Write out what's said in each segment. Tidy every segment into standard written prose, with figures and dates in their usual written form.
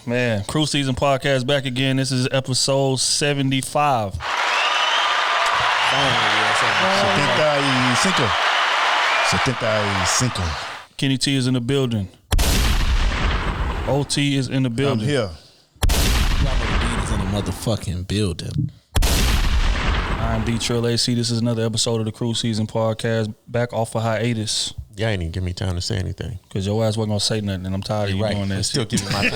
Man, Krew Season Podcast back again. This is episode 75. 75. Kenny T is in the building. OT is in the building. I'm here. Y'all is in the motherfucking building. I'm D Trill AC. This is another episode of the Krew Season Podcast. Back off a hiatus. Y'all ain't even give me time to say anything. Because your ass wasn't going to say nothing, and I'm tired of you doing that. Still giving my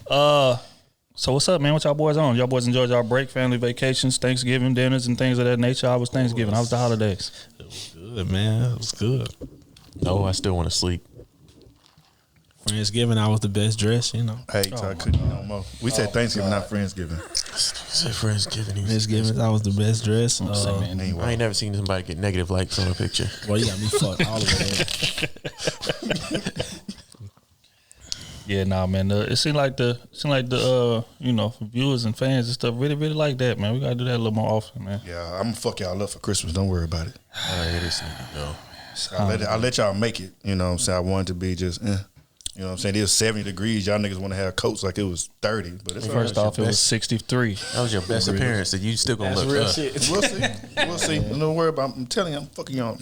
time. So what's up, man? What y'all boys on? Y'all boys enjoyed y'all break, family vacations, Thanksgiving dinners, and things of that nature? How was Thanksgiving? How was the holidays? It was good, man. It was good. No, I still want to sleep. Friendsgiving, I was the best dressed, you know. Hey, so I couldn't no more. We said Thanksgiving, not Friendsgiving. Say Friendsgiving. Friendsgiving, I was the best dressed. I ain't never seen somebody get negative likes on a picture. Well, you got me fucked all the way. Yeah, nah, man. It seemed like the viewers and fans and stuff really like that, man. We gotta do that a little more often, man. Yeah, I'm gonna fuck y'all up for Christmas. Don't worry about it. I'll let y'all make it. You know what I'm saying? I wanted to be just, you know what I'm saying? It was 70 degrees. Y'all niggas want to have coats like it was 30. But it's First off, it was 63. That was your best appearance. So you still gonna look real up. shit. We'll see. Don't worry about it. I'm telling you, I'm fucking y'all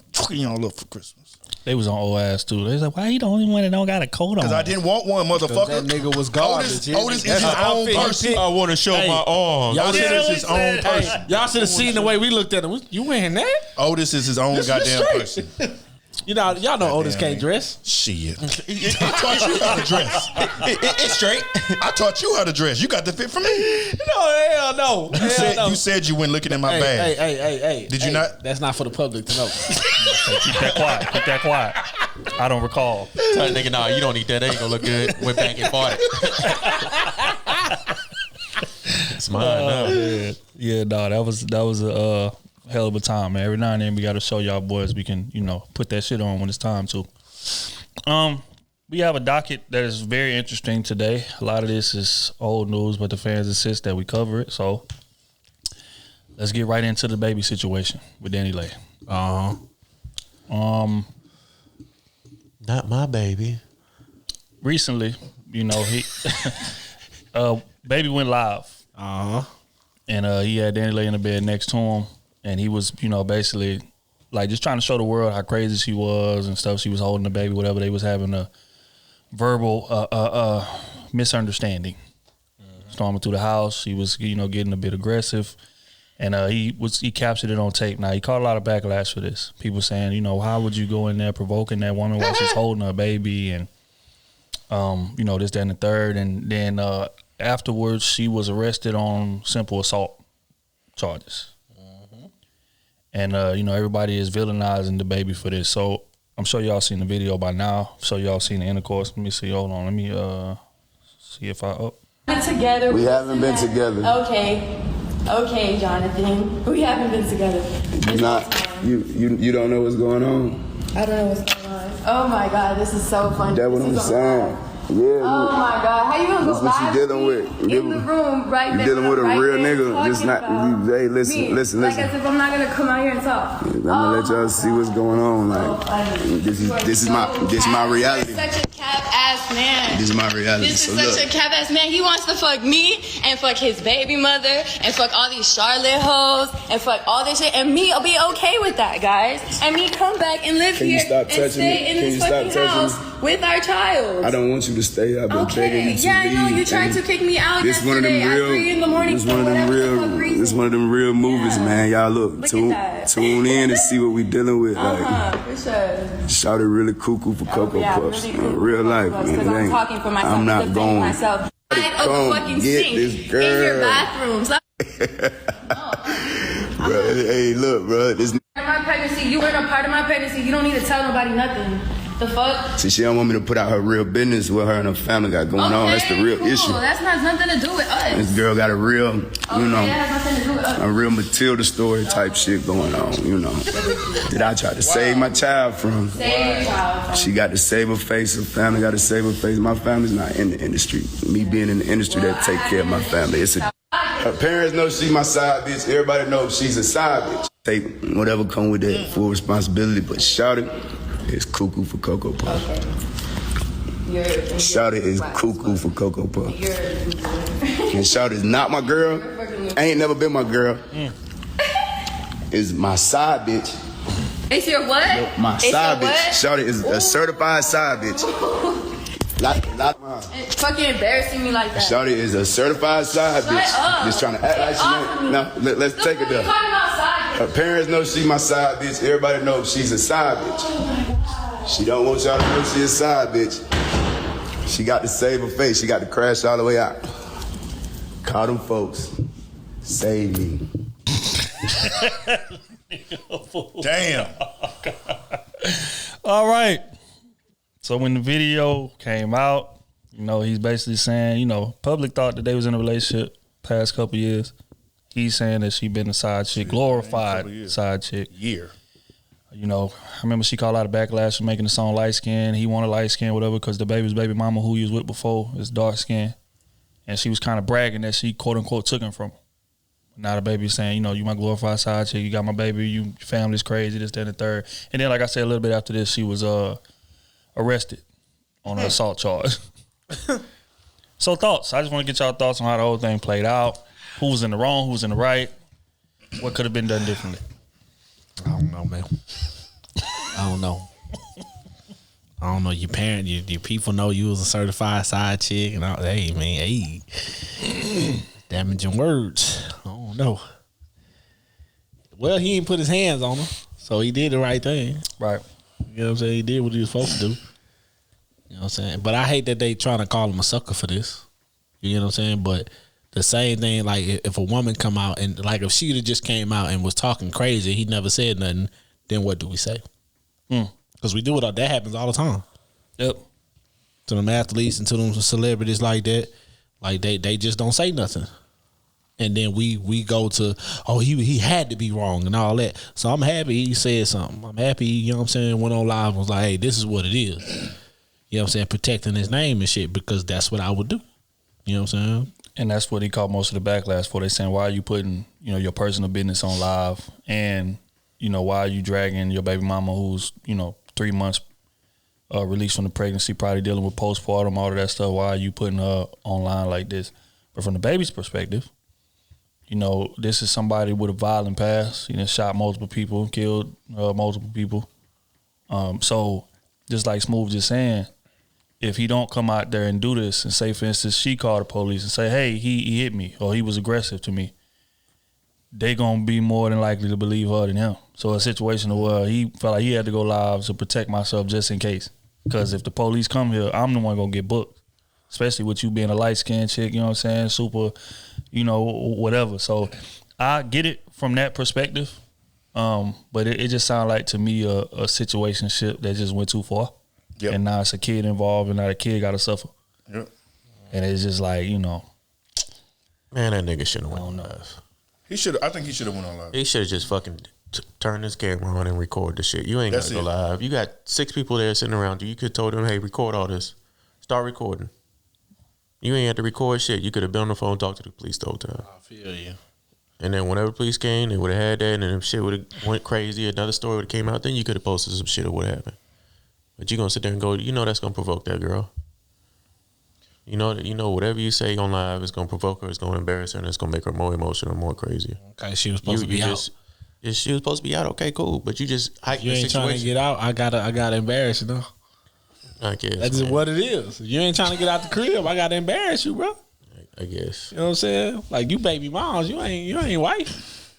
up for Christmas. They was on old ass too. They was like, why you the only one that don't got a coat on? Because I didn't want one, motherfucker. That nigga was garbage. Otis is his own person. I want to show my arms. Y'all Otis is his own person. Y'all should have seen the way we looked at him. You wearing that? Otis is his own goddamn person. You know, y'all know Otis can't dress. Shit. I taught you how to dress. It's straight. I taught you how to dress. You got the fit for me. No, hell no. You said you went looking at my bag. Hey. Did you not? That's not for the public to know. Keep that quiet. I don't recall. Tell the nigga, nah, you don't eat that. That ain't gonna look good. Went back and fought it. It's mine now. Yeah, that was a hell of a time, man. Every now and then we got to show y'all boys we can, put that shit on when it's time to. We have a docket that is very interesting today. A lot of this is old news, but the fans insist that we cover it. So let's get right into the baby situation with Danny Lay. Not my baby. Recently, he baby went live. And he had Danny Lay in the bed next to him. And he was, basically like just trying to show the world how crazy she was and stuff. She was holding the baby, whatever. They was having a verbal misunderstanding. Storming through the house. He was, getting a bit aggressive. And he captured it on tape. Now, he caught a lot of backlash for this. People saying, how would you go in there provoking that woman while she's holding her baby and, this, that, and the third. And then afterwards, she was arrested on simple assault charges. And, everybody is villainizing the baby for this. So I'm sure y'all seen the video by now. I'm sure y'all seen the intercourse. Let me see. Hold on. Let me see if I together. We haven't been together. Okay, Jonathan. We haven't been together. You don't know what's going on? I don't know what's going on. Oh my God, this is so funny. That's what I'm saying. Yeah. Oh my God, how you gonna go That's what live you dealing with. in the room right there? You dealing with a real nigga. Talking Just not. about Hey, listen. Like as if I'm not gonna come out here and talk. I'm gonna let y'all see what's going on. Like this is my reality. You're such a cap ass man. This is my reality. This is such a cap ass man. He wants to fuck me and fuck his baby mother and fuck all these Charlotte hoes and fuck all this shit. And me, I'll be okay with that, guys. And me come back and live here and stay in this fucking house with our child. I don't want you to stay. I've been begging you to I leave. know you tried to kick me out This one of them real. This one of them real movies, man. Y'all look tune in and see what we dealing with. For sure. Shout it really cuckoo for Cocoa Puffs. Really real life, man. I'm talking for myself. I'm not going. Myself. Of the fucking sink in your bathrooms. Bro, hey, look, bro. This my pregnancy. You weren't a part of my pregnancy. You don't need to tell nobody nothing. The fuck? See, she don't want me to put out her real business, what her and her family got going on. That's the real issue. That's has nothing to do with us. This girl got a real, that has nothing to do with us. a real Matilda story type shit going on, That I tried to save my child from. Save your child. She got to save her face, her family got to save her face. My family's not in the industry. Me being in the industry that take care of my family. Her parents know she's my side bitch. Everybody knows she's a side bitch. Take whatever come with that full responsibility, but shout it. It's cuckoo for Cocoa Puffs. Shawty is cuckoo for Cocoa Puff. And Shawty is not my girl. Ain't never been my girl. Is my side bitch. It's your what? My it's side your bitch. What? Shawty is a certified side bitch. It's fucking embarrassing me like that. Shawty is a certified side Shut bitch. up. Just trying to act like she ain't. No, let's take it there. Her parents know she my side bitch. Everybody knows she's a side bitch. She don't want y'all to know she a side bitch. She got to save her face. She got to crash all the way out. Call them folks. Save me. Damn. All right. So when the video came out, you know, he's basically saying, you know, public thought that they was in a relationship past couple years. He's saying that she been a side chick, glorified side chick. Year. You know, I remember she called out a backlash for making the song light skin. He wanted light skin, whatever, because the baby's baby mama who he was with before is dark skin. And she was kind of bragging that she, quote unquote, took him from him. Now the baby's saying, you know, you my glorified side chick, you got my baby, your family's crazy, this, that, and the third. And then, like I said, a little bit after this, she was arrested on an assault charge. So thoughts. I just want to get y'all thoughts on how the whole thing played out. Who was in the wrong, who was in the right. What could have been done differently? I don't know, man. I don't know. I don't know. Your parent, your people know you was a certified side chick, and all. Hey, man, hey, damaging words. I don't know. Well, he didn't put his hands on her, so he did the right thing. Right. You know what I'm saying? He did what he was supposed to do. You know what I'm saying? But I hate that they trying to call him a sucker for this. You know what I'm saying? But the same thing, like if a woman come out and like if she just came out and was talking crazy, he never said nothing, then what do we say? Because we do it. That happens all the time. Yep. To them athletes and to them celebrities like that, like they just don't say nothing. And then we go to, oh, he had to be wrong and all that. So I'm happy he said something. I'm happy, you know what I'm saying, went on live and was like, hey, this is what it is. You know what I'm saying? Protecting his name and shit, because that's what I would do. You know what I'm saying? And that's what he caught most of the backlash for. They saying, why are you putting, you know, your personal business on live? And, you know, why are you dragging your baby mama who's, you know, 3 months released from the pregnancy, probably dealing with postpartum, all of that stuff. Why are you putting her online like this? But from the baby's perspective, you know, this is somebody with a violent past. You know, shot multiple people, killed multiple people. So just like Smooth just saying, if he don't come out there and do this and say, for instance, she called the police and say, hey, he hit me or he was aggressive to me, they gonna be more than likely to believe her than him. So a situation where he felt like he had to go live to protect myself just in case. Because if the police come here, I'm the one gonna get booked. Especially with you being a light-skinned chick, you know what I'm saying? Super, you know, whatever. So I get it from that perspective. But it just sounded like to me a situationship that just went too far. Yep. And now it's a kid involved and now the kid got to suffer. Yep. And it's just like, you know. Man, that nigga should have went on live. I think he should have went on live. He should have just fucking turned his camera on and record the shit. You ain't got to go live. You got 6 people there sitting around you. You could have told them, hey, record all this. Start recording. You ain't had to record shit. You could have been on the phone and talked to the police the whole time. I feel you. And then whenever police came, they would have had that, and then if shit would have went crazy, another story would have came out, then you could have posted some shit of what happened. But you gonna sit there and go, you know that's gonna provoke that girl. You know whatever you say on live is gonna provoke her, it's gonna embarrass her, and it's gonna make her more emotional, more crazy. Okay, she was supposed to be out. She was supposed to be out. Okay, cool. But you just hype you the ain't situation. trying to get out. I gotta embarrass you, though. I guess that's just what it is. You ain't trying to get out the crib. I gotta embarrass you, bro. I guess. You know what I'm saying? Like you baby moms, you ain't wife.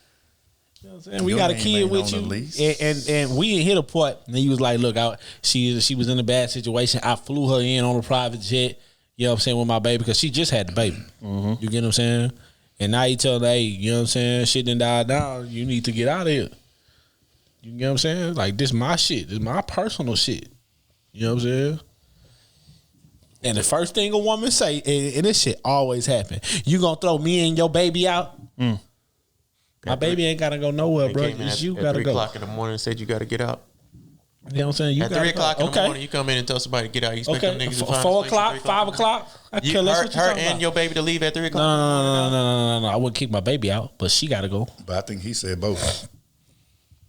You know what I'm saying? We got a kid with you, and we didn't hit a part. And he was like, "Look, she was in a bad situation. I flew her in on a private jet. You know what I'm saying, with my baby because she just had the baby. Mm-hmm. You get what I'm saying? And now you tell her, hey, you know what I'm saying? Shit done died down. You need to get out of here. You get what I'm saying? Like this, my shit. This my personal shit. You know what I'm saying? And the first thing a woman say, and this shit always happen, you gonna throw me and your baby out? My baby ain't gotta go nowhere, bro. It's you gotta go. 3 o'clock in the morning, said you gotta get out. You know what I'm saying? You at 3 o'clock in the morning, you come in and tell somebody to get out. You expect them niggas to find 4 o'clock, 5 o'clock. Her and your baby to leave at 3 o'clock. No. I wouldn't kick my baby out, but she gotta go. But I think he said both.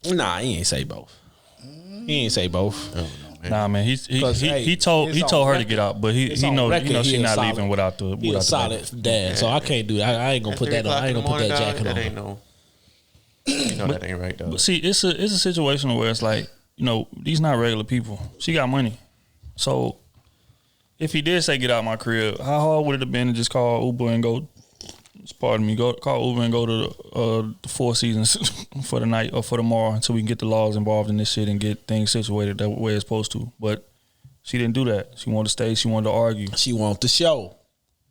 Nah, he ain't say both. He ain't say both. man. Nah, man. He told her to get out, but he know she not leaving without the. He a solid dad, so I can't do that. I ain't gonna put that on. I ain't gonna put that jacket on. That ain't no. That ain't right though. But see, it's a situation where it's like, these not regular people. She got money, so if he did say get out my crib, how hard would it have been to just call Uber and go? Pardon me. Call Uber and go to the Four Seasons for the night or for tomorrow until we can get the laws involved in this shit and get things situated the way it's supposed to. But she didn't do that. She wanted to stay. She wanted to argue. She wanted the show.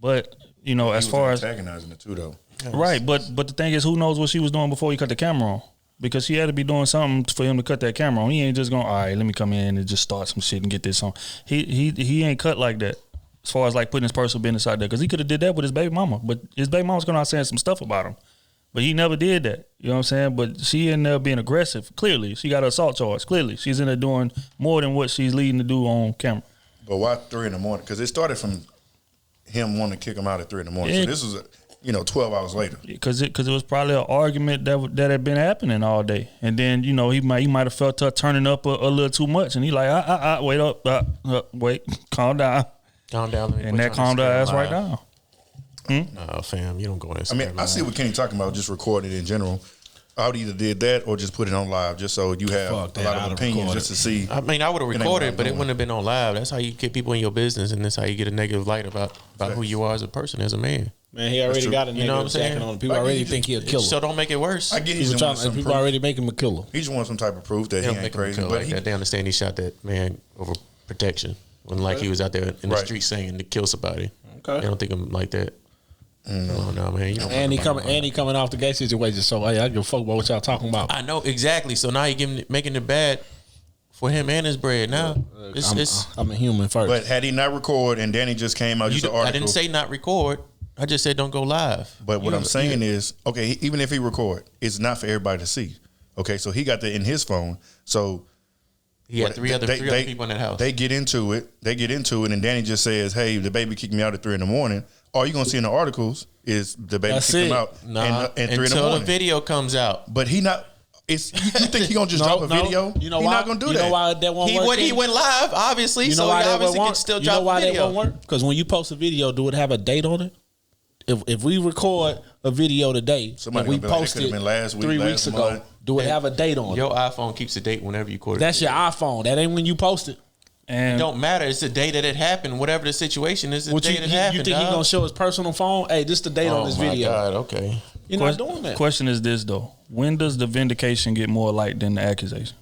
But as far as antagonizing it too, though. Right, but the thing is, who knows what she was doing before he cut the camera on? Because she had to be doing something for him to cut that camera on. He ain't just going, all right, let me come in and just start some shit and get this on. He ain't cut like that. As far as like putting his personal business out there, because he could have did that with his baby mama, but his baby mama's going out saying some stuff about him, but he never did that. You know what I'm saying? But she in there being aggressive. Clearly, she got an assault charge. Clearly, she's in there doing more than what she's leading to do on camera. But why 3 a.m? Because it started from him wanting to kick him out at 3 a.m. Yeah. So this was 12 hours later. Because it was probably an argument that had been happening all day, and then he might have felt her turning up a little too much, and he like wait up, wait, calm down. Calm down. And that calmed her ass right down. No, fam, you don't go in. I mean, I see what Kenny talking about, just recording in general. I would either did that or just put it on live, just so you have a lot of opinions, just to see. I mean, I would have recorded, but it wouldn't have been on live. That's how you get people in your business, and that's how you get a negative light about who you are as a person, as a man. Man, he already got a negative jacket on. People already think he a killer. So don't make it worse. I get people already make him a killer. He just wants some type of proof that he ain't crazy. But they understand he shot that man over protection. When he was out there in the street singing to kill somebody. Okay. They don't think I'm like that. No, man. And he coming off the gay situation, so I give a fuck about what y'all talking about. I know exactly. So now you making it bad for him and his bread. Now I'm a human first. But had he not record and Danny just came out, just an article. I didn't say not record. I just said don't go live. But what I'm saying is, okay, even if he record, it's not for everybody to see. Okay, so he got that in his phone. So he had three other people in that house. They get into it, and Danny just says, "Hey, the baby kicked me out at 3 a.m." All you're gonna see in the articles is the baby kicked him out at 3 a.m. Until the video comes out. But he not. You think he gonna just drop a video? You know he why? not gonna do that. You know why that won't work? He went live, obviously. You know why he that obviously won't can still work? drop You know why a video. that won't work? Because when you post a video, do it have a date on it? If we record a video today and we posted like, 3 weeks ago, do it have a date on it? Your iPhone keeps a date whenever you record it. That's your iPhone. That ain't when you post it. And it don't matter. It's the day that it happened. Whatever the situation is, the day that it happened. You think he gonna show his personal phone? Hey, this the date on this video. Oh my God, okay. You're not doing that. Question is this though: when does the vindication get more light than the accusation?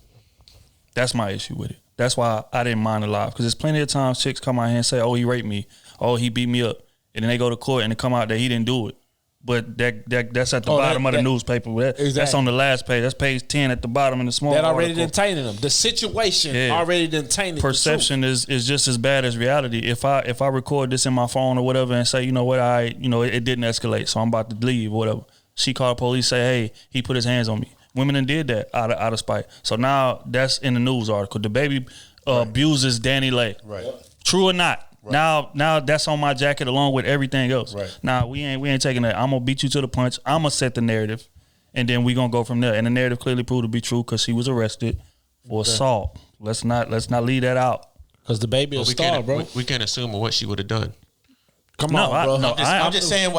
That's my issue with it. That's why I didn't mind it live, because there's plenty of times chicks come out here and say, "Oh, he raped me. Oh, he beat me up," and then they go to court and it come out that he didn't do it. But that's at the bottom of the newspaper. That's on the last page. That's page 10 at the bottom in the small. That already done tainted him. The situation already done tainted. Perception is just as bad as reality. If I record this in my phone or whatever and say, you know what, it didn't escalate, so I'm about to leave or whatever. She called the police, say, hey, he put his hands on me. Women done did that out of spite. So now that's in the news article. The baby abuses Danny Lay. Right. True or not? Right. Now that's on my jacket along with everything else. Right. Now we ain't taking that. I'm gonna beat you to the punch. I'm gonna set the narrative, and then we gonna go from there. And the narrative clearly proved to be true because she was arrested for assault. Let's not leave that out. Because the baby is a star, bro. We can't assume what she would have done. Come on, bro. I'm just saying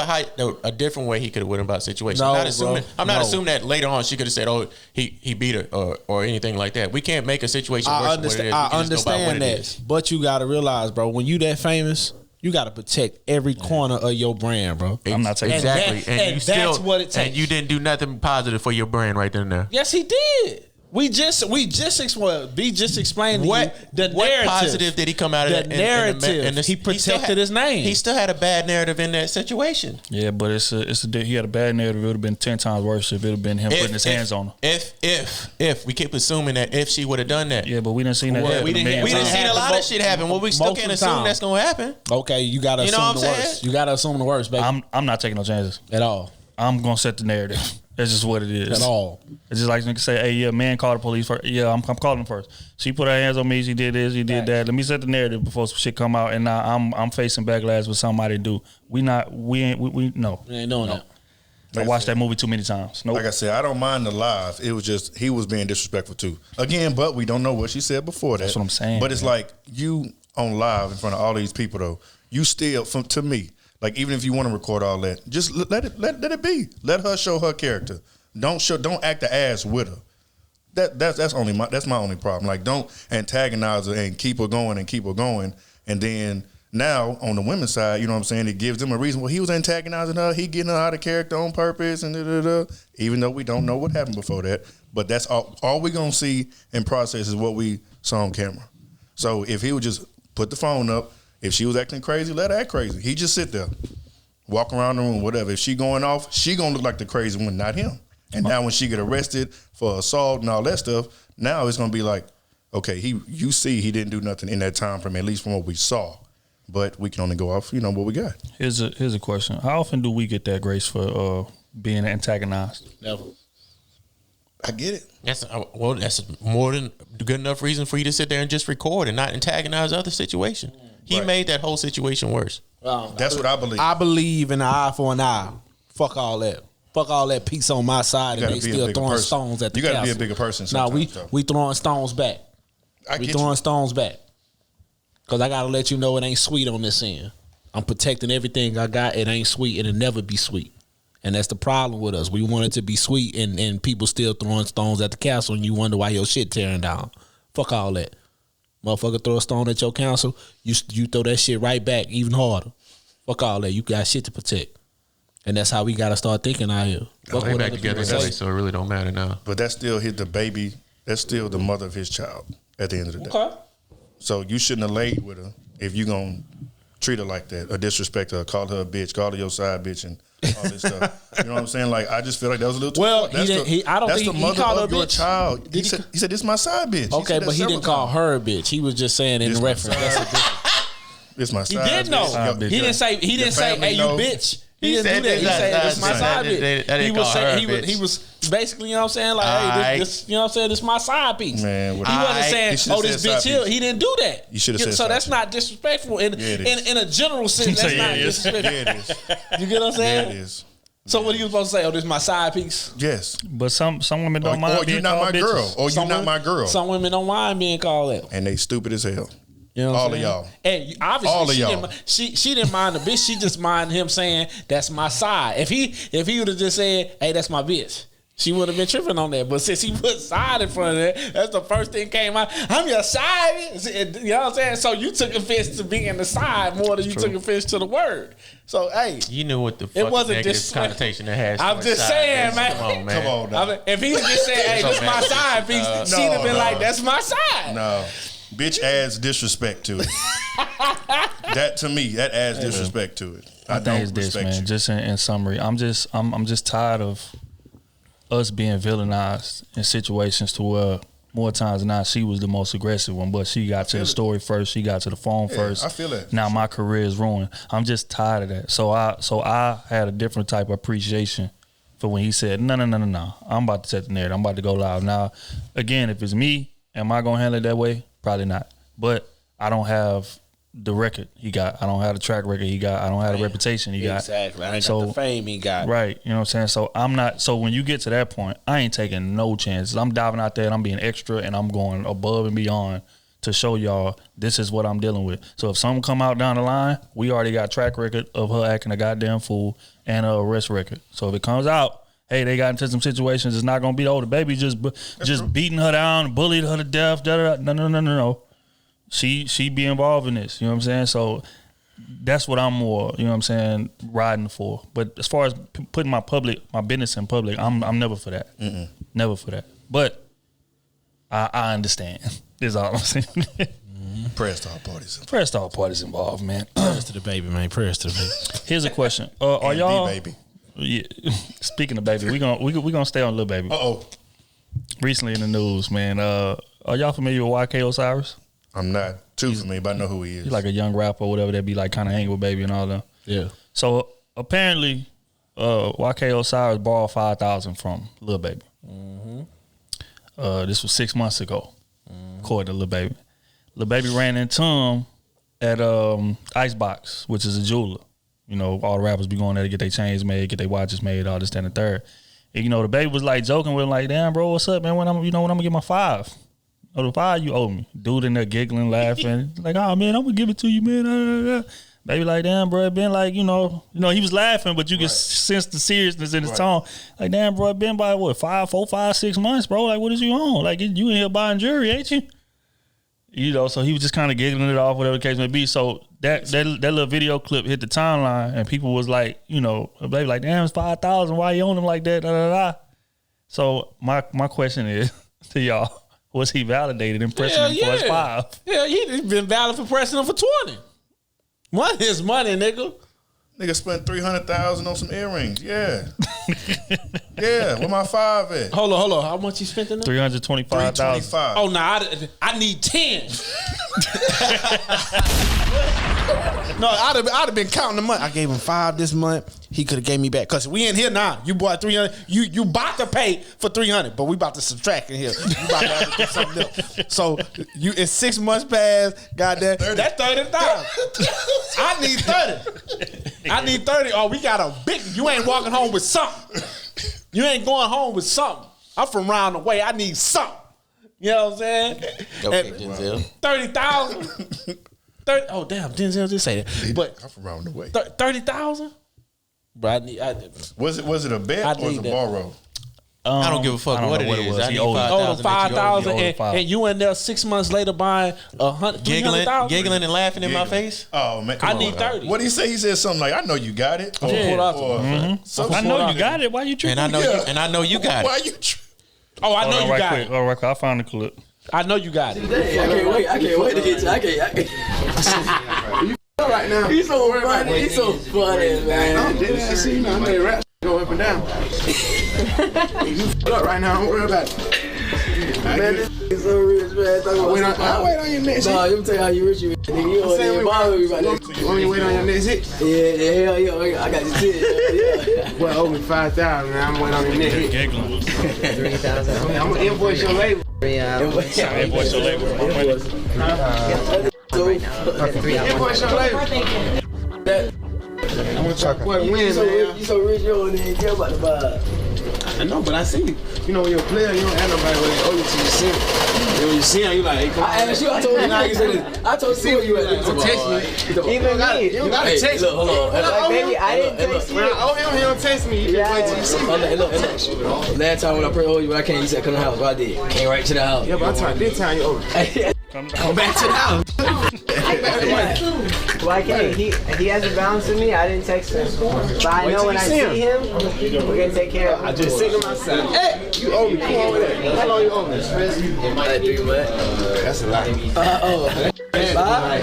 a different way he could have went about the situation. I'm not assuming that later on she could have said, "Oh, he beat her" or anything like that. We can't make a situation worse than what it is. I understand that, but you got to realize, bro, when you that famous, you got to protect every corner of your brand, bro. I'm not taking exactly, and that's what it takes. And you didn't do nothing positive for your brand right then and there. Yes, he did. We just explained the narrative. What positive did he come out of that? The narrative. He protected his name. He still had a bad narrative in that situation. Yeah, but he had a bad narrative. It would have been 10 times worse if it would have been him putting his hands on her. If we keep assuming that if she would have done that. Yeah, but we didn't see that happen. We didn't see a lot of shit happen. Well, we still can't assume that's gonna happen. Okay, you gotta assume the worst. You gotta assume the worst, baby. I'm not taking no chances at all. I'm gonna set the narrative. That's just what it is. At all. It's just like niggas say, hey, yeah, man called the police first. Yeah, I'm calling him first. She put her hands on me. She did this. She did that. Let me set the narrative before some shit come out. And now I'm facing backlash with something I didn't do. We ain't doing that. I watched that movie too many times. Nope. Like I said, I don't mind the live. It was just he was being disrespectful too. Again, but we don't know what she said before that. That's what I'm saying. But it's like you on live in front of all these people though. You still, to me, like even if you want to record all that, just let it be. Let her show her character. Don't act the ass with her. That's my only problem. Like don't antagonize her and keep her going, and then. Now, on the women's side, you know what I'm saying, it gives them a reason. Well, he was antagonizing her. He getting her out of character on purpose and da-da-da. Even though we don't know what happened before that. But that's all we're going to see in process is what we saw on camera. So if he would just put the phone up, if she was acting crazy, let her act crazy. He just sit there, walk around the room, whatever. If she going off, she going to look like the crazy one, not him. And now when she get arrested for assault and all that stuff, now it's going to be like, okay, you see he didn't do nothing in that time frame, at least from what we saw. But we can only go off, what we got. Here's a question. How often do we get that grace for being antagonized? Never. I get it. That's more than good enough reason for you to sit there and just record and not antagonize the other situation. He made that whole situation worse. That's what I believe. I believe in an eye for an eye. Fuck all that. Fuck all that piece on my side and they still throwing stones at the castle. You got to be a bigger person sometimes. Nah, we throwing stones back. Stones back. Because I got to let you know it ain't sweet on this end. I'm protecting everything I got. It ain't sweet. It'll never be sweet. And that's the problem with us. We want it to be sweet and people still throwing stones at the castle and you wonder why your shit tearing down. Fuck all that. Motherfucker throw a stone at your council, you throw that shit right back even harder. Fuck all that. You got shit to protect. And that's how we got to start thinking out here. They back together anyway, so it really don't matter now. But that's still the baby. That's still the mother of his child at the end of the day. Okay. So you shouldn't have laid with her if you gonna treat her like that or disrespect her, call her a bitch, call her your side bitch, and all this stuff. You know what I'm saying? Like I just feel like that was a little too well. That's I don't think the mother he called of her your bitch. child. He said, "This is my side bitch." Okay, but he didn't call her a bitch. He was just saying in reference. That's a difference. It's my side. He did know. He didn't say. He didn't say, "Hey, you bitch." He didn't do that. He said, "This my side bitch." He was saying he was basically, you know what I'm saying, like, hey, this, you know what I'm saying, this is my side piece. Man, he wasn't saying, oh, this bitch here. He didn't do that. You should have said. So that's not disrespectful in a general sense. That's not disrespectful. Yeah, it is. You get what I'm saying? Yeah, it is. So what are you supposed to say? Oh, this is my side piece. Yes, but some women don't mind. Or you not my girl. Or you not my girl. Some women don't mind being called that, and they stupid as hell. You know all of y'all. And obviously all of y'all. She didn't mind the bitch. She just minded him saying, that's my side. If he would have just said, hey, that's my bitch, she would have been tripping on that. But since he put side in front of that, that's the first thing came out. I'm your side. You know what I'm saying? So you took offense to being the side more than you took offense to the word. So, hey. You knew what the fuck negative connotation it has. I'm just saying, man. Come on, now. If he just said, hey, this is my side piece, she'd have been like, that's my side. No. Bitch adds disrespect to it. That to me, that adds disrespect to it. I think it's this, man. Just in summary, I'm just tired of us being villainized in situations to where more times than not she was the most aggressive one, but she got to the story first, she got to the phone first. I feel it. Now my career is ruined. I'm just tired of that. So I had a different type of appreciation for when he said, no. I'm about to set the narrative. I'm about to go live. Now, again, if it's me, am I gonna handle it that way? Probably not. But I don't have the record he got. I don't have the track record he got. I don't have the reputation he got. Exactly. I ain't got the fame he got. Right. You know what I'm saying? So I'm not. So when you get to that point, I ain't taking no chances. I'm diving out there and I'm being extra and I'm going above and beyond to show y'all this is what I'm dealing with. So if something come out down the line, we already got track record of her acting a goddamn fool and her arrest record. So if it comes out, hey, they got into some situations, it's not gonna be the baby just beating her down, bullied her to death. No. She be involved in this. You know what I'm saying? So that's what I'm more, you know what I'm saying, riding for. But as far as putting my business in public, I'm never for that. Never for that. But I understand. Is all I'm saying. Prayers to all parties. Prayers to all parties involved, man. Prayers to the baby, man. Prayers to the baby. Here's a question: are y'all? Baby. Yeah. Speaking of baby, we gonna stay on Lil Baby. Recently in the news, man. Are y'all familiar with YK Osiris? I'm not too familiar, but I know who he is. He's like a young rapper or whatever that be like kind of hanging with Baby and all that. Yeah. So apparently, YK Osiris borrowed $5,000 from Lil Baby. This was 6 months ago, according to Lil Baby. Lil Baby ran into him at Icebox, which is a jeweler. You You know, all the rappers be going there to get their chains made, get their watches made, all this, that, and the third. And, you know, the baby was like joking with him, like, damn, bro, what's up, man? When I'm gonna get my 5? Oh, the 5 you owe me. Dude in there giggling, laughing, like, oh man, I'm gonna give it to you, man. Baby, like, damn, bro, it been like, you know, he was laughing, but you could sense the seriousness in his tone. Like, damn, bro, it been by what, 4, 5, 6 months, bro. Like, what is you on? Like, you in here buying jewelry, ain't you? You know, so he was just kind of giggling it off, whatever the case may be. So that little video clip hit the timeline, and people was like, you know, baby, like, damn, it's 5,000. Why you own him like that? Da, da, da. So my question is to y'all, was he validated in pressing him for his 5? Yeah, he's been valid for pressing him for 20. Money is money, nigga. Nigga spent $300,000 on some earrings. Yeah. Yeah, where my 5 at? Hold on. How much he spent in there? $325,000. Oh, nah, I need 10. No, I'd have been counting the money. I gave him 5 this month. He could have gave me back. Because we in here now. You bought 300. You about to pay for 300, but we about to subtract in here. You about to have to do something else. So it's 6 months past. Goddamn. That's 30,000. I need 30. I need 30. Oh, we got a big. You ain't walking home with something. You ain't going home with something. I'm from round the way. I need something. You know what I'm saying? Okay, Denzel. 30,000. Oh damn, Denzel just say that. But I'm from around the way. 30,000. Bro, Was it a bet or was it a borrow? I don't give a fuck what it is. I need 5,000, and you in there 6 months later buying 100,000, giggling and laughing in my face. Oh man, I need 30. What did he say? He said something like, "I know you got it." Yeah. I know you got it. Why you tripping? And I know you got it. Why you? Oh, I know you got it. All right, quick. I found the clip. I know you got it. I can't wait to get you. I can't. You right now. He's so funny. He's so funny, man. I didn't see you. I know your rap go up and down. You up right now. Don't worry about it. Man, this is so rich, man. I wait on your next hit. No, let me tell you how you rich you is. Nigga, you don't even bother me about that. You want me to wait on your next hit? Yeah, hell yeah. I got your shit. Yeah. Well, owe me 5,000, man. I'm waiting on your next hit. Giggling. 3,000. I'm gonna invoice your label. Invoice your label. Invoice your label. I'm gonna try to win, man. You so rich, you don't even care about the vibe. I know, but I see you. You know, when you're a player, you don't have nobody when they owe you till you see him. And when you see him, you like, hey, come on. I asked you, I told you. Now you said it. I told you where you at. Don't text me. Even me. You don't gotta text me. Look, hold on. Like, Baby, I didn't text you. When I owe him, he don't text me. You just wait till you see me. Look. Last time when I prayed over you, I can't. You said come to the house. Well, I did. Came right to the house. Yeah, but I tried this time you owe me. Come back to the house. Why can't he hasn't bounced with me? I didn't text him. But I know when I see him, we're gonna take care of him. I just sent him outside. Hey, you owe me. Come on with that. How long you owe me? That's a lot. About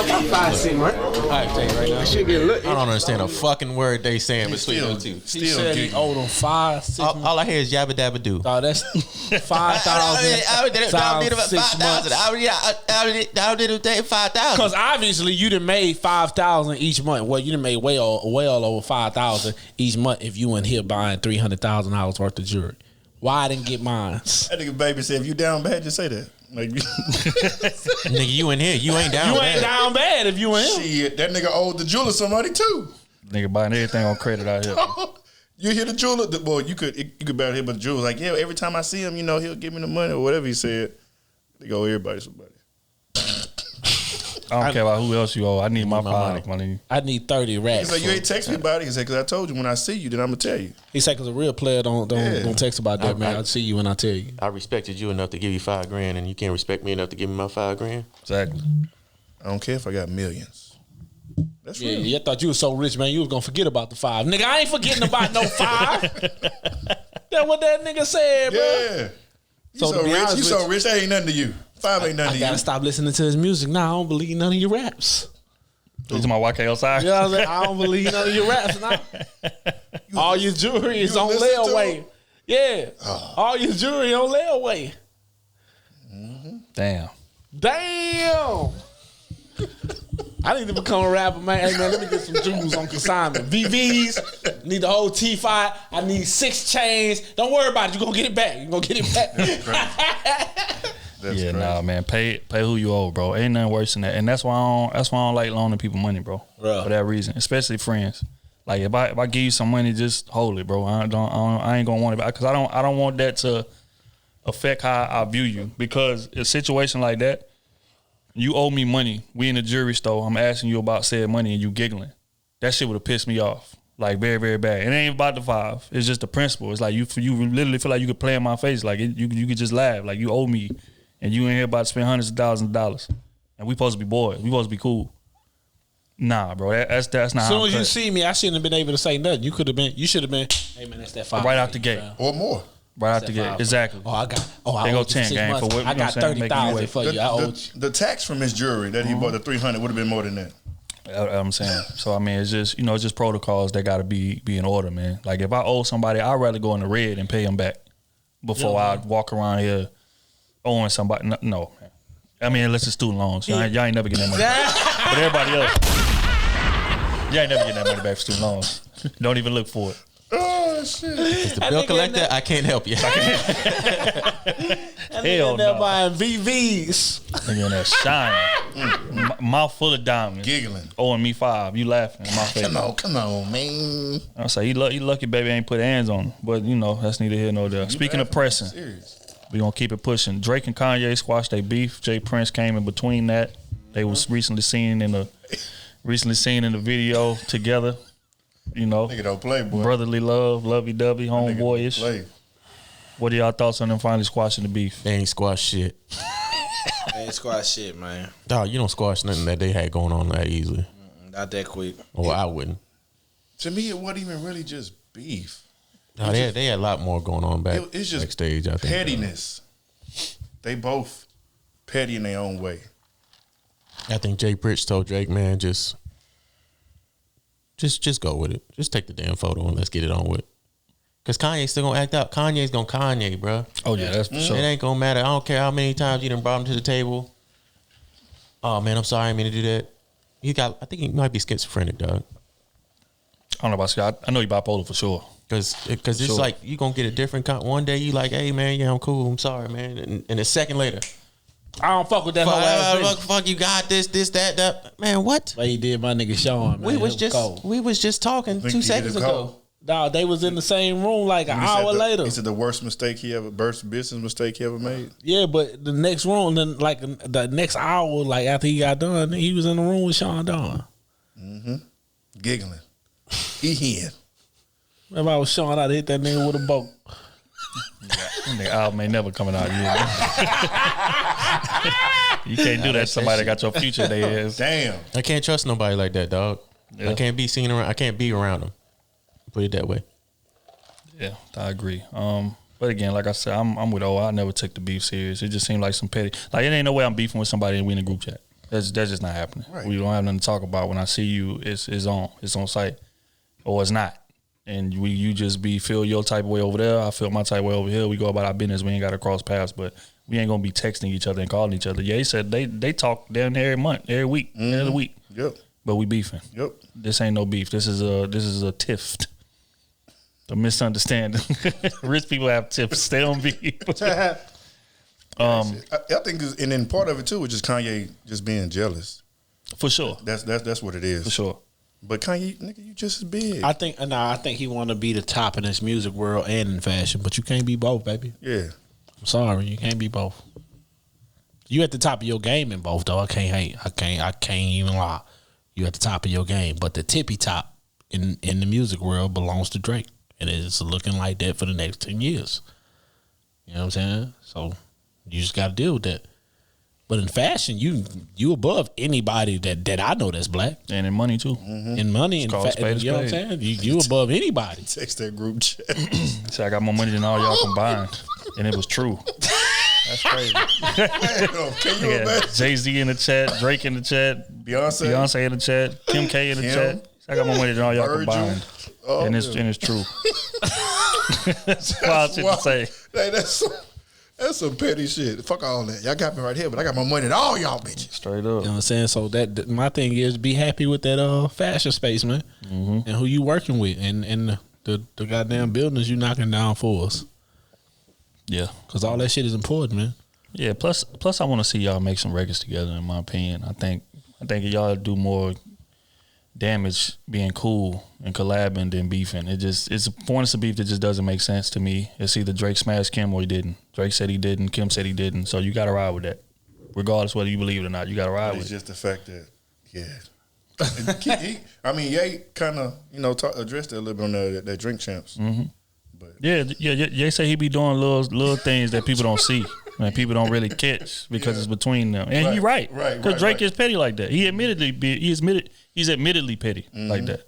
5, 6 months. Alright, tell you right now. I should get a look. I don't understand a fucking word they saying between them two. He said he owed him 5, 6 months. All I hear is yabba dabba do. Oh, that's 5,000 times 6 months. I didn't take 5,000. Because obviously you done made 5,000 each month. Well, you done made way over 5,000 each month if you in here buying $300,000 worth of jewelry. Why I didn't get mine? That nigga baby said, if you down bad, just say that. Like, Nigga, you in here. You ain't down You bad. ain't down bad if you in here. shit, that nigga owed the jeweler some money too. Nigga buying everything on credit out here. You hear the jeweler? Boy, you could barely hear, but the jeweler was like, yeah, every time I see him, you know, he'll give me the money or whatever he said. They go, everybody, somebody. I don't care about who else you owe. I need my 5 money. I need 30 racks. He's like, you ain't text me about it. He said, because I told you when I see you, then I'm going to tell you. He said, because a real player don't text about that, man. I'll see you when I tell you. I respected you enough to give you $5 grand, and you can't respect me enough to give me my $5 grand. Exactly. I don't care if I got millions. That's real. Yeah, I thought you was so rich, man. You was going to forget about the 5. Nigga, I ain't forgetting about no 5. That's what that nigga said, bro. Yeah. You so rich, that ain't nothing to you. 5 ain't nothing to you. I gotta stop listening to his music now. I don't believe none of your raps. You to my YKL side? You know what I'm saying? I don't believe none of your raps now. All your jewelry is on layaway. Yeah. All your jewelry on layaway. Damn. I need to become a rapper, man. Hey, man, let me get some jewels on consignment. VVs, need the whole T5. I need 6 chains. Don't worry about it. You're going to get it back. You're going to get it back. crazy. Nah, man. Pay who you owe, bro. Ain't nothing worse than that. And that's why I don't like loaning people money, bro. For that reason, especially friends. Like if I give you some money, just hold it, bro. I ain't gonna want it because I don't want that to affect how I view you. Because a situation like that, you owe me money. We in the jewelry store. I'm asking you about said money and you giggling. That shit would have pissed me off. Like very, very bad. It ain't about the 5. It's just the principle. It's like you literally feel like you could play in my face. Like you could just laugh. Like you owe me, and you ain't here about to spend hundreds of thousands of dollars. And we supposed to be boys. We supposed to be cool. Nah, bro. That's not. As soon as you see me, I shouldn't have been able to say nothing. You should have been. Hey man, that's that 5. Right out the gate or more. Right out the gate. Exactly. I go 10 game for what I got 30,000 for you. I owe you. The tax from his jewelry that he bought, the 300, would have been more than that. I'm saying. So I mean, it's just it's just protocols that got to be in order, man. Like if I owe somebody, I'd rather go in the red and pay them back before I walk around here owing somebody. No, man. I mean, unless it's student loans, y'all ain't never getting that money back. But everybody else, y'all ain't never getting that money back for student loans. Don't even look for it. Oh shit! It's the bill collector. I can't help you. Hell no. Buying VVs. Nigga in there shining, mouth full of diamonds, giggling, owing me 5. You laughing in my face? Come on, man. I say he lucky, baby ain't put hands on him. But that's neither here nor there. Speaking of pressing, we gonna keep it pushing. Drake and Kanye squashed their beef. Jay Prince came in between that. They was recently seen in the video together. Nigga don't play, boy. Brotherly love, lovey-dovey, homeboyish. What are y'all thoughts on them finally squashing the beef? They ain't squash shit. They ain't squash shit, man. Dog, you don't squash nothing that they had going on that easily. Not that quick. Well, I wouldn't. To me, it wasn't even really just beef. No, they had a lot more going on it's just backstage. I think pettiness. They both petty in their own way. I think Jay Prince told Drake, man, just go with it. Just take the damn photo and let's get it on with. Cause Kanye's still gonna act out. Kanye's gonna Kanye, bro. Oh yeah, that's for sure. It ain't gonna matter. I don't care how many times you done brought him to the table. Oh man, I'm sorry, I didn't mean to do that. I think he might be schizophrenic, dog. I don't know about Scott. I know he bipolar for sure. Cause it's like you gonna get a different one day you like, hey man, yeah, I'm cool. I'm sorry, man. And a second later, I don't fuck with that whole ass fuck you got this, that. Man, what? What he did my nigga Sean, man. We was just talking 2 seconds ago. Dog, they was in the same room like an hour later. He said the worst business mistake he ever made. Yeah, but the next room, then like the next hour, like after he got done, he was in the room with Sean Don. Mm-hmm. Giggling. He in. If I was Sean, I'd hit that nigga with a boat. The album ain't never coming out yet. You can't do that to somebody that got your future in their hands. Damn. I can't trust nobody like that, dog. Yeah. I can't be seen around. I can't be around them. Put it that way. Yeah, I agree. But again, like I said, I'm with O. I never took the beef serious. It just seemed like some petty. Like it ain't no way I'm beefing with somebody and we in a group chat. That's just not happening. Right. We don't have nothing to talk about. When I see you, it's on site, or it's not. And you just feel your type of way over there. I feel my type of way over here. We go about our business. We ain't got to cross paths, but we ain't gonna be texting each other and calling each other. Yeah, he said they talk down there every month, every week, every week. Yep. But we beefing. Yep. This ain't no beef. This is a tiff. A misunderstanding. Rich people have tips. They don't beef. I think, and then part of it too was just Kanye just being jealous. For sure. That's what it is. For sure. But Kanye, nigga, you just as big. I think he want to be the top in this music world and in fashion, but you can't be both, baby. Yeah. I'm sorry, you can't be both. You at the top of your game in both, though. I can't hate. I can't even lie. You at the top of your game, but the tippy top in the music world belongs to Drake, and it's looking like that for the next 10 years. You know what I'm saying? So you just got to deal with that. But in fashion, you above anybody that I know that's black, and in money too. Mm-hmm. In money, you know what I'm saying? You above anybody. Text that group chat. Say I got more money than all y'all combined, and it was true. That's crazy. Can you imagine? Jay-Z in the chat, Drake in the chat, Beyonce in the chat, Kim K in the chat. I got more money than all y'all combined, and it's true. That's wild shit to say. Hey, that's some petty shit. Fuck all that. Y'all got me right here, but I got more money than all y'all bitches. Straight up. You know what I'm saying? So that my thing is be happy with that fashion space, man. Mm-hmm. And who you working with and the goddamn buildings you knocking down for us. Yeah. Cause all that shit is important, man. Yeah. Plus, I want to see y'all make some records together. In my opinion, I think y'all do more damage being cool and collabing than beefing. It's a point of beef that just doesn't make sense to me. It's either Drake smashed Kim or he didn't. Drake said he didn't. Kim said he didn't. So you got to ride with that, regardless whether you believe it or not. You got to ride with it. It's just the fact that, Ye kind of addressed it a little bit on that Drink Champs. Mm-hmm. But Ye say he be doing little things that people don't see and people don't really catch because it's between them. And he's right. Because Drake is petty like that. He's admittedly petty like that.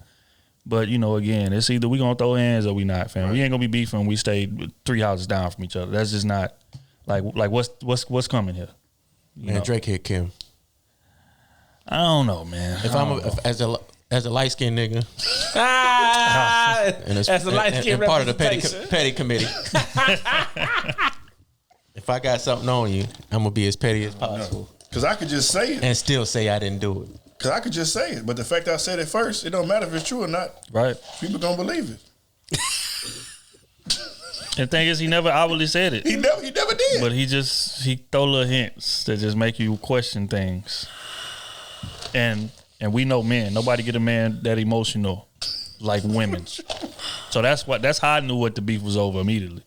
But again, it's either we gonna throw hands or we not, fam. We ain't gonna be beefing. We stay 3 houses down from each other. That's just not like what's coming here. Man, Drake hit Kim. I don't know, man. As a light skinned nigga, and as a light skinned part of the petty committee. If I got something on you, I'm gonna be as petty as possible. Because I could just say it and still say I didn't do it. Because I could just say it, but the fact I said it first, it don't matter if it's true or not. Right? People gonna believe it. The thing is, he never outwardly said it. He never did. But he throw little hints that just make you question things. And we know men. Nobody get a man that emotional like women. So that's how I knew what the beef was over immediately.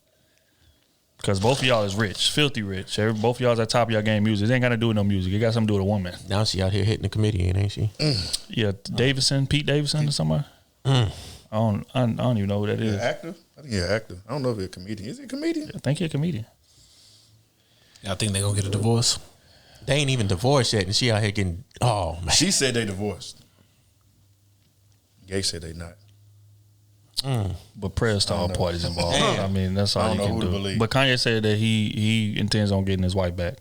Because both of y'all is rich, filthy rich. Both of y'all is at top of y'all game music. It ain't got to do with no music. It got something to do with a woman. Now she out here hitting the comedian, ain't she? Yeah, Pete Davidson or somebody. I don't even know who that is. Actor? I think he's an actor. I don't know if he's a comedian. Is he a comedian? I think he's a comedian. Y'all think they gonna get a divorce? They ain't even divorced yet, and she out here getting. Oh man, she said they divorced. Gay said they not. But prayers to all parties involved. I mean, that's all you can do. But Kanye said that he intends on getting his wife back.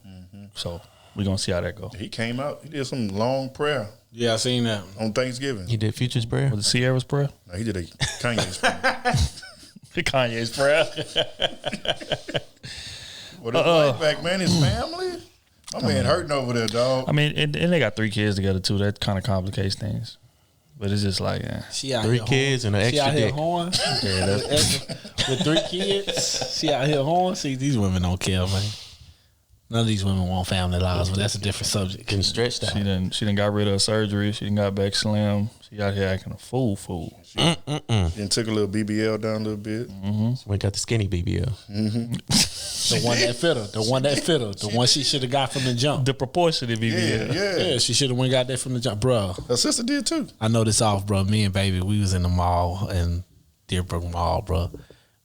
So we're gonna see how that goes. He came out. He did some long prayer. Yeah, I seen that on Thanksgiving. He did Future's prayer. Was it Sierra's prayer? No, he did a Kanye's prayer. Kanye's prayer. Well, his wife back, man. His family. My man hurting over there, dog. I mean, and they got 3 kids together too. That kind of complicates things. But it's just like, she out 3 kids and an extra dick. She out here horn. Yeah, with 3 kids. She out here horn. See, these women don't care, man. None of these women want family lives, but that's a different subject. Getting stretched out. She done got rid of her surgery. She done got back slim. She out here acting a fool. She then took a little BBL down a little bit. So we got the skinny BBL. The one that fit her. The one she should have got from the jump. The proportionate BBL. Yeah, she should have went got that from the jump, bro. Her sister did too. I know this off, bro. Me and baby, we was in the mall in Deerbrook Mall, bro.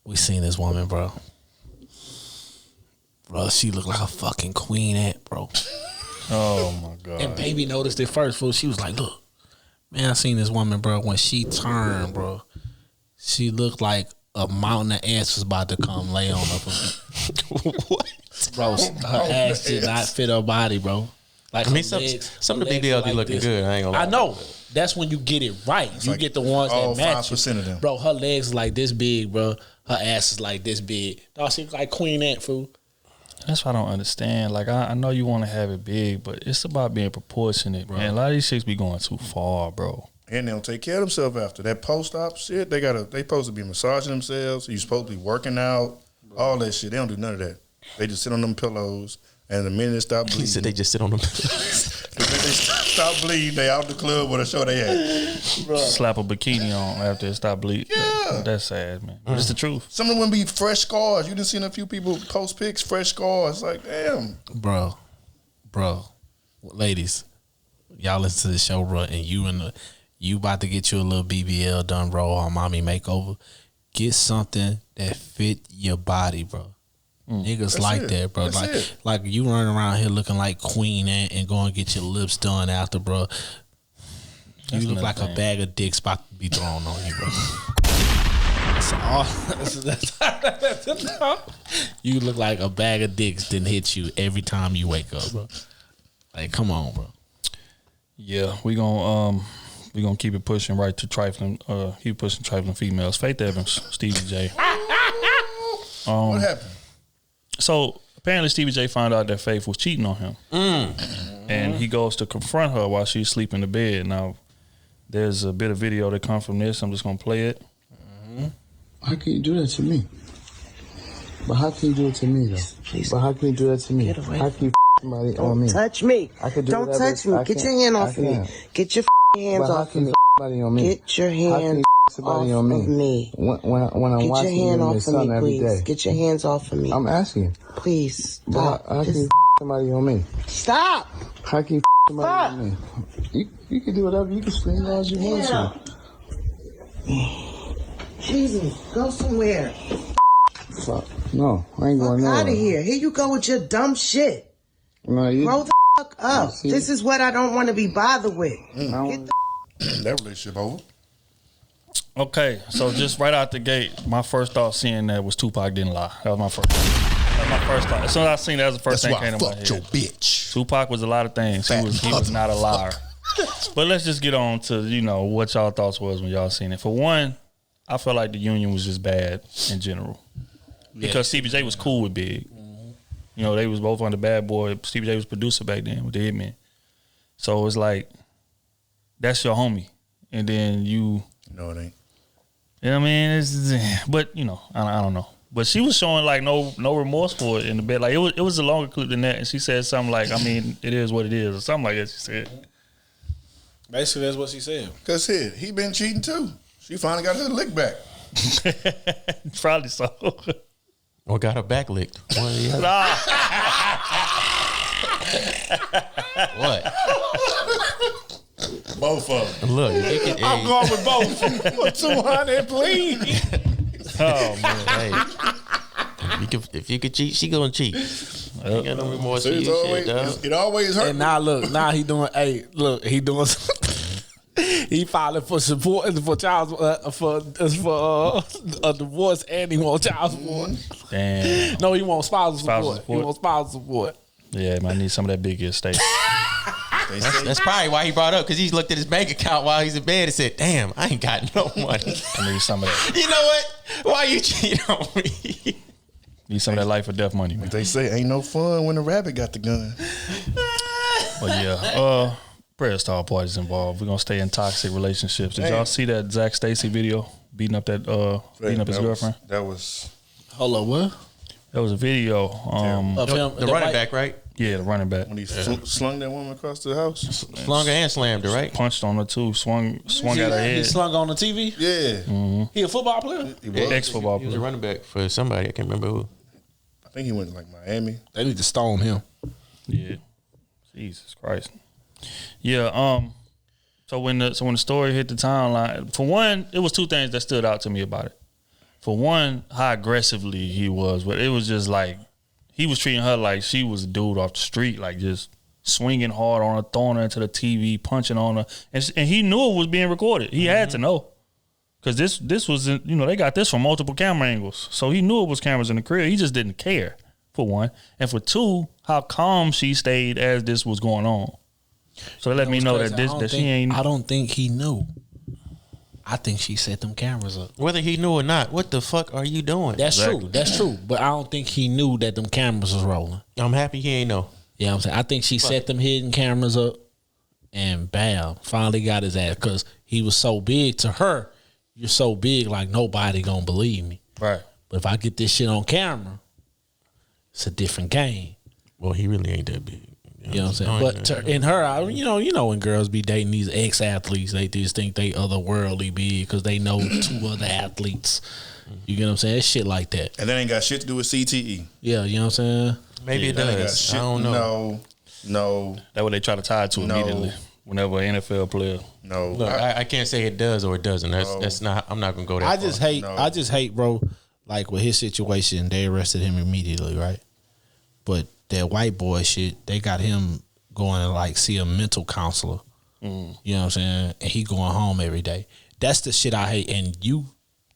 We seen this woman, bro. Bro, she looked like a fucking queen ant, bro. Oh my god. And baby noticed it first, fool. She was like, "Look, man, I seen this woman, bro. When she turned, bro, she looked like a mountain of ants was about to come lay on her." What? Bro, her ass did not fit her body, bro. Like, I mean, some of the BBL be looking good. I ain't gonna lie. I know. That's when you get it right. It's you like get the ones that match. 5% of them. Bro, her legs is like this big, bro. Her ass is like this big. Dog, she like queen ant, fool. That's what I don't understand. Like, I know you want to have it big, but it's about being proportionate, bro. Man, a lot of these chicks be going too far, bro. And they don't take care of themselves after that post-op shit. They supposed to be massaging themselves. You supposed to be working out, all that shit. They don't do none of that. They just sit on them pillows, and the minute they stop bleeding, he said they just sit on them pillows. The minute they stop bleeding, they out the club with a show they had. Slap a bikini on after it stop bleeding. Yeah, that's sad, man. But it's the truth. Some of them be fresh scars. You done seen a few people post pics, fresh scars. Like, damn, bro, ladies, y'all listen to the show, bro, and you about to get you a little BBL done, bro, or mommy makeover. Get something that fit your body, bro. Niggas that's like it. That, bro. That's like you running around here looking like Queen and go and get your lips done after, bro. You look like a bag of dicks about to be thrown on you, bro. That's all. You look like a bag of dicks didn't hit you every time you wake up, bro. Like, come on, bro. Yeah, we gonna keep it pushing right to trifling. Keep pushing trifling females. Faith Evans, Stevie J. What happened? So apparently Stevie J found out that Faith was cheating on him. And he goes to confront her while she's sleeping in the bed. Now, there's a bit of video that comes from this. I'm just going to play it. How can you do that to me? But how can you do it to me, though? Please. But how can you do that to me? Get away. How can you somebody Don't on me? touch me. I could do Don't whatever. touch me. Get your hand off of me. Get your hands off of me. Somebody on me? Get your hands somebody off on me? of me. When I'm Get watching your hand you and off your of son me, every please. day. Get your hands off of me. I'm asking. Please. But Stop. how can you somebody on me? Stop. How can you somebody on me? You can do whatever. You can scream as loud as you want to. Jesus, go somewhere. Fuck. No, I ain't going nowhere. Out of here. Here you go with your dumb shit. No, you. Grow the fuck up. This is what I don't want to be bothered with. Get that relationship over. Okay, so just right out the gate, my first thought seeing that was Tupac didn't lie. That was my first. That was my first thought. As soon as I seen that, was the first thing that came to my head. Your bitch. Tupac was a lot of things. He was not a liar. But let's just get on to what y'all thoughts was when y'all seen it. For one, I felt like the union was just bad in general because CBJ was cool with Big. They was both on the Bad Boy. CBJ was producer back then with the Hitmen. So it was like, that's your homie. And then you... No, it ain't. You know what I mean? But, I don't know. But she was showing like no remorse for it in the bed. Like it was a longer clip than that. And she said something like, I mean, it is what it is. Or something like that she said. Basically, that's what she said. Because he been cheating too. She finally got her lick back. Probably so. Or got her back licked. What? Both of them. Look, I'm going with both. For 200, please. Oh man, hey. If you could cheat, she gonna cheat. Ain't got no remorse for you, always, shit, dog. It always hurt. And now he doing. Hey, look, he doing. He filing for support for child for a divorce, and he wants child support. Damn. No, he wants spousal support. He wants spousal support. Yeah, might need some of that big estate. That's probably why he brought up, because he looked at his bank account while he's in bed and said, "Damn, I ain't got no money. I need some of that. You know what? Why you cheating on me? Need some of that life or death money, man. They say ain't no fun when the rabbit got the gun. But yeah, prayer star parties involved. We're gonna stay in toxic relationships. Did y'all see that Zach Stacy video beating up his girlfriend? That was. Hold on, what? That was a video of him, the running back, right? Yeah, the running back. When he slung that woman across the house. Slung her and slammed her, right? Punched on her too. Swung at her head. He slung on the TV? Yeah. Mm-hmm. He a football player? He was. Ex-football He was player. a running back for somebody. I can't remember who. I think he went to like Miami. They need to stone him. Yeah. Jesus Christ. Yeah. So when the story hit the timeline, for one, it was two things that stood out to me about it. For one, how aggressively he was, but it was just like he was treating her like she was a dude off the street, like just swinging hard on her, throwing her into the TV, punching on her, and he knew it was being recorded. He had to know, because this was they got this from multiple camera angles, so he knew it was cameras in the crib. He just didn't care, for one, and for two, how calm she stayed as this was going on. So they let me know that she ain't. I don't think he knew. I think she set them cameras up. Whether he knew or not, what the fuck are you doing? That's true. That's true. But I don't think he knew that them cameras was rolling. I'm happy he ain't know. Yeah, I'm saying. I think she set them hidden cameras up, and bam, finally got his ass, because he was so big to her. You're so big, like nobody gonna believe me. Right. But if I get this shit on camera, it's a different game. Well, he really ain't that big. You know what I'm saying? But in her, you know when girls be dating these ex-athletes, they just think they otherworldly big because they know two other athletes. You get what I'm saying? It's shit like that. And that ain't got shit to do with CTE. Yeah, you know what I'm saying? Maybe it does. I don't know. No. That's what they try to tie it to immediately. Whenever an NFL player. No. Look, I can't say it does or it doesn't. That's not. I'm not gonna go there. I just hate, bro. Like with his situation, they arrested him immediately, right? But that white boy shit, they got him going to like see a mental counselor. You know what I'm saying? And he going home every day. That's the shit I hate. And you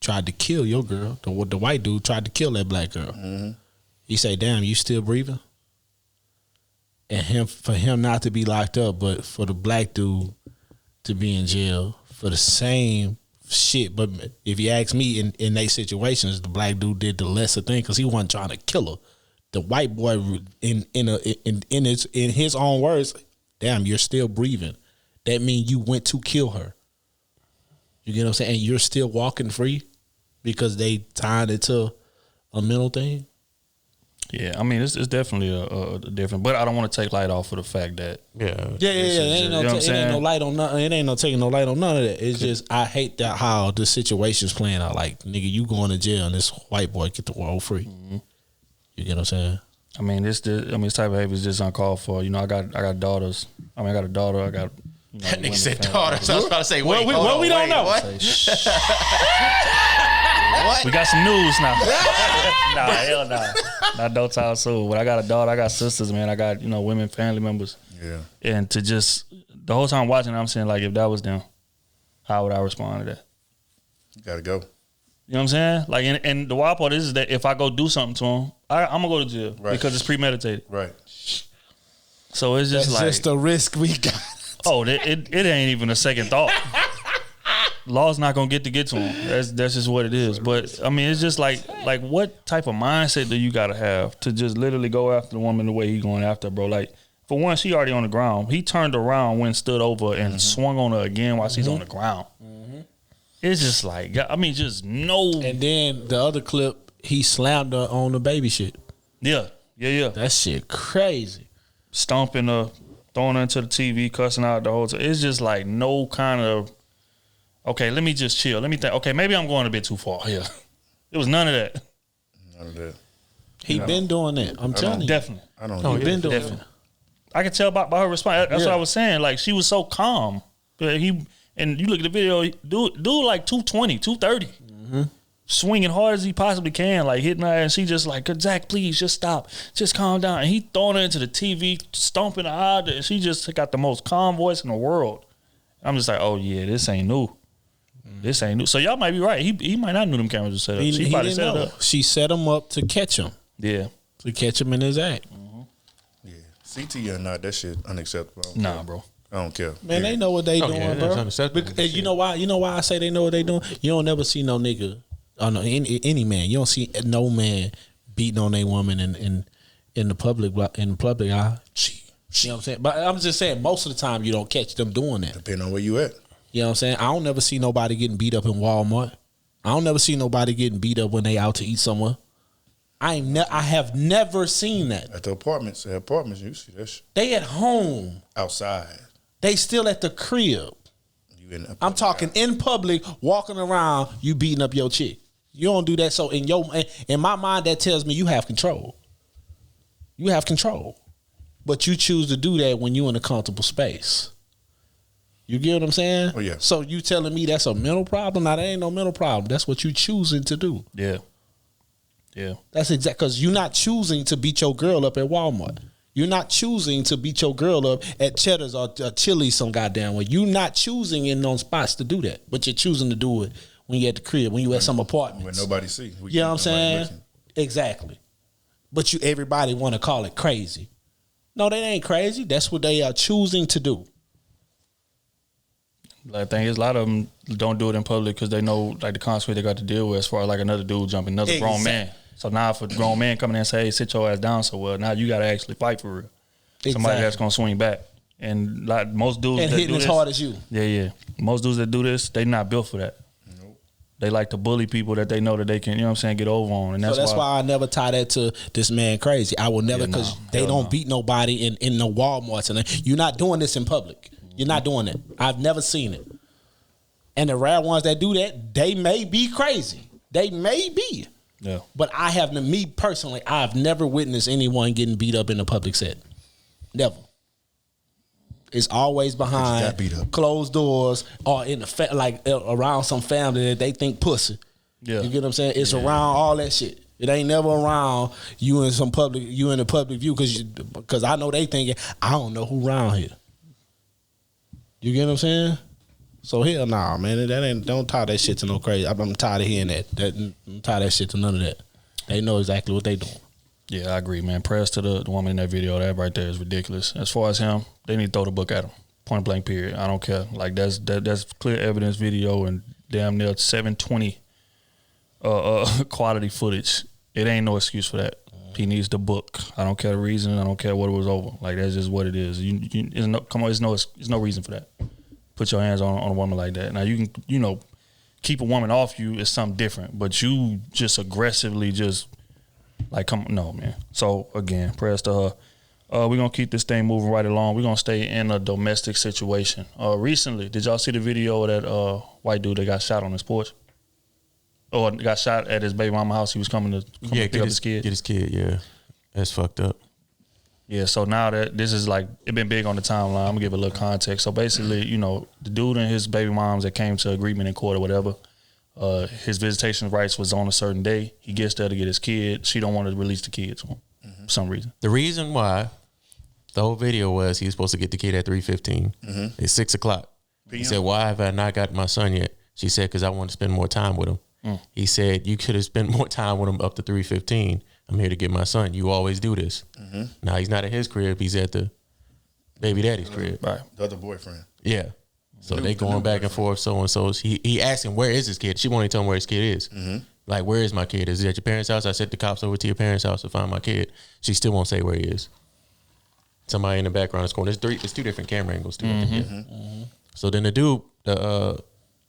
tried to kill your girl. The white dude tried to kill that black girl. He say, "Damn, you still breathing?" And for him not to be locked up, but for the black dude to be in jail for the same shit. But if you ask me, in those situations, the black dude did the lesser thing because he wasn't trying to kill her. The white boy, in his own words, "Damn, you're still breathing. That means you went to kill her." You get what I'm saying? And you're still walking free because they tied it to a mental thing. Yeah, I mean, it's definitely a different, but I don't want to take light off of the fact that It ain't no light on nothing. It ain't no taking no light on none of that. It's just I hate that how the situation's playing out. Like, nigga, you going to jail and this white boy get the world free. Mm-hmm. You get what I'm saying? I mean, this type of behavior is just uncalled for. You know, I got daughters. I mean, I got a daughter. I got. You know, that nigga said daughters. I was about to say, wait, we don't know. What? What? We got some news now. Nah, hell nah. Not no time soon. But I got a daughter. I got sisters, man. I got, you know, women, family members. Yeah. And to just, the whole time watching, I'm saying, like, if that was them, how would I respond to that? You got to go. You know what I'm saying? Like, and the wild part is that if I go do something to him, I'm going to go to jail. Right. Because it's premeditated. Right. So it's just That's just the risk we got. Oh, it ain't even a second thought. Law's not gonna get to him. That's just what it is. But I mean, it's just like what type of mindset do you gotta have to just literally go after the woman the way he going after her, bro? Like, for one, she already on the ground. He turned around, went, stood over, and swung on her again while she's on the ground. Mm-hmm. It's just like, I mean, just no. And then the other clip, he slammed her on the baby shit. Yeah. That shit crazy. Stomping her, throwing her into the TV, cussing out the whole time. It's just like no kind of, okay, let me just chill. Let me think, okay, maybe I'm going a bit too far here. It was none of that. None of that. He been doing that. I'm telling you. Definitely. I don't know. He been doing that. I can tell by her response. That's what I was saying. Like, she was so calm. And you look at the video, dude like 220, 230. Mm-hmm. Swinging hard as he possibly can, like hitting her, and she just like, Zach, please, just stop. Just calm down. And he throwing her into the TV, stomping her out, and she just got the most calm voice in the world. I'm just like, oh, yeah, this ain't new. This ain't new. So y'all might be right. He might not know them cameras were set up. She probably set it up. She set him up to catch him. Yeah. To catch him in his act. Mm-hmm. Yeah. CT or not, that shit unacceptable. Nah, bro. I don't care. Man, they know what they doing, bro. Because you know why? You know why I say they know what they doing? You don't never see no nigga, any man. You don't see no man beating on a woman in the public eye. You know what I'm saying? But I'm just saying, most of the time you don't catch them doing that. Depending on where you at. You know what I'm saying? I don't never see nobody getting beat up in Walmart. I don't never see nobody getting beat up when they out to eat somewhere. I have never seen that. At the apartments, you see that shit. They at home. Outside. They still at the crib. I'm talking in public, walking around, you beating up your chick. You don't do that. So in my mind, that tells me you have control. You have control. But you choose to do that when you're in a comfortable space. You get what I'm saying? Oh, yeah. So you telling me that's a mental problem? Now, that ain't no mental problem. That's what you choosing to do. Yeah. Yeah. That's exact, because you're not choosing to beat your girl up at Walmart. You're not choosing to beat your girl up at Cheddar's or Chili's some goddamn way. You're not choosing in those spots to do that, but you're choosing to do it when you're at the crib, when you're at some apartment. When nobody see. You know what I'm saying? Listen. Exactly. But everybody want to call it crazy. No, that ain't crazy. That's what they are choosing to do. The thing is, a lot of them don't do it in public because they know like the consequence they got to deal with as far as like another dude jumping another grown man. So now if a grown man coming in and say, hey, sit your ass down, so well, now you got to actually fight for real. Exactly. Somebody that's going to swing back. And like most dudes and that hitting do as this, hard as you. Yeah. Most dudes that do this, they not built for that. Nope. They like to bully people that they know that they can, you know what I'm saying, get over on. And that's why I never tie that to this man crazy. I will never, because they don't beat nobody in the Walmarts. And you're not doing this in public. You're not doing it. I've never seen it. And the rare ones that do that, they may be crazy. They may be. Yeah. But me personally, I've never witnessed anyone getting beat up in a public setting. Never. It's always behind closed doors or in the around some family that they think pussy. Yeah. You get what I'm saying? It's around all that shit. It ain't never around you in the public view because I know they thinking, I don't know who around here. You get what I'm saying? So hell nah, man. Don't tie that shit to no crazy. I'm tired of hearing that. Don't tie that shit to none of that. They know exactly what they doing. Yeah, I agree, man. Prayers to the woman in that video. That right there is ridiculous. As far as him, they need to throw the book at him. Point blank, period. I don't care. Like that's clear evidence video and damn near 720 quality footage. It ain't no excuse for that. He needs the book. I don't care the reason. I don't care what it was over. Like that's just what it is. There's no reason for that. Put your hands on a woman like that. Now you can, keep a woman off you is something different. But you just aggressively just Like, no, man. So again, prayers to her. We're gonna keep this thing moving right along. We're gonna stay in a domestic situation. Recently, did y'all see the video of that white dude that got shot on his porch? Or got shot at his baby mama house? He was coming to pick up his kid. Get his kid, yeah. That's fucked up. Yeah, so now that this is like, it been big on the timeline. I'm gonna give a little context. So basically, the dude and his baby moms that came to agreement in court or whatever, his visitation rights was on a certain day. He gets there to get his kid. She don't want to release the kid to him for some reason. The reason why the whole video was he was supposed to get the kid at 3:15. It's 6 o'clock. He said, "Why have I not got my son yet?" She said, "Because I want to spend more time with him." He said, "You could have spent more time with him up to 3:15. I'm here to get my son. You always do this." Now he's not at his crib. He's at the baby daddy's crib. Right. The other boyfriend. Yeah. So they going back and forth, so and so. He asked him, "Where is his kid?" She won't even tell him where his kid is. Like, "Where is my kid? Is he at your parents' house?" I sent the cops over to your parents' house to find my kid. She still won't say where he is. Somebody in the background is going. There's two different camera angles too. So then the dude, the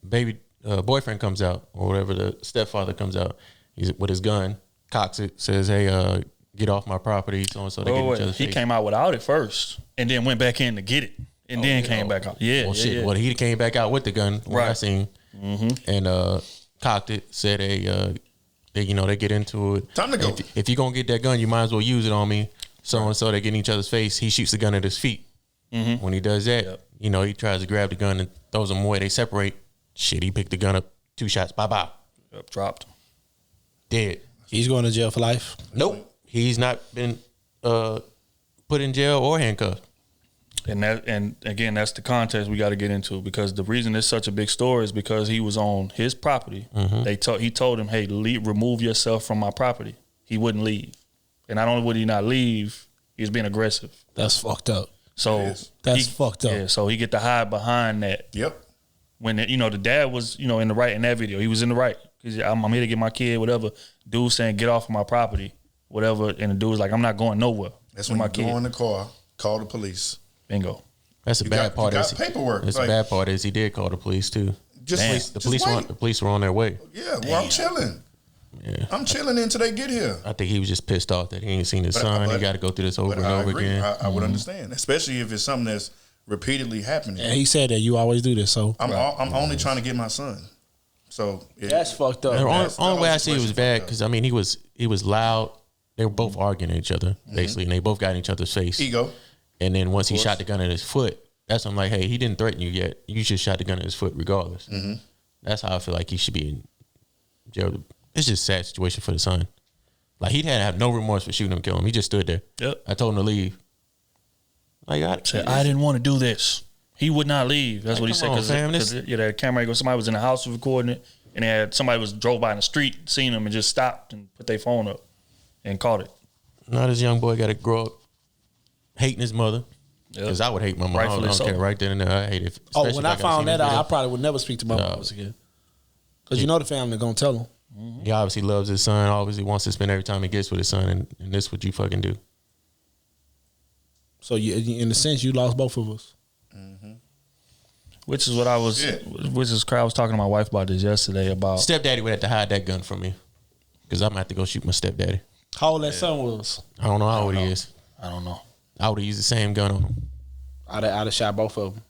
baby boyfriend comes out, or whatever, the stepfather comes out. He's with his gun, cocks it, says, "Hey, get off my property." So and so. They get each other's He face. came out without it first, and then went back in to get it, and then came back out. Yeah, Well, shit. yeah. Well, he came back out with the gun. Right. I seen, and cocked it. Said, "Hey, they get into it. Time to go. If you're gonna get that gun, you might as well use it on me." So and so, they get in each other's face. He shoots the gun at his feet. When he does that, he tries to grab the gun and throws him away. They separate. Shit, he picked the gun up. 2 shots. Bye. Dropped. Dead. He's going to jail for life. Nope. He's not been put in jail or handcuffed. And again, that's the context we got to get into, because the reason it's such a big story is because he was on his property. He told him, "Hey, remove yourself from my property." He wouldn't leave, and not only would he not leave, he was being aggressive. That's fucked up. So that's fucked up. Yeah, so he get to hide behind that. Yep. When the dad was in the right in that video, he was in the right. I'm here to get my kid, whatever. Dude saying, "Get off of my property," whatever, and the dude was like, "I'm not going nowhere." That's when you go in the car, call the police. Bingo. That's the bad part. Got paperwork. That's the bad part is he did call the police too. The police were on their way. Yeah, well, I'm chilling. Yeah, I'm chilling until they get here. I think he was just pissed off that he ain't seen his son. He got to go through this over and over again. I would understand, especially if it's something that's repeatedly happening. And he said that you always do this. So I'm only trying to get my son. So that's fucked up. The only way I see it was bad because he was loud. They were both arguing at each other basically, and they both got in each other's face. Ego. And then once he shot the gun at his foot, that's when I'm like, hey, he didn't threaten you yet. You just shot the gun at his foot regardless. That's how I feel like he should be in jail. It's just a sad situation for the son. Like, he had to have no remorse for shooting him, killing him. He just stood there. Yep. I told him to leave. Like, I didn't want to do this. He would not leave. That's what he said. Because that camera angle, somebody was in the house recording it, and somebody drove by in the street, seen him, and just stopped and put their phone up and caught it. Now this young boy got to grow up hating his mother. Because I would hate my mom. Rightfully I don't care. Right then and there, I hate it. When I found that out, I probably would never speak to my mom again. Because the family going to tell him. He obviously loves his son. Obviously wants to spend every time he gets with his son. And this is what you fucking do. So in a sense, you lost both of us. Which is what I was. Which is I was talking to my wife about this yesterday about. Stepdaddy would have to hide that gun from me, because I'm gonna have to go shoot my stepdaddy. How old that son was? I don't know how old he is. I don't know. I would have used the same gun on him. I'd have shot both of them.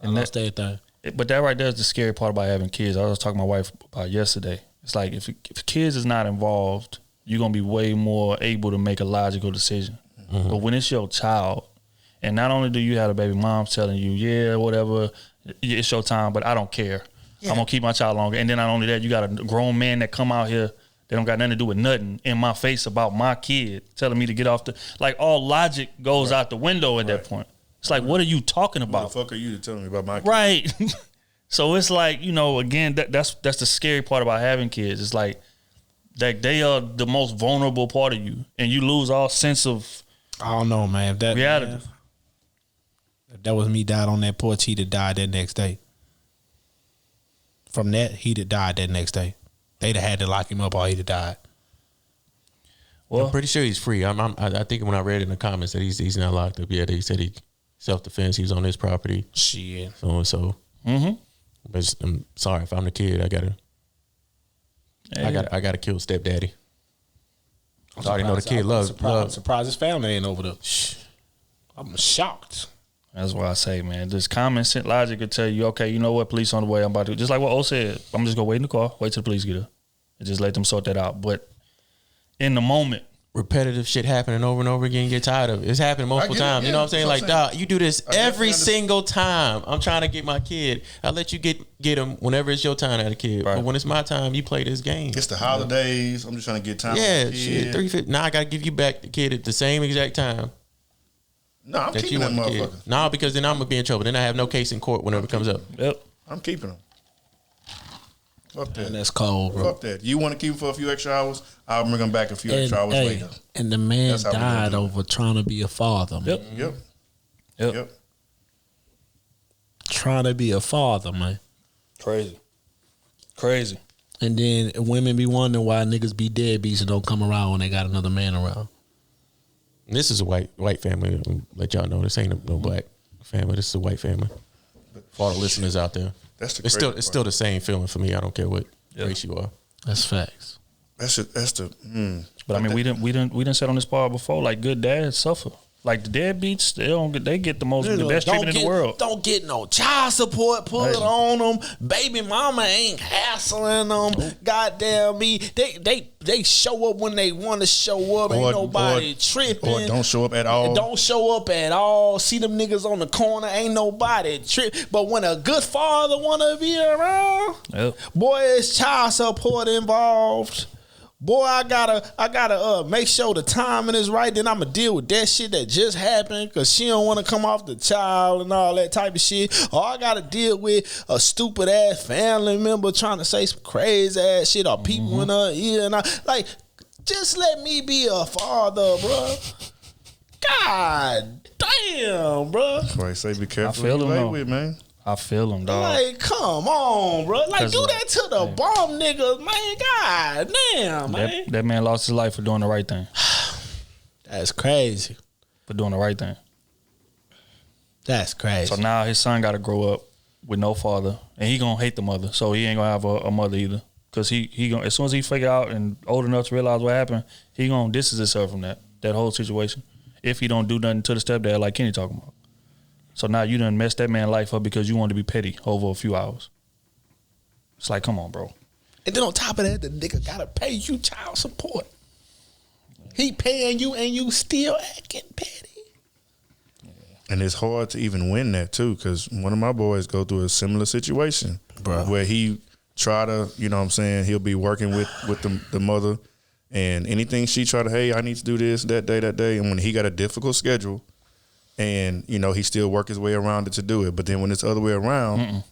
And lost everything. But that right there is the scary part about having kids. I was talking to my wife about yesterday. It's like if kids is not involved, you're gonna be way more able to make a logical decision. But when it's your child, and not only do you have a baby mom telling you, yeah, whatever, it's your time, but I don't care. Yeah. I'm gonna keep my child longer. And then not only that, you got a grown man that come out here that don't got nothing to do with nothing in my face about my kid, telling me to get off like all logic goes out the window at that point. It's like, what are you talking about? What the fuck are you telling me about my kid? Right. So it's like, again, that's the scary part about having kids. It's like they are the most vulnerable part of you, and you lose all sense of I don't know, man. If that reality. Man, if that was me died on that porch, he'd have died that next day. From that, he'd have died that next day. They'd have had to lock him up or he'd have died. Well, I'm pretty sure he's free. I think when I read in the comments that he's not locked up yet, he said he self-defense. He was on his property. Shit. So and so. But I'm sorry, if I'm the kid, I gotta kill stepdaddy. I already know the kid loves. Surprised his family ain't over there. I'm shocked. That's why I say, man, this common sense logic could tell you, okay, you know what, police on the way. I'm about to, just like what O said, I'm just gonna wait in the car, wait till the police get here, and just let them sort that out. But in the moment, repetitive shit happening over and over again, get tired of it. It's happened multiple times. You know what I'm saying? Like, dog, you do this every single time. I'm trying to get my kid. I'll let you get him whenever it's your time to have a kid. Right. But when it's my time, you play this game. It's the holidays. I'm just trying to get time. Yeah, shit. 350. Now I got to give you back the kid at the same exact time. No, I'm keeping that motherfucker. No, because then I'm going to be in trouble. Then I have no case in court whenever it comes up. Yep. I'm keeping him. Fuck that. And that's cold, bro. Fuck that. You want to keep him for a few extra hours? I'll bring him back a few extra hours later. And the man died over trying to be a father, man. Yep. Trying to be a father, man. Crazy. And then women be wondering why niggas be deadbeats and don't come around when they got another man around. This is a white family. I'll let y'all know this ain't no black family. This is a white family. For all the listeners out there, it's still the same feeling for me. I don't care what race you are. That's facts. That's the. But I mean, we didn't sit on this part before. Like good dads suffer. Like the deadbeats, they get the best treatment in the world. Don't get no child support put on them. Baby mama ain't hassling them. Goddamn me, they show up when they want to show up. Ain't nobody tripping. Or don't show up at all. Don't show up at all. See them niggas on the corner. Ain't nobody trip. But when a good father wanna be around, boy, it's child support involved. Boy, I gotta make sure the timing is right. Then I'ma deal with that shit that just happened because she don't want to come off the child and all that type of shit. Or I gotta deal with a stupid ass family member trying to say some crazy ass shit or people in her ear and like, just let me be a father, bro. God damn, bro. That's why I say be careful. I feel who you with, man. I feel him, dog. Like, come on, bro. Like, do that to the bomb niggas, man. God damn, man. That man lost his life for doing the right thing. That's crazy. For doing the right thing. That's crazy. So now his son got to grow up with no father, and he gonna hate the mother. So he ain't gonna have a mother either. Cause he gonna, as soon as he figure out and old enough to realize what happened, he gonna distance himself from that whole situation. If he don't do nothing to the stepdad like Kenny talking about. So now you done messed that man's life up because you wanted to be petty over a few hours. It's like, come on, bro. And then on top of that, the nigga gotta pay you child support. He paying you and you still acting petty. And it's hard to even win that too, because one of my boys go through a similar situation, bro, where he try to, you know what I'm saying, he'll be working with the mother, and anything she try to, hey, I need to do this that day, and when he got a difficult schedule, and, you know, he still work his way around it to do it. But then when it's the other way around,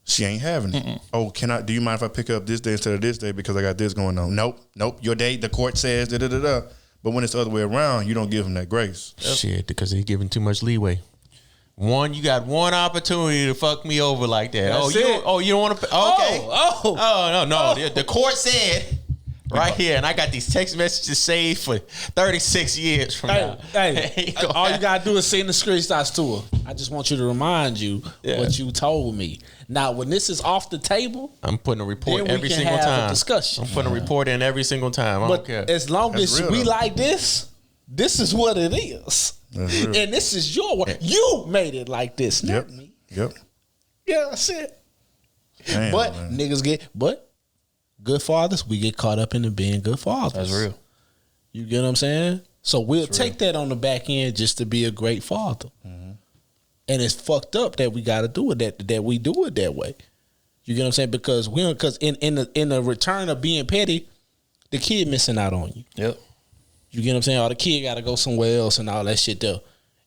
she ain't having it. Oh, do you mind if I pick up this day instead of this day because I got this going on? Nope. Your day, the court says, da-da-da-da. But when it's the other way around, you don't give him that grace. Shit, because he's giving too much leeway. You got one opportunity to fuck me over like that. You don't want to? Okay. No. The court said right here, and I got these text messages saved for 36 years from now. Hey, all you gotta do is send the screenshots to her. I just want you to remind you what you told me. Now, when this is off the table, I'm putting a report every single time. Discussion. I'm putting a report in every single time. I don't care. As long as we like this is what it is. And this is your work. You made it like this, not me. Yep. Yeah, that's it. Damn, but niggas good fathers, we get caught up in being good fathers. That's real. You get what I'm saying? So we'll take that on the back end just to be a great father. Mm-hmm. And it's fucked up that we got to do it that we do it that way. You get what I'm saying? Because in the return of being petty, the kid missing out on you. Yep. You get what I'm saying? Or the kid got to go somewhere else and all that shit though.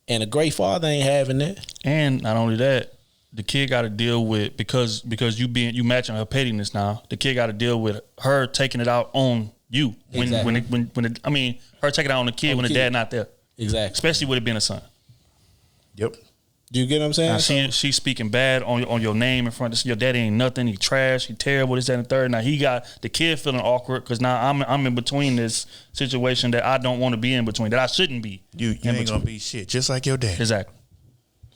And a great father ain't having that. And not only that, the kid got to deal with, because you matching her pettiness now. The kid got to deal with her taking it out on you when her taking it out on the kid when the dad not there. Exactly. Especially with it being a son. Yep. Do you get what I'm saying? Now she's speaking bad on your name in front of your daddy ain't nothing. He trash. He terrible. This, that, and the third. Now he got the kid feeling awkward because now I'm in between this situation that I don't want to be in between, that I shouldn't be. You ain't gonna be shit, just like your dad. Exactly.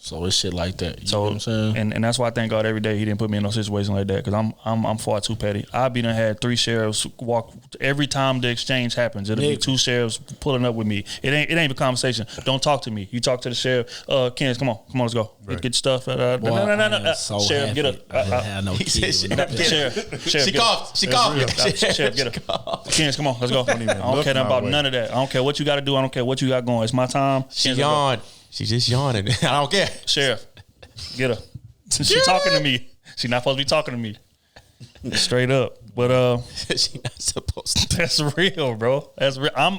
So it's shit like that. You know what I'm saying? And that's why I thank God every day he didn't put me in no situation like that, because I'm far too petty. I be done had 3 sheriffs walk every time the exchange happens. It'll be 2 sheriffs pulling up with me. It ain't a conversation. Don't talk to me. You talk to the sheriff. Ken, come on, let's go. Right. Get your stuff. No. So sheriff, get up. He said, sheriff, she coughed. Sheriff, get up. Ken, come on, let's go. I don't care nothing about none of that. I don't care what you got to do. I don't care what you got going. It's my time. She yawned. She just yawning. I don't care. Sheriff, get her. She talking to me. She not supposed to be talking to me. Straight up. But she not supposed to. That's real, bro. That's real. I'm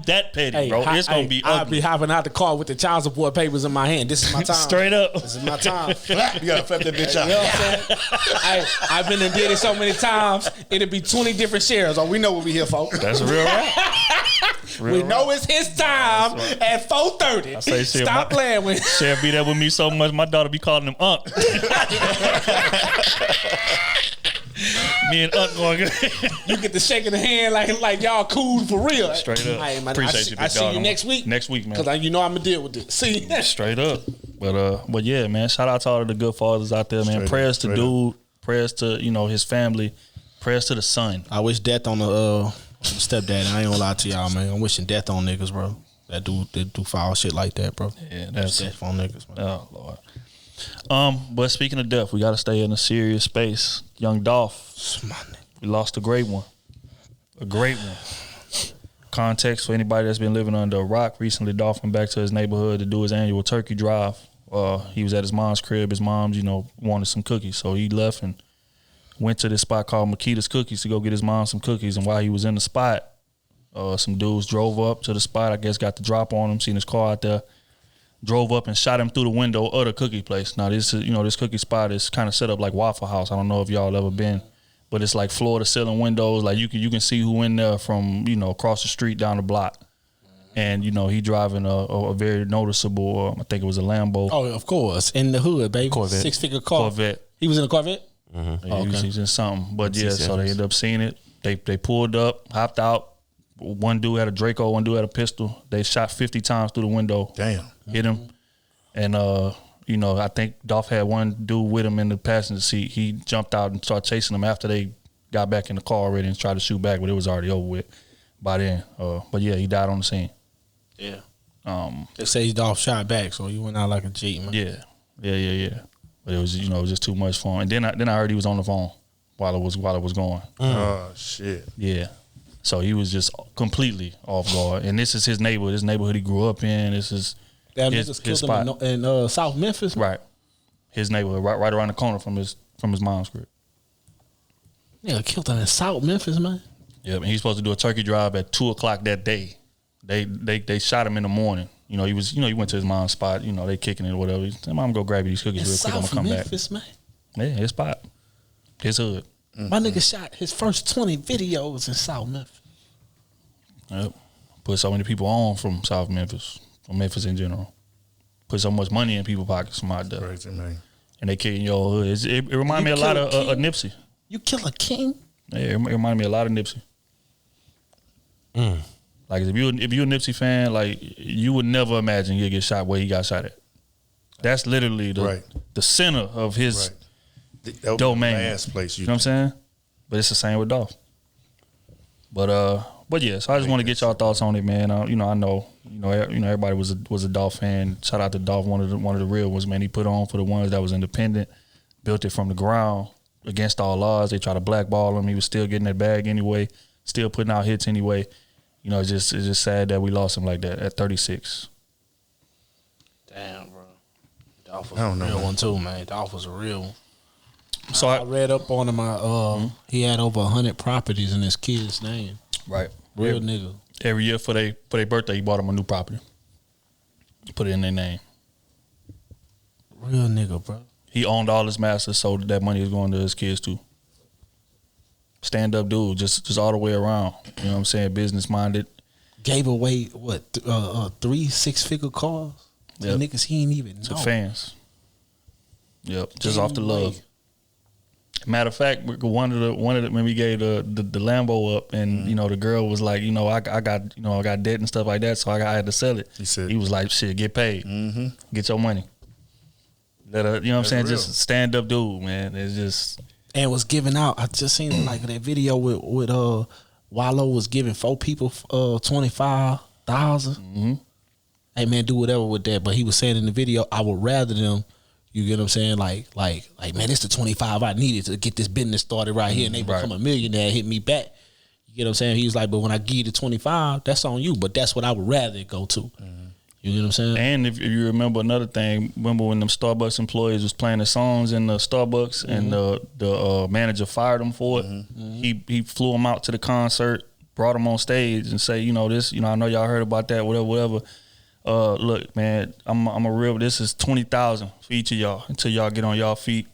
that petty, bro. It's gonna be ugly. I'll be hopping out the car with the child support papers in my hand. This is my time. Straight up. This is my time. You gotta flip that bitch out. You know what I'm saying? I've been and did it so many times. It'll be 20 different sheriffs. Oh, we know what we here for. That's real, right? We know it's his time at 4:30. I say, stop playing with. Sheriff be there with me so much. My daughter be calling him Unc. Me and Unc going. You get the shaking the hand like y'all cool for real. Straight up. Hey, man, Appreciate you. I see you next week. Next week, man. Because you know I'm gonna deal with this. See, straight up. But yeah, man. Shout out to all of the good fathers out there, man. Prayers to dude. Prayers to his family. Prayers to the son. I wish death on the stepdad. I ain't gonna lie to y'all, man. I'm wishing death on niggas, bro. That do foul shit like that, bro. Yeah, that's death on niggas, man. Oh Lord. But speaking of death, we got to stay in a serious space. Young Dolph, we lost a great one. Context for anybody that's been living under a rock. Recently, Dolph went back to his neighborhood to do his annual turkey drive. He was at his mom's crib. His mom's, wanted some cookies, so he left and went to this spot called Makita's Cookies to go get his mom some cookies. And while he was in the spot, some dudes drove up to the spot. I guess got the drop on him, seen his car out there. Drove up and shot him through the window of the cookie place. Now this is, this cookie spot is kind of set up like Waffle House. I don't know if y'all ever been, but it's like floor to ceiling windows. Like you can see who in there from across the street down the block. And he driving a very noticeable. I think it was a Lambo. Oh, of course, in the hood, baby. Corvette. 6-figure car. Corvette. He was in a Corvette. Mm-hmm. Oh, okay. He's in something, but yeah. So they ended up seeing it. They pulled up, hopped out. One dude had a Draco, one dude had a pistol. They shot 50 times through the window. Damn. Hit him. And, I think Dolph had one dude with him in the passenger seat. He jumped out and started chasing him after they got back in the car already and tried to shoot back, but it was already over with by then. But, yeah, he died on the scene. Yeah. They say Dolph shot back, so he went out like a G, man. Yeah. But it was, it was just too much for him. And then I heard he was on the phone while it was going. Oh, shit. Yeah. So he was just completely off guard. And this is his neighborhood. This neighborhood he grew up in. This is his spot. In South Memphis? Right. His neighborhood, right around the corner from his mom's crib. Yeah, killed him in South Memphis, man. Yeah, and he's supposed to do a turkey drive at 2:00 that day. They shot him in the morning. He was he went to his mom's spot, they kicking it or whatever. He said, Mom, go grab you these cookies real quick. I'm gonna come Memphis, back. Man. Yeah, his spot. His hood. Mm-hmm. My nigga shot his first 20 videos in South Memphis. Yep. Put so many people on from South Memphis, from Memphis in general. Put so much money in people's pockets from out there. Crazy, man. And they killing your hood. It reminded me a lot of Nipsey. You kill a king? Yeah, it reminded me a lot of Nipsey. Like if you're a Nipsey fan, like you would never imagine he'd get shot where he got shot at. That's literally the center of his domain. Last place, you know what I'm saying? But it's the same with Dolph. But yeah, so I just want to get y'all thoughts on it, man. I know everybody was a Dolph fan. Shout out to Dolph, one of the real ones, man. He put on for the ones that was independent, built it from the ground against all odds. They tried to blackball him. He was still getting that bag anyway, still putting out hits anyway. It's just sad that we lost him like that at 36. Damn, bro. Dolph was a real one too, man. Dolph was a real one. So I read up on him. He had over 100 properties in his kid's name. Right. Real nigga. Every year for their birthday, he bought them a new property. Put it in their name. Real nigga, bro. He owned all his masters, so that money is going to his kids too. Stand up dude, just all the way around. You know what I'm saying? Business minded. Gave away 3 6-figure cars to niggas he ain't even know. To fans. Yep, just off the love. Matter of fact, one of the when we gave the Lambo up, and the girl was like, I got debt and stuff like that, so I had to sell it. He was like, shit, get paid, get your money. You know what I'm saying? Real. Just a stand up dude, man. It's just and was giving out. I just seen like that video with Wallow was giving 4 people $25,000. Mm-hmm. Hey man, do whatever with that. But he was saying in the video, I would rather them. You get what I'm saying? Like man, it's the 25 I needed to get this business started right here, and they become a millionaire. Hit me back. You get what I'm saying? He was like, but when I give you the 25, that's on you. But that's what I would rather go to. Mm-hmm. You get what I'm saying? And if you remember another thing, remember when them Starbucks employees was playing the songs in the Starbucks and the manager fired them for it? Mm-hmm. He flew them out to the concert, brought them on stage and say, this, I know y'all heard about that, whatever. Look, man, I'm a real. This is $20,000 for each of y'all until y'all get on y'all feet,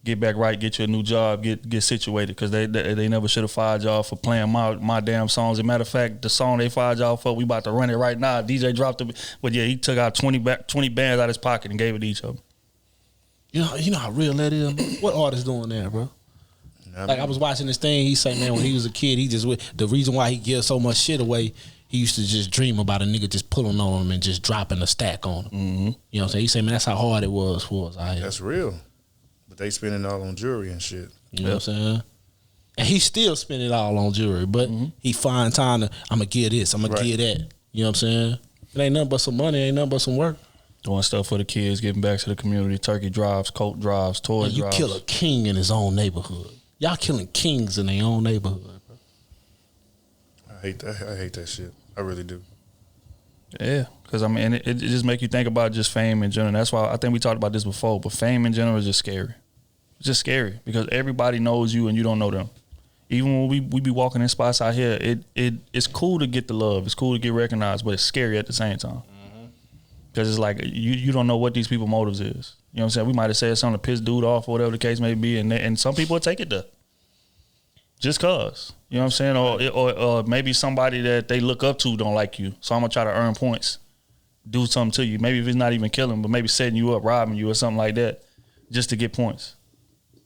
get back right, get you a new job, get situated. Because they never should have fired y'all for playing my damn songs. As a matter of fact, the song they fired y'all for, we about to run it right now. DJ dropped it, but yeah, he took out 20 bands out of his pocket and gave it to each of them. You know how real that is. What artist doing that, bro? Like I was watching this thing. He say, man, when he was a kid, the reason why he gives so much shit away. He used to just dream about a nigga just pulling on him and just dropping a stack on him. Mm-hmm. You know what I'm saying? He said, man, that's how hard it was for us out here. That's real. But they spending it all on jewelry and shit. You know what I'm saying? And he still spending it all on jewelry, but he find time to, I'm going to give this, I'm going to give that. You know what I'm saying? It ain't nothing but some money, it ain't nothing but some work. Doing stuff for the kids, giving back to the community, turkey drives, coat drives, toy drives. You kill a king in his own neighborhood. Y'all killing kings in their own neighborhood, bro. I hate that shit. I really do. Yeah, because I mean, it just make you think about just fame in general. That's why I think we talked about this before, but fame in general is just scary. It's just scary because everybody knows you and you don't know them. Even when we be walking in spots out here, it's cool to get the love. It's cool to get recognized, but it's scary at the same time. Because it's like you don't know what these people's motives is. You know what I'm saying? We might have said something to piss dude off or whatever the case may be, and some people will take it there. Just cause. You know what I'm saying? Or maybe somebody that they look up to don't like you. So I'm going to try to earn points. Do something to you. Maybe if it's not even killing, but maybe setting you up, robbing you or something like that. Just to get points.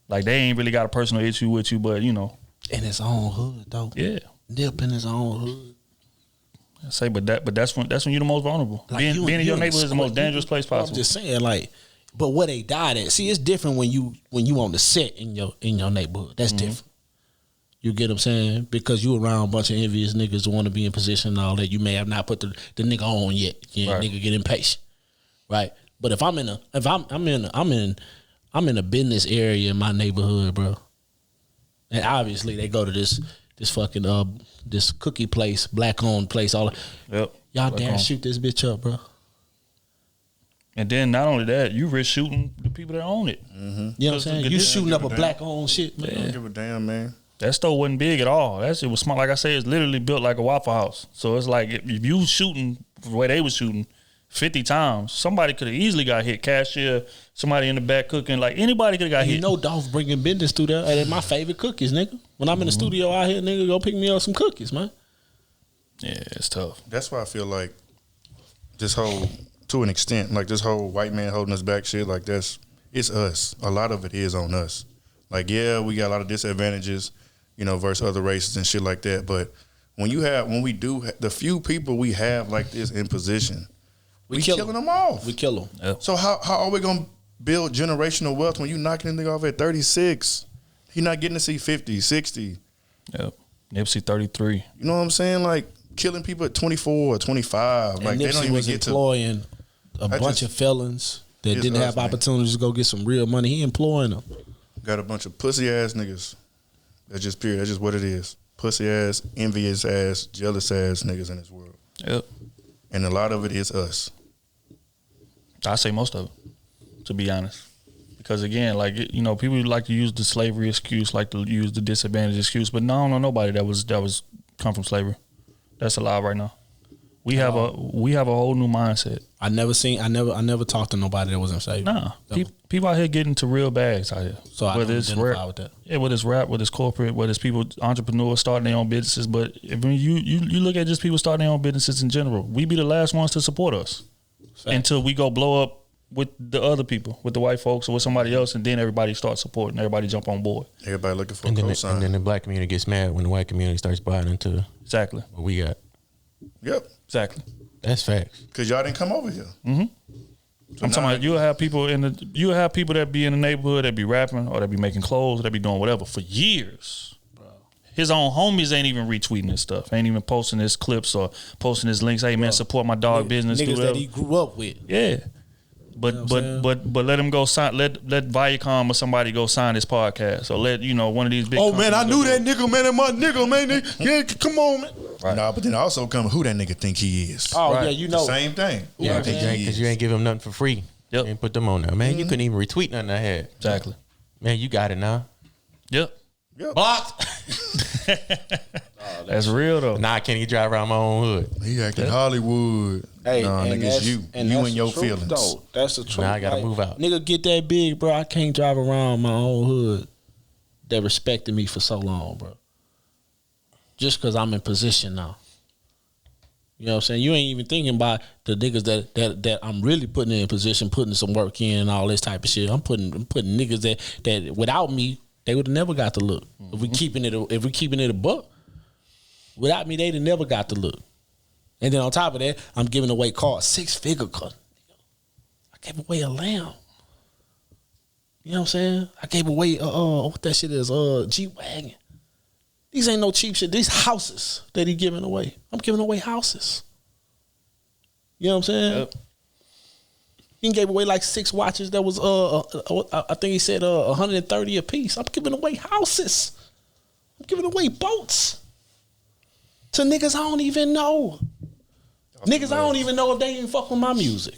Like they ain't really got a personal issue with you, but In his own hood, though. Yeah. Nip in his own hood. I say, but that's when you're the most vulnerable. Like being in your neighborhood is the most dangerous place possible. I'm just saying, but where they died at. See, it's different when you on the set in your neighborhood. That's different. You get what I'm saying? Because you around a bunch of envious niggas who want to be in position and all that. You may have not put the nigga on yet. Nigga get impatient, right? But if I'm in a business area in my neighborhood, bro, and obviously they go to this fucking this cookie place, black owned place, all. Yep. Y'all damn shoot this bitch up, bro. And then not only that, you risk shooting the people that own it. Mm-hmm. You know what I'm saying? You shooting up a black owned shit, man. I don't give a damn, man. That store wasn't big at all. That shit was small. Like I said, it's literally built like a Waffle House. So it's like if you shooting the way they was shooting 50 times, somebody could have easily got hit. Cashier, somebody in the back cooking, like anybody could have got hit. You know Dolph bringing business through there. They're my favorite cookies, nigga. When I'm in the studio out here, nigga, go pick me up some cookies, man. Yeah, it's tough. That's why I feel like this whole, to an extent, like this whole white man holding us back shit, like it's us. A lot of it is on us. Like, yeah, we got a lot of disadvantages, versus other races and shit like that. But when we do the few people we have like this in position, we killing them off. We kill them. Yep. So how are we gonna build generational wealth when you knocking a nigga off at 36? He not getting to see 50, 60. Yep. Nipsey 33. You know what I'm saying? Like killing people at 24 or 25. And like Nipsey they don't even was get employing a bunch of felons that didn't have opportunities to go get some real money. He employing them. Got a bunch of pussy ass niggas. That's just period. That's just what it is. Pussy ass, envious ass, jealous ass niggas in this world. Yep. And a lot of it is us. I say most of it, to be honest. Because again, like, people like to use the slavery excuse, like to use the disadvantage excuse, but no, I don't know nobody that was come from slavery. That's alive right now. We have a whole new mindset. I never talked to nobody that was in slavery. Nah, people out here getting to real bags out here. So I whether it's identify with that. Yeah, whether it's rap, whether it's corporate, whether it's people, entrepreneurs starting their own businesses. But if you look at just people starting their own businesses in general, we be the last ones to support us. Fact. Until we go blow up with the other people, with the white folks or with somebody else, and then everybody starts supporting, everybody jump on board. Everybody looking for a cosign. And then the black community gets mad when the white community starts buying into exactly what we got. Yep. Exactly. That's facts. Because y'all didn't come over here. Mm-hmm. I'm talking about you'll have people that be in the neighborhood that be rapping or that be making clothes, that be doing whatever for years. His own homies ain't even retweeting his stuff, ain't even posting his clips or posting his links. Hey man, support my dog business. Niggas that he grew up with. Yeah. But let him go sign. Let Viacom or somebody go sign his podcast, or let one of these big. Oh man, I knew that nigga, man. That my nigga, man. Yeah, come on, man. Right. Nah, but then also come who that nigga think he is. Oh right. Yeah, the same thing. Yeah, because you ain't give him nothing for free. Yep. You ain't put them on there, man. You couldn't even retweet nothing I had. Exactly. Man, you got it now. Yep. Blocked. That's real though. Nah, I can't even drive around my own hood. He acting Hollywood. Hey, nah, nigga, it's you. And your truth, feelings. Though. That's the truth. Now I gotta move out. Nigga, get that big, bro. I can't drive around my own hood that respected me for so long, bro. Just because I'm in position now. You know what I'm saying? You ain't even thinking about the niggas that I'm really putting in position, putting some work in and all this type of shit. I'm putting niggas that without me, they would have never got the look. Mm-hmm. If we keeping it a buck, without me, they'd have never got the look. And then on top of that, I'm giving away cars, 6-figure car. I gave away a lamb. You know what I'm saying? I gave away what that shit is, G-Wagon. These ain't no cheap shit. These houses that he giving away. I'm giving away houses. You know what I'm saying? Yep. He gave away like 6 watches that was I think he said 130 a piece. I'm giving away houses. I'm giving away boats to niggas I don't even know. Niggas I don't even know if they even fuck with my music.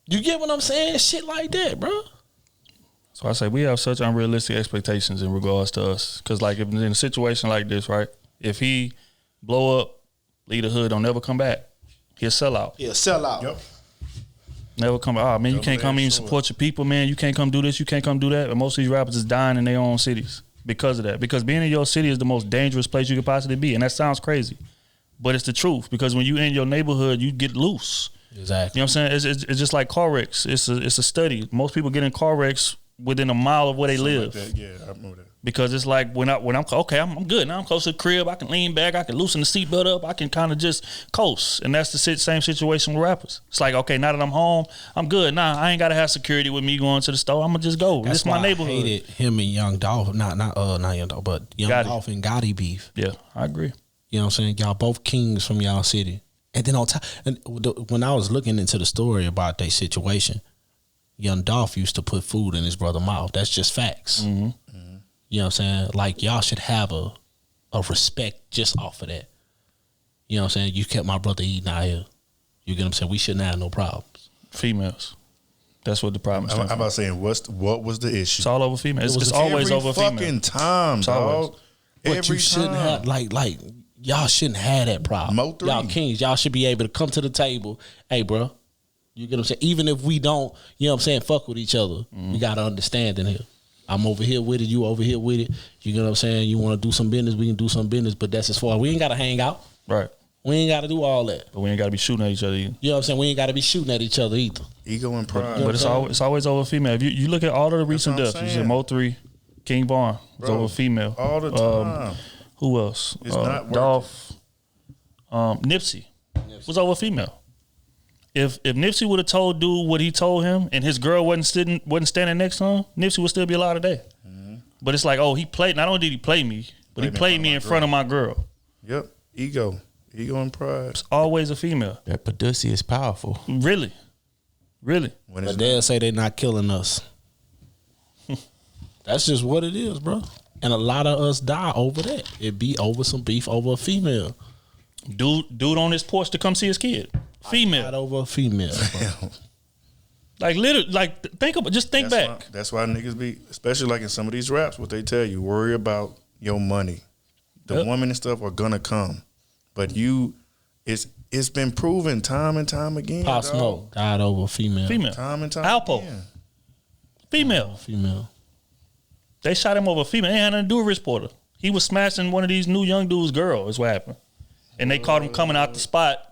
You get what I'm saying? Shit like that, bro. So I say we have such unrealistic expectations in regards to us. Because like if in a situation like this, right? If he blow up, leave the hood, don't never come back, he'll sell out. He'll sell out. Yep. Never come back. Oh man, you can't come even support your people, man. You can't come do this, you can't come do that. And most of these rappers is dying in their own cities because of that. Because being in your city is the most dangerous place you could possibly be. And that sounds crazy. But it's the truth. Because when you in your neighborhood, you get loose. Exactly. You know what I'm saying? It's just like car wrecks. It's a study. Most people get in car wrecks within a mile of where they live. Like yeah, I remember that. Because it's like when I'm okay, I'm good now. I'm close to the crib. I can lean back. I can loosen the seatbelt up. I can kind of just coast. And that's the same situation with rappers. It's like, okay, now that I'm home, I'm good. Nah, I ain't gotta have security with me going to the store. I'm gonna just go. This is my neighborhood. I hated him and Young Dolph, not Young Dolph, but Young Dolph and Gotti beef. Yeah, I agree. You know what I'm saying? Y'all both kings from y'all city. And then on top, when I was looking into the story about their situation, Young Dolph used to put food in his brother's mouth. That's just facts. Mm-hmm. Mm-hmm. You know what I'm saying? Like, y'all should have a respect just off of that. You know what I'm saying? You kept my brother eating out here. You get what I'm saying? We shouldn't have no problems. Females. That's what the problem is. I'm about saying, what was the issue? It's all over females. It's always over female. Every fucking time, dog. But you shouldn't have, like, y'all shouldn't have that problem. Y'all kings. Y'all should be able to come to the table. Hey, bro. You get what I'm saying? Even if we don't, you know what I'm saying, fuck with each other, we got to understand in here. I'm over here with it, you over here with it. You get what I'm saying? You want to do some business, we can do some business, but that's as far. We ain't got to hang out. Right. We ain't got to do all that. But we ain't got to be shooting at each other either. You know what I'm saying? We ain't got to be shooting at each other either. Ego and pride. But it's always over female. If you look at all of the recent deaths, you said Mo3, King Von, it's over female. All the time. Who else? It's not Dolph, Nipsey was over female. If Nipsey would have told dude what he told him and his girl wasn't standing next to him, Nipsey would still be alive today. Mm-hmm. But it's like, oh, he played. Not only did he play me, but he played me in front of my girl. Yep, ego and pride. It's always a female. That Paducey is powerful. Really. But they'll say they're not killing us. That's just what it is, bro. And a lot of us die over that. It be over some beef over a female. Dude on his porch to come see his kid. Female. Not over a female. Like literally, like think back. That's why niggas be, especially like in some of these raps, what they tell you, worry about your money. The woman and stuff are gonna come, but it's been proven time and time again. Pop Smoke died over a female. Time and time Alpo. again. Female. They shot him over a female. It had nothing to do with Rich Porter. He was smashing one of these new young dudes' girl. Is what happened, and they caught him coming out the spot.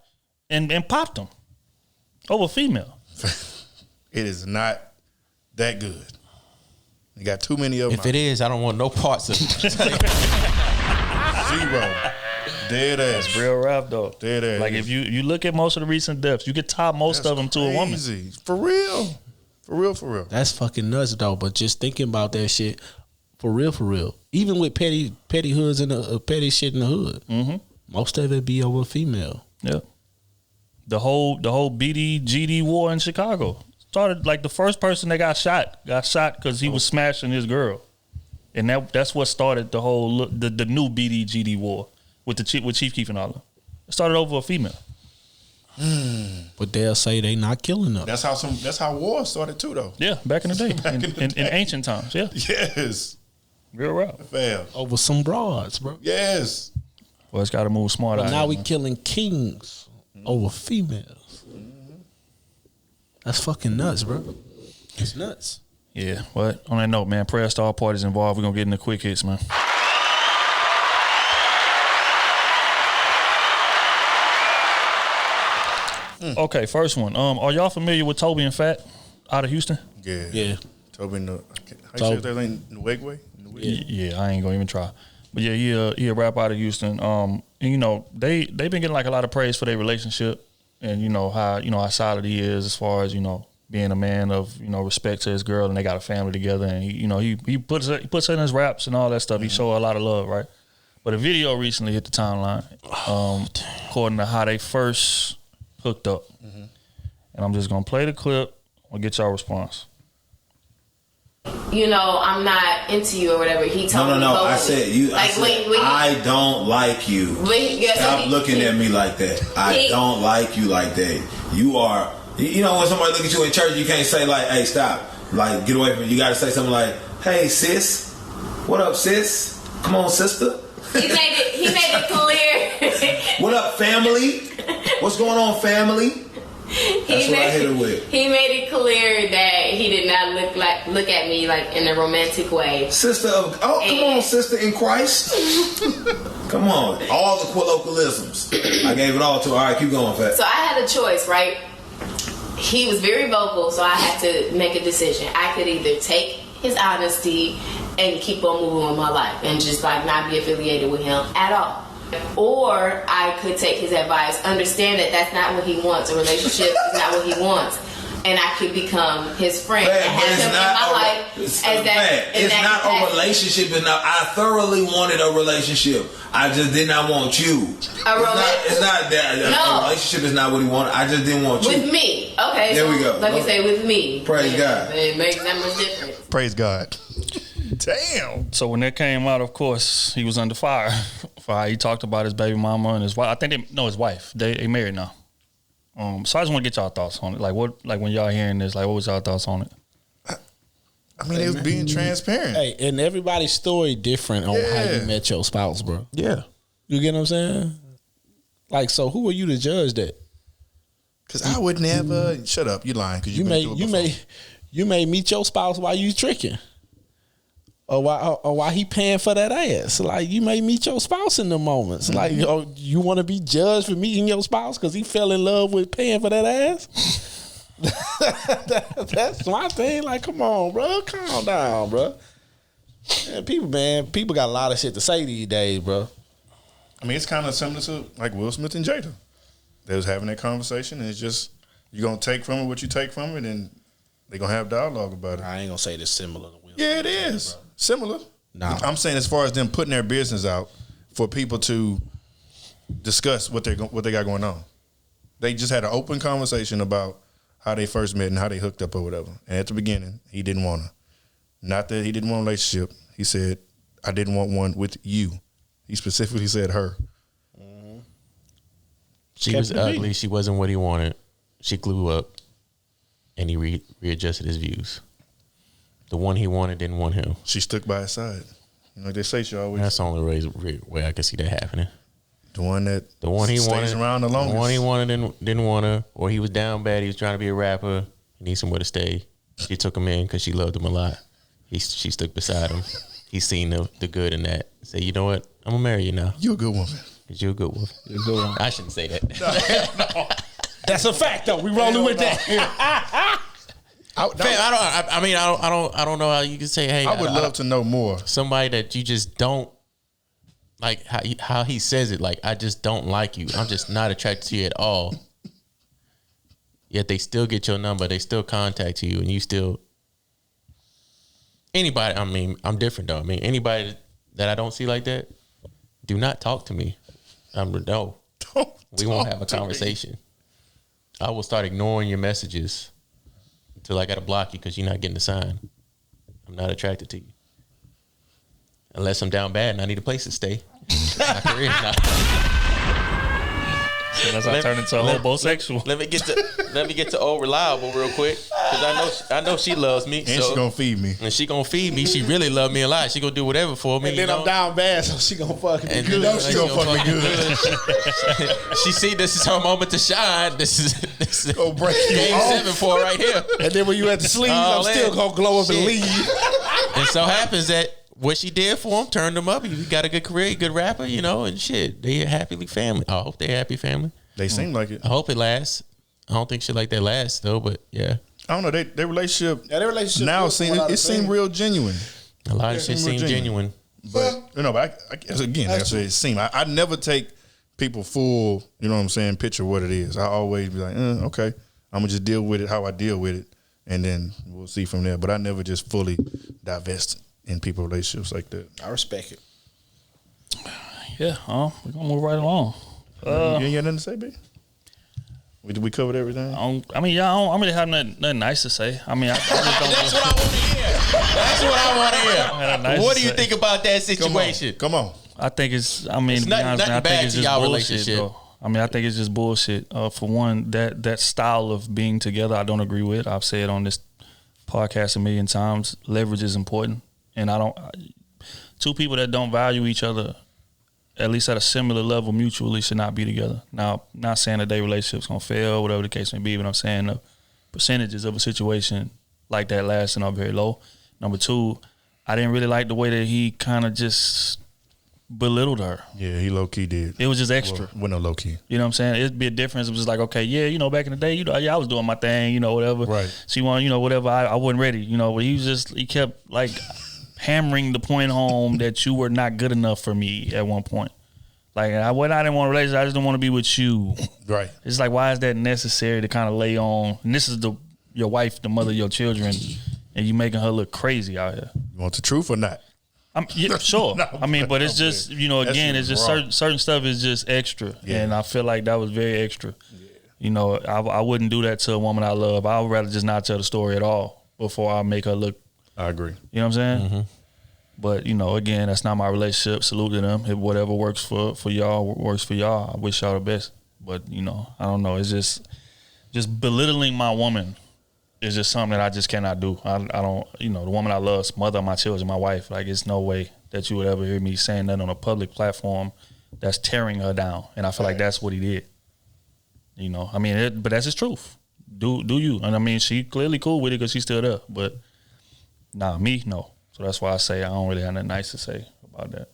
And popped them over female. It is not that good. You got too many of them. If it is, I don't want no parts of it. 0. Dead ass. That's real rap though. Dead ass. Like if you look at most of the recent deaths, you could tie most of them to a woman. For real. For real. That's fucking nuts though. But just thinking about that shit, for real. Even with petty hoods and petty shit in the hood, most of it be over a female. Yeah. The whole BD GD war in Chicago started like the first person that got shot because he was smashing his girl, and that's what started the whole the new BD GD war with Chief Keef and all them. It started over a female. But they'll say they not killing them. That's how war started too, though. Yeah, back in the day, in ancient times. Yeah. Yes. Real rap. Fair. Over some broads, bro. Yes. Well, it's got to move smart. But out now here, we man. killing kings over females. That's fucking nuts, bro. It's nuts. Yeah. But on that note, man, prayers to all parties involved. We're gonna get into quick hits, man. Okay, first one. Are y'all familiar with Toby and Fat out of Houston? Yeah. Toby and how you say that name? Nwegwe? Yeah, I ain't gonna even try. But yeah, he a rapper out of Houston. And you know, they've been getting like a lot of praise for their relationship, and you know how solid he is as far as, you know, being a man of, you know, respect to his girl, and they got a family together, and he puts it in his raps and all that stuff. He show a lot of love, right? But a video recently hit the timeline, according to how they first hooked up, and I'm just gonna play the clip. I'll get y'all response. You know, I'm not into you or whatever. He told me. No. I said you. Like, I don't like you. Stop looking at me like that. I don't like you like that. You are. You know, when somebody look at you in church, you can't say like, "Hey, stop!" Like, get away from me. You got to say something like, "Hey, sis, what up, sis? Come on, sister." He made it clear. What up, family? What's going on, family? That's what I hit her with. He made it clear that he did not look at me like in a romantic way. Sister of come on, sister in Christ. Come on, all the colloquialisms. I gave it all to her. All right, keep going, Fat. So I had a choice, right? He was very vocal, so I had to make a decision. I could either take his honesty and keep on moving with my life and just like not be affiliated with him at all. Or I could take his advice, understand that that's not what he wants. A relationship is not what he wants. And I could become his friend and have him in my life It's not a relationship. I thoroughly wanted a relationship. I just did not want you. It's not that. No. A relationship is not what he wanted. I just didn't want you. With me. Okay. There we go. Let me say with me. Praise God. It makes that much difference. Praise God. Damn. So when that came out, of course, he was under fire for how he talked about his baby mama and his wife. I think his wife. They married now. So I just want to get y'all thoughts on it. Like when y'all hearing this, like what was y'all thoughts on it? I mean, they was being transparent. Hey, and everybody's story different on how you met your spouse, bro. Yeah. You get what I'm saying? Like, so who are you to judge that? Because I would never. Shut up, you lying? Because you may meet your spouse while you tricking. Or why he paying for that ass? Like, you may meet your spouse in the moments. Like, you want to be judged for meeting your spouse because he fell in love with paying for that ass? That's my thing. Like, come on, bro, calm down, bro. People got a lot of shit to say these days, bro. I mean, it's kind of similar to like Will Smith and Jada. They was having that conversation, and it's just you're gonna take from it what you take from it, and they're gonna have dialogue about it. I ain't gonna say it's similar to Will. Yeah, it is similar. Nah. I'm saying as far as them putting their business out for people to discuss what they got going on. They just had an open conversation about how they first met and how they hooked up or whatever. And at the beginning, he didn't want her. Not that he didn't want a relationship. He said, I didn't want one with you. He specifically said her. She was ugly. She wasn't what he wanted. She grew up, and he readjusted his views. The one he wanted didn't want him. She stuck by his side. You know, like they say she always. That's the only way I can see that happening. The one he stays wanted around the longest. The one he wanted didn't want her, or he was down bad. He was trying to be a rapper. He needs somewhere to stay. She took him in because she loved him a lot. She stuck beside him. He's seen the good in that. Say, you know what? I'm gonna marry you now. You're a good woman. Cause you're a good woman. You're a good woman. I shouldn't say that. No. That's a fact, though. We rolling with that. I don't know how you can say, hey, I would love to know more. Somebody that you just don't like how he says it, like, I just don't like you. I'm just not attracted to you at all. Yet they still get your number. They still contact you, and you still. Anybody, I mean, I'm different though. I mean, anybody that I don't see like that, do not talk to me. No, we won't have a conversation. I will start ignoring your messages until I got to block you because you're not getting the sign. I'm not attracted to you. Unless I'm down bad and I need a place to stay. My career is not. So that's how I turn into a homosexual. Let me get to old reliable real quick, because I know she loves me. And she gonna feed me. And she gonna feed me. She really love me a lot. She gonna do whatever for me. And then I'm down bad, so she gonna fuck me good. She gonna fuck me good. She see this is her moment to shine. This is go break game 7 for her right here. And then when you at the sleeves, I'm still gonna glow up and leave. And so happens that what she did for him turned him up. He got a good career, good rapper, and shit. They a happily family. I hope they happy family. They seem like it. I hope it lasts. I don't think shit like that lasts though, but yeah. I don't know. Their relationship. Yeah, their relationship now seemed real genuine. A lot of shit seemed genuine. But but I guess again, that's what it seemed. I never take people full, picture of what it is. I always be like, okay, I'm gonna just deal with it how I deal with it, and then we'll see from there. But I never just fully divest in people's relationships like that. I respect it. Yeah, we're gonna move right along. You ain't got nothing to say, B? We covered everything. I don't really have nothing nice to say. I mean, I just don't. That's what I want to hear. That's what I want to hear. Nice what do you think about that situation? Come on. I think it's. I mean, it's nothing bad to y'all relationship. Bro. I mean, I think it's just bullshit. For one, that style of being together, I don't agree with. I've said on this podcast a million times. Leverage is important, and two people that don't value each other, at least at a similar level mutually, should not be together. Now, not saying that their relationship's gonna fail, whatever the case may be, but I'm saying the percentages of a situation like that lasting are very low. Number two, I didn't really like the way that he kind of just belittled her. Yeah, he low key did. It was just extra. Well, no low key. You know what I'm saying? It'd be a difference. It was just like, okay, yeah, back in the day, I was doing my thing, whatever. Right. She wanted, whatever. I wasn't ready, but he kept like hammering the point home that you were not good enough for me at one point. Like, I didn't want a relationship. I just don't want to be with you. Right. It's like, why is that necessary to kind of lay on? And this is your wife, the mother of your children, and you making her look crazy out here. You want the truth or not? Yeah, sure. But it's just, again, it's just certain stuff is just extra. Yeah. And I feel like that was very extra. Yeah. I wouldn't do that to a woman I love. I would rather just not tell the story at all before I make her look. I agree. You know what I'm saying? Mm-hmm. But, again, that's not my relationship. Salute to them. If whatever works for y'all works for y'all, I wish y'all the best. But, I don't know. It's just belittling my woman is just something that I just cannot do. I don't, the woman I love, mother of my children, my wife, like, it's no way that you would ever hear me saying that on a public platform that's tearing her down. And I feel like that's what he did. But that's his truth. Do you? And I mean, she clearly cool with it because she's still there. But, me, no. So that's why I say I don't really have nothing nice to say about that.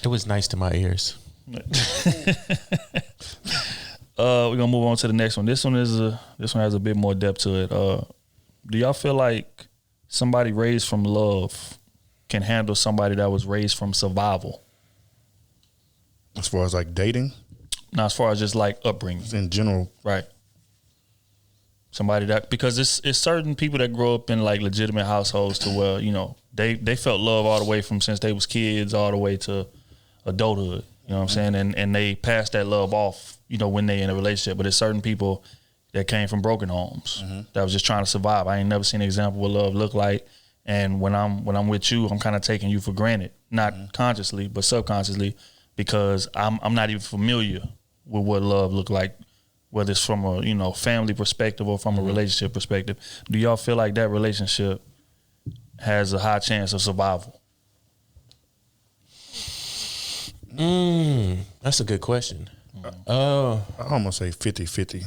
It was nice to my ears. We're gonna move on to the next one. This one has a bit more depth to it. Do y'all feel like somebody raised from love can handle somebody that was raised from survival? As far as like dating? No, as far as just like upbringing. In general. Right. Somebody that, because it's certain people that grow up in like legitimate households to where, they felt love all the way from since they was kids all the way to adulthood. You know what I'm saying? And they pass that love off, when they in a relationship. But there's certain people that came from broken homes that was just trying to survive. I ain't never seen an example of what love look like. And when I'm with you, I'm kind of taking you for granted, not consciously, but subconsciously, because I'm not even familiar with what love look like, whether it's from a family perspective or from a relationship perspective. Do y'all feel like that relationship has a high chance of survival? That's a good question. I almost say 50-50.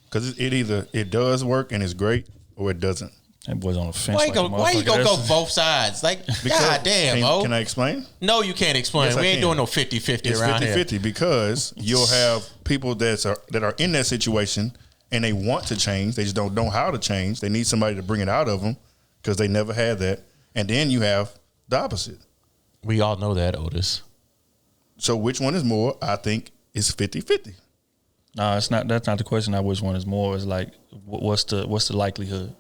Because it does work and it's great, or it doesn't. That boy's on the fence. Why you gonna go both sides? Like, God damn, Can I explain? No, you can't explain. Yes, we ain't doing no 50-50 around here. It's 50-50 because you'll have people that are in that situation and they want to change. They just don't know how to change. They need somebody to bring it out of them because they never had that. And then you have the opposite. We all know that, Otis. So which one is more? I think it's 50-50. No, it's not. That's not the question. Which one is more? It's like, what's the likelihood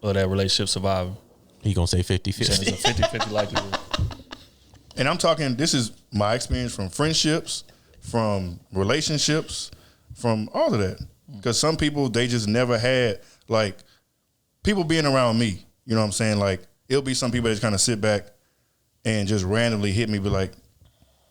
of that relationship surviving? He gonna say 50-50. It's a 50-50 likelihood. And I'm talking, this is my experience from friendships, from relationships, from all of that. Because some people, they just never had, like, people being around me, you know what I'm saying? Like, it'll be some people that just kind of sit back and just randomly hit me, be like,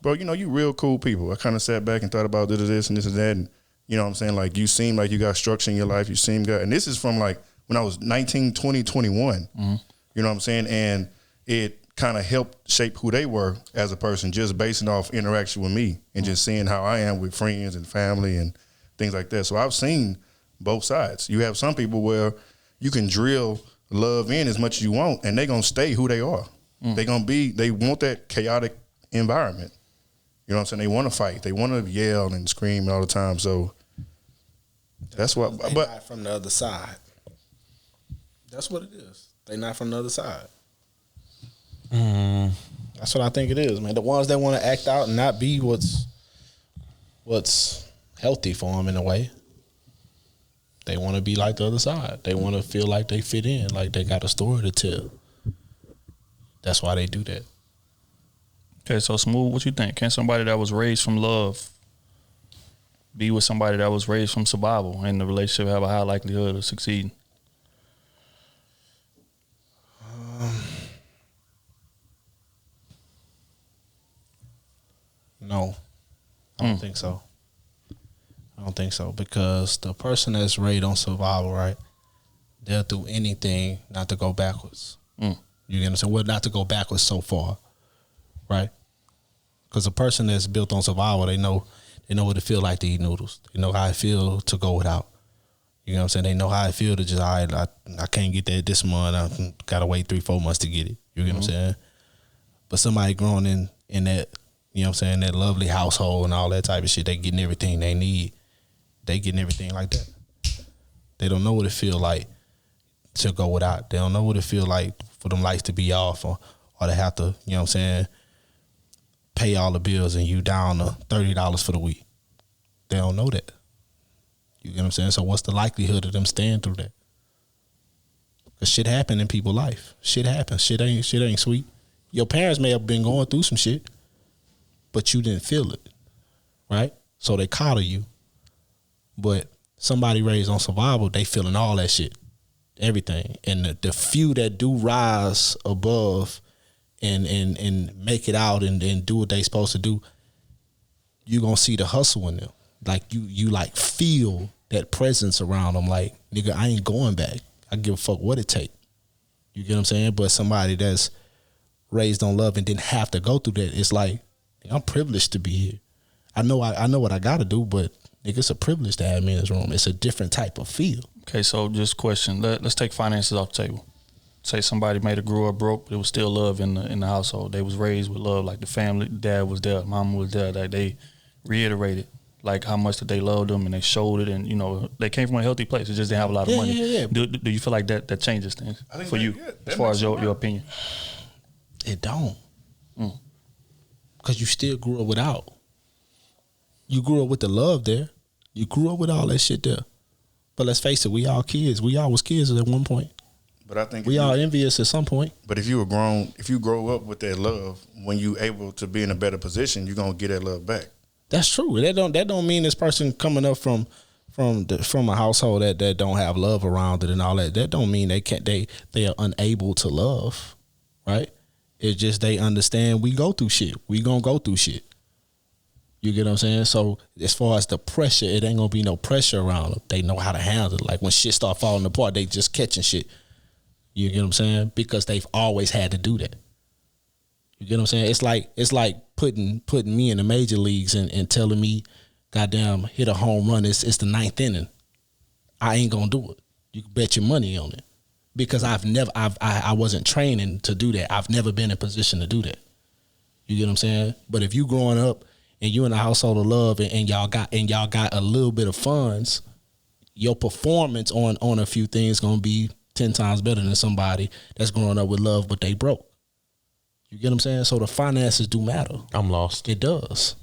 bro, you know, you real cool people. I kind of sat back and thought about this and this and that. And, you know what I'm saying? Like, you seem like you got structure in your life. You seem good. And this is from, like, when I was 19, 20, 21. Mm-hmm. You know what I'm saying? And it kind of helped shape who they were as a person, just basing off interaction with me and just seeing how I am with friends and family and things like that. So I've seen both sides. You have some people where you can drill love in as much as you want, and they're going to stay who they are. They want that chaotic environment. You know what I'm saying? They want to fight. They want to yell and scream all the time. So that's what. But not from the other side. That's what it is. They not from the other side. That's what I think it is, man. The ones that want to act out and not be what's healthy for them in a way. They want to be like the other side. They want to feel like they fit in, like they got a story to tell. That's why they do that. Okay, so Smooth, what you think? Can somebody that was raised from love be with somebody that was raised from survival and the relationship have a high likelihood of succeeding? No, I don't think so. I don't think so, because the person that's raised on survival, right, they'll do anything not to go backwards. You get what I'm saying? Well, not to go backwards so far, right? Because a person that's built on survival, they know what it feel like to eat noodles. They know how it feel to go without. You know what I'm saying? They know how it feel to just, all right, I can't get that this month. I gotta wait 3-4 months to get it. You get what I'm saying? But somebody growing in that, you know what I'm saying, that lovely household and all that type of shit, they getting everything they need. They getting everything like that. They don't know what it feel like to go without. They don't know what it feel like for them lights to be off or they have to, you know what I'm saying, pay all the bills and you down to $30 for the week. They don't know that. You get what I'm saying? So what's the likelihood of them staying through that? Because shit happen in people's life. Shit happens. Shit ain't sweet. Your parents may have been going through some shit, but you didn't feel it, right? So they coddle you. But somebody raised on survival, they feeling all that shit, everything. And the few that do rise above and make it out and do what they supposed to do, you gonna see the hustle in them. Like you like feel that presence around them. Like, nigga, I ain't going back. I give a fuck what it take. You get what I'm saying? But somebody that's raised on love and didn't have to go through that, it's like, I'm privileged to be here. I know what I gotta do, but nigga, it's a privilege to have me in this room. It's a different type of feel. Okay, so just question. Let's take finances off the table. Say somebody made a grew up broke, but it was still love in the household. They was raised with love, like the family, dad was there, mama was there. Like they reiterated like how much that they loved them and they showed it, and you know they came from a healthy place. They just didn't have a lot of money. Yeah. Do you feel like that changes things for you as far as your opinion? It don't. Because you still grew up without. You grew up with the love there. You grew up with all that shit there. But let's face it, we all kids. We all was kids at one point. But I think we all envious at some point. But if you grow up with that love, when you able to be in a better position, you're gonna get that love back. That's true. That don't mean this person coming up from a household that don't have love around it and all that. That don't mean they are unable to love, right? It's just they understand we go through shit. We gonna go through shit. You get what I'm saying? So as far as the pressure, it ain't gonna be no pressure around them. They know how to handle it. Like when shit start falling apart, they just catching shit. You get what I'm saying? Because they've always had to do that. You get what I'm saying? It's like putting me in the major leagues and telling me, goddamn, hit a home run. It's the 9th inning. I ain't gonna do it. You can bet your money on it. Because I wasn't training to do that. I've never been in position to do that. You get what I'm saying? But if you growing up and you in a household of love and y'all got a little bit of funds, your performance on a few things gonna be 10 times better than somebody that's growing up with love but they broke. You get what I'm saying? So the finances do matter. I'm lost. It does.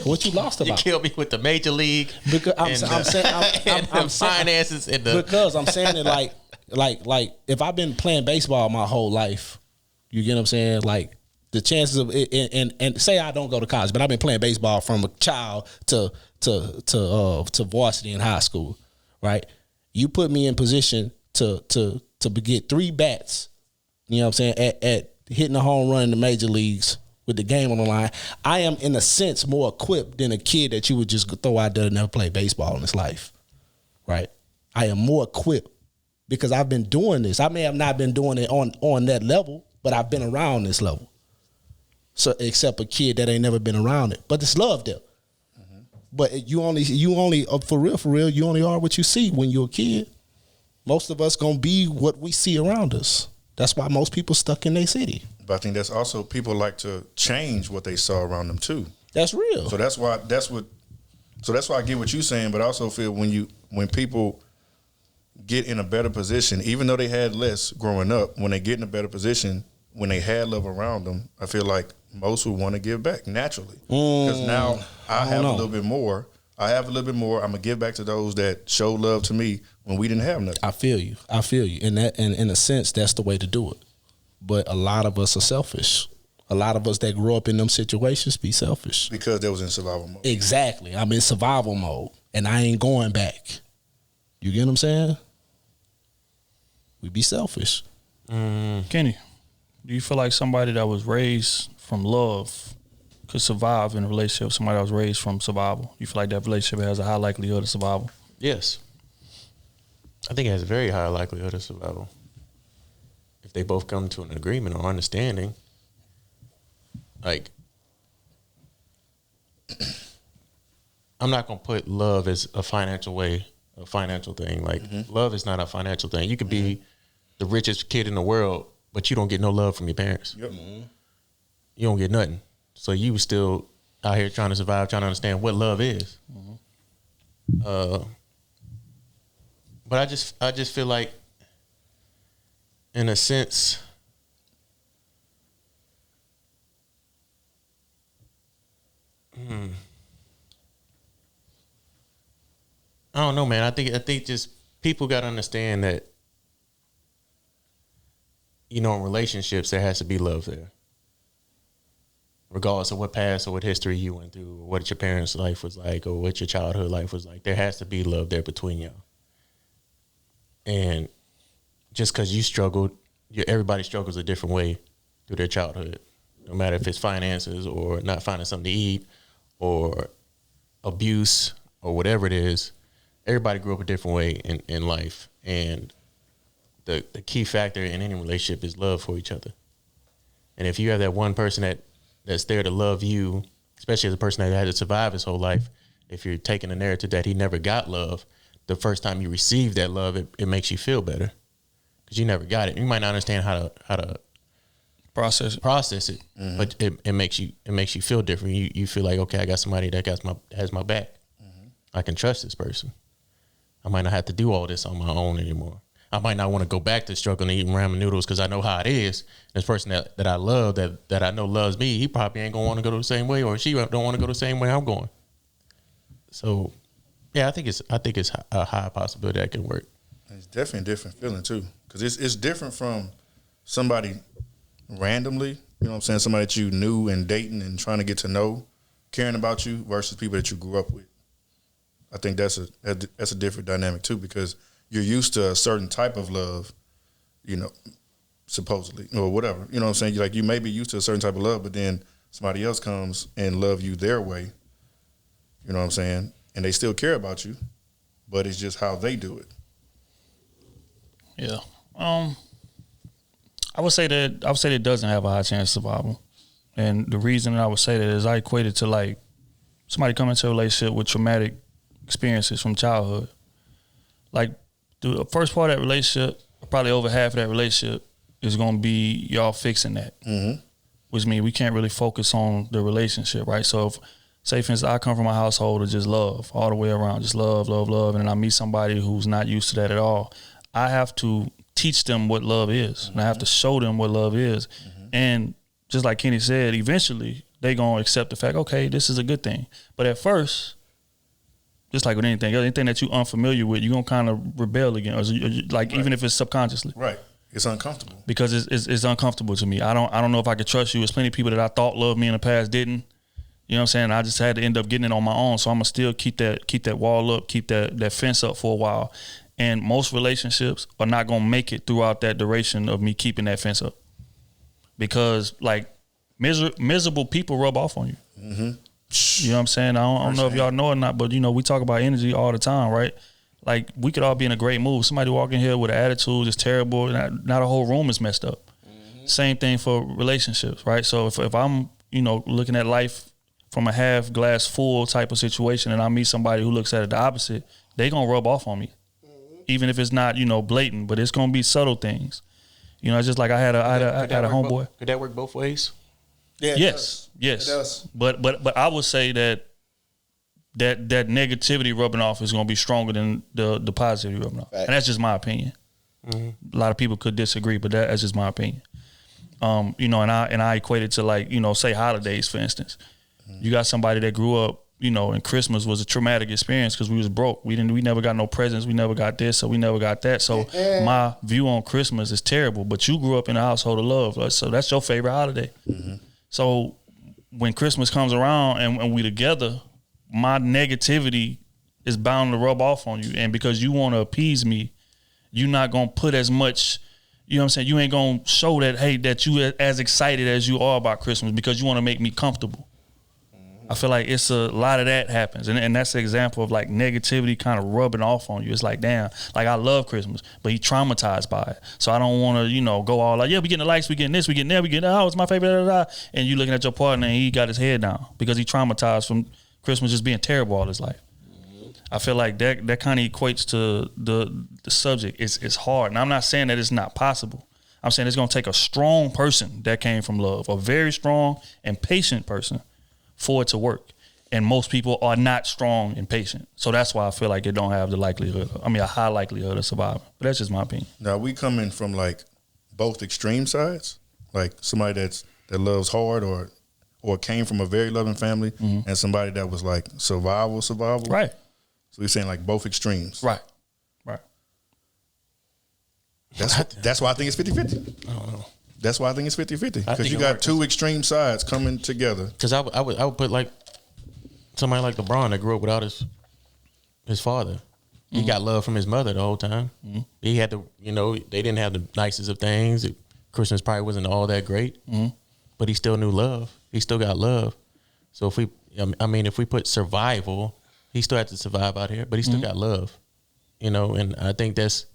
What you lost about? You killed me with the major league. Because I'm saying finances and the because I'm saying it like if I've been playing baseball my whole life, you get what I'm saying? Like the chances of it, and say I don't go to college, but I've been playing baseball from a child to varsity in high school, right? You put me in position to get 3 bats, you know what I'm saying, at hitting a home run in the major leagues with the game on the line. I am in a sense more equipped than a kid that you would just throw out there and never play baseball in his life, right? I am more equipped because I've been doing this. I may have not been doing it on that level, but I've been around this level. So except a kid that ain't never been around it, but it's love there. Mm-hmm. But you only for real, you only are what you see when you're a kid. Most of us gonna be what we see around us. That's why most people stuck in their city. But I think that's also people like to change what they saw around them too. That's real. So that's why I get what you're saying, but I also feel when people get in a better position, even though they had less growing up, when they get in a better position, when they had love around them, I feel like most would want to give back naturally. Because now I have a little bit more. I'm gonna give back to those that showed love to me when we didn't have nothing. I feel you. And in a sense, that's the way to do it. But a lot of us are selfish. A lot of us that grew up in them situations be selfish. Because they was in survival mode. Exactly. I'm in survival mode and I ain't going back. You get what I'm saying? We be selfish. Kenny, do you feel like somebody that was raised from love could survive in a relationship with somebody that was raised from survival? You feel like that relationship has a high likelihood of survival? Yes. I think it has a very high likelihood of survival. If they both come to an agreement or understanding, like, I'm not going to put love as a financial thing. Like, love is not a financial thing. You could be the richest kid in the world, but you don't get no love from your parents. Yep. You don't get nothing. So you still out here trying to survive, trying to understand what love is. But I just feel like, in a sense, I don't know, man. I think just people got to understand that, you know, in relationships there has to be love there, regardless of what past or what history you went through, or what your parents' life was like, or what your childhood life was like. There has to be love there between y'all. And just because you struggled, everybody struggles a different way through their childhood. No matter if it's finances or not finding something to eat or abuse or whatever it is, everybody grew up a different way in life. And the key factor in any relationship is love for each other. And if you have that one person that's there to love you, especially as a person that had to survive his whole life, if you're taking the narrative that he never got love, the first time you receive that love, it makes you feel better because you never got it. You might not understand how to process it, but it makes you feel different. You feel like, okay, I got somebody that has my back. I can trust this person. I might not have to do all this on my own anymore. I might not want to go back to struggling to eating ramen noodles because I know how it is. This person that I love, that I know loves me, he probably ain't gonna want to go the same way, or she don't want to go the same way I'm going. So, yeah, I think it's a high possibility that can work. It's definitely a different feeling too, because it's different from somebody randomly. You know what I'm saying? Somebody that you knew and dating and trying to get to know, caring about you, versus people that you grew up with. I think that's a different dynamic too, because you're used to a certain type of love, you know, supposedly, or whatever. You know what I'm saying? You may be used to a certain type of love, but then somebody else comes and love you their way. You know what I'm saying? And they still care about you, but it's just how they do it. Yeah. I would say that it doesn't have a high chance of survival. And the reason that I would say that is I equate it to like somebody coming into a relationship with traumatic experiences from childhood. Like the first part of that relationship, probably over half of that relationship is going to be y'all fixing that. Which means we can't really focus on the relationship, right? So if, say, for instance, I come from a household of just love all the way around, just love, love, love, and then I meet somebody who's not used to that at all. I have to teach them what love is, and I have to show them what love is. And just like Kenny said, eventually they gonna accept the fact, okay, this is a good thing. But at first, just like with anything that you unfamiliar with, you're gonna kind of rebel against, like even if it's subconsciously. Right. It's uncomfortable. Because it's uncomfortable to me. I don't know if I could trust you. There's plenty of people that I thought loved me in the past didn't. You know what I'm saying? I just had to end up getting it on my own. So I'm gonna still keep that wall up, keep that fence up for a while. And most relationships are not gonna make it throughout that duration of me keeping that fence up. Because like miserable people rub off on you. Mm-hmm. You know what I'm saying? I don't know if y'all know or not, but we talk about energy all the time, right? Like we could all be in a great mood. Somebody walk in here with an attitude that's terrible, not a whole room is messed up. Mm-hmm. Same thing for relationships, right? So if I'm looking at life from a half glass full type of situation, and I meet somebody who looks at it the opposite, they gonna rub off on me, even if it's not blatant, but it's gonna be subtle things. It's just like I had a homeboy. Could that work both ways? Yeah. Yes. It does. But I would say that negativity rubbing off is going to be stronger than the positivity rubbing off, and that's just my opinion. Mm-hmm. A lot of people could disagree, but that's just my opinion. And I equate it to like say holidays, for instance. Mm-hmm. You got somebody that grew up, and Christmas was a traumatic experience because we was broke. We never got no presents. We never got this, so we never got that. So my view on Christmas is terrible. But you grew up in a household of love, so that's your favorite holiday. Mm-hmm. So when Christmas comes around and we together, my negativity is bound to rub off on you. And because you want to appease me, you're not going to put as much, you know what I'm saying? You ain't going to show that, hey, that you as excited as you are about Christmas because you want to make me comfortable. I feel like it's a lot of that happens. And that's an example of like negativity kind of rubbing off on you. It's like, damn, like I love Christmas, but he traumatized by it. So I don't want to, go all like, yeah, we getting the lights, we getting this, we getting that, we getting that, oh, it's my favorite, blah, blah, blah. And you looking at your partner and he got his head down because he traumatized from Christmas just being terrible all his life. I feel like that kind of equates to the subject. It's hard. And I'm not saying that it's not possible. I'm saying it's going to take a strong person that came from love, a very strong and patient person for it to work. And most people are not strong and patient. So that's why I feel like it don't have the a high likelihood of surviving. But that's just my opinion. Now, we coming from like both extreme sides, like somebody that loves hard or came from a very loving family, mm-hmm. and somebody that was like survival. Right. So we're saying like both extremes. Right. That's why I think it's 50-50. I don't know. That's why I think it's 50-50. Because you got two extreme sides coming together. Because I would put like somebody like LeBron that grew up without his father. Mm-hmm. He got love from his mother the whole time. Mm-hmm. He had they didn't have the nicest of things. Christmas probably wasn't all that great, mm-hmm. but he still knew love. He still got love. So if we put survival, he still had to survive out here, but he still got love. And I think that's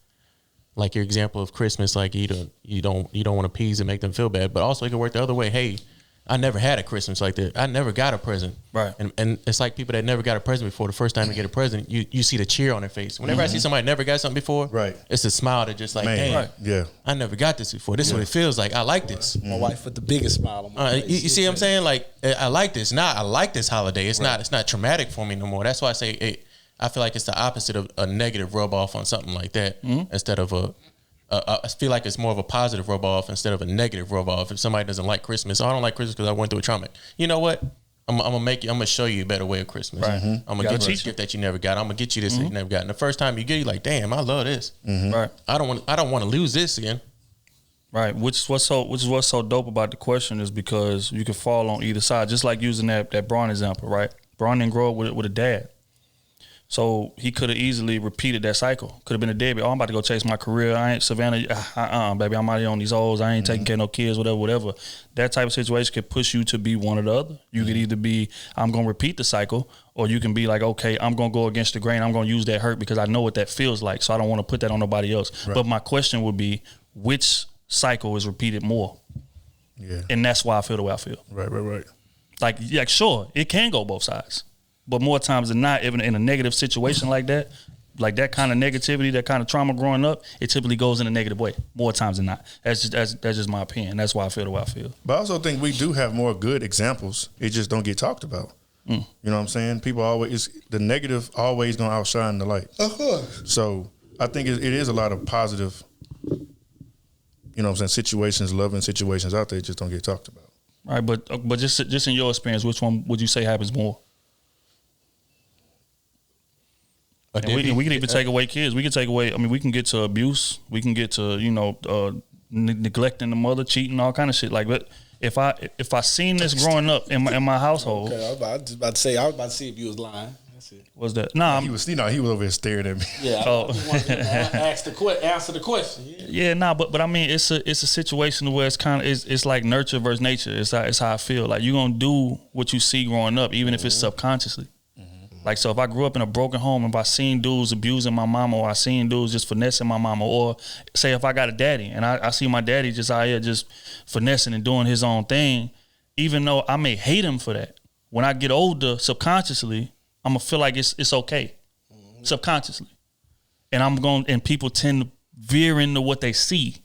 like your example of Christmas, like you don't want to appease and make them feel bad, but also it can work the other way. Hey, I never had a Christmas like that. I never got a present. Right. And it's like people that never got a present before. The first time they get a present, you see the cheer on their face. Whenever mm-hmm. I see somebody never got something before, right, it's a smile that just like, hey, right. Yeah, I never got this before. This is what it feels like. I like this. My wife with the biggest smile on my face. You see what I'm saying? Like, I like this. I like this holiday. It's not traumatic for me no more. That's why I say I feel like it's the opposite of a negative rub off on something like that, mm-hmm. instead of I feel like it's more of a positive rub off instead of a negative rub off. If somebody doesn't like Christmas, I don't like Christmas because I went through a trauma. You know what? I'm gonna show you a better way of Christmas. Right. Mm-hmm. I'm gonna get you a gift that you never got. I'm gonna get you this that you never got. And the first time you get it, you're like, damn, I love this. Mm-hmm. Right. I don't want to lose this again. Right. Which is what's so dope about the question is because you can fall on either side. Just like using that Braun example, right? Braun didn't grow up with a dad. So he could have easily repeated that cycle. Could have been a deadbeat. Oh, I'm about to go chase my career. I ain't Savannah. Baby, I'm out here on these O's. I ain't taking care of no kids, whatever. That type of situation could push you to be one or the other. You could either be, I'm going to repeat the cycle, or you can be like, okay, I'm going to go against the grain. I'm going to use that hurt because I know what that feels like. So I don't want to put that on nobody else. Right. But my question would be, which cycle is repeated more? Yeah. And that's why I feel the way I feel. Right. Like, sure, it can go both sides. But more times than not, even in a negative situation like that kind of negativity, that kind of trauma growing up, it typically goes in a negative way. More times than not. That's just my opinion. That's why I feel the way I feel. But I also think we do have more good examples. It just don't get talked about. You know what I'm saying? People always, the negative always gonna outshine the light. Of course. So I think it is a lot of positive, you know what I'm saying, situations, loving situations out there just don't get talked about. Right, but just in your experience, which one would you say happens more? And we can even take away kids. We can take away. I mean, we can get to abuse. We can get to neglecting the mother, cheating, all kind of shit. Like, but if I seen this growing up in my household, okay, I was about to see if you was lying. That's it. Was that? Nah, he was over here staring at me. Yeah, I wanted to answer the question. Yeah, but I mean, it's a situation where it's like nurture versus nature. It's how I feel. Like you're gonna do what you see growing up, even if it's subconsciously. Like, so if I grew up in a broken home, if I seen dudes abusing my mama, or I seen dudes just finessing my mama, or say if I got a daddy and I see my daddy just out here just finessing and doing his own thing, even though I may hate him for that, when I get older, subconsciously, I'm gonna feel like it's okay, subconsciously, and people tend to veer into what they see,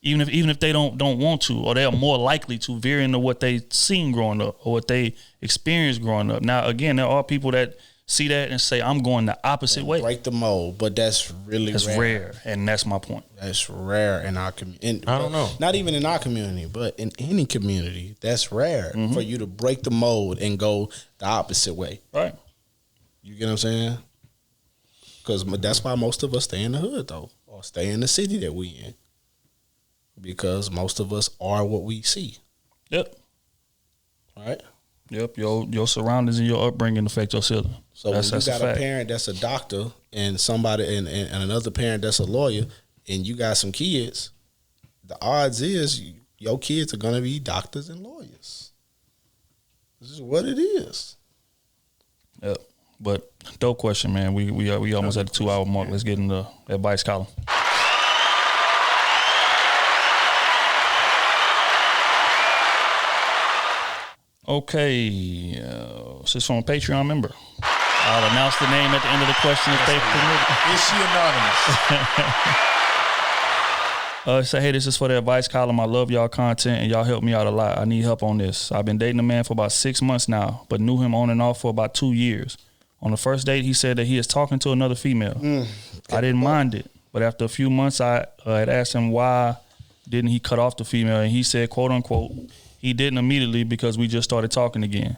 even if they don't want to, or they're more likely to veer into what they seen growing up or what they experienced growing up. Now, again, there are people that see that and say, I'm going the opposite way. Break the mold, but that's rare. And that's my point. That's rare in our community. I don't know. Not even in our community, but in any community, that's rare for you to break the mold and go the opposite way. Right. You get what I'm saying? Because that's why most of us stay in the hood, though, or stay in the city that we in. Because most of us are what we see. Yep. Right? Yep. Your surroundings and your upbringing affect your children. So when you got a parent that's a doctor and somebody and another parent that's a lawyer and you got some kids, the odds is your kids are gonna be doctors and lawyers. This is what it is. Yep. But dope question, man. We almost at the 2 hour mark. Let's get in the advice column. Okay, this is from a Patreon member. I'll announce the name at the end of the question if they permit. Is she anonymous? Say, hey, this is for the advice column. I love y'all content and y'all help me out a lot. I need help on this. I've been dating a man for about 6 months now, but knew him on and off for about 2 years. On the first date, he said that he is talking to another female. I didn't mind it, but after a few months, I had asked him why didn't he cut off the female, and he said, quote unquote, he didn't immediately because we just started talking again.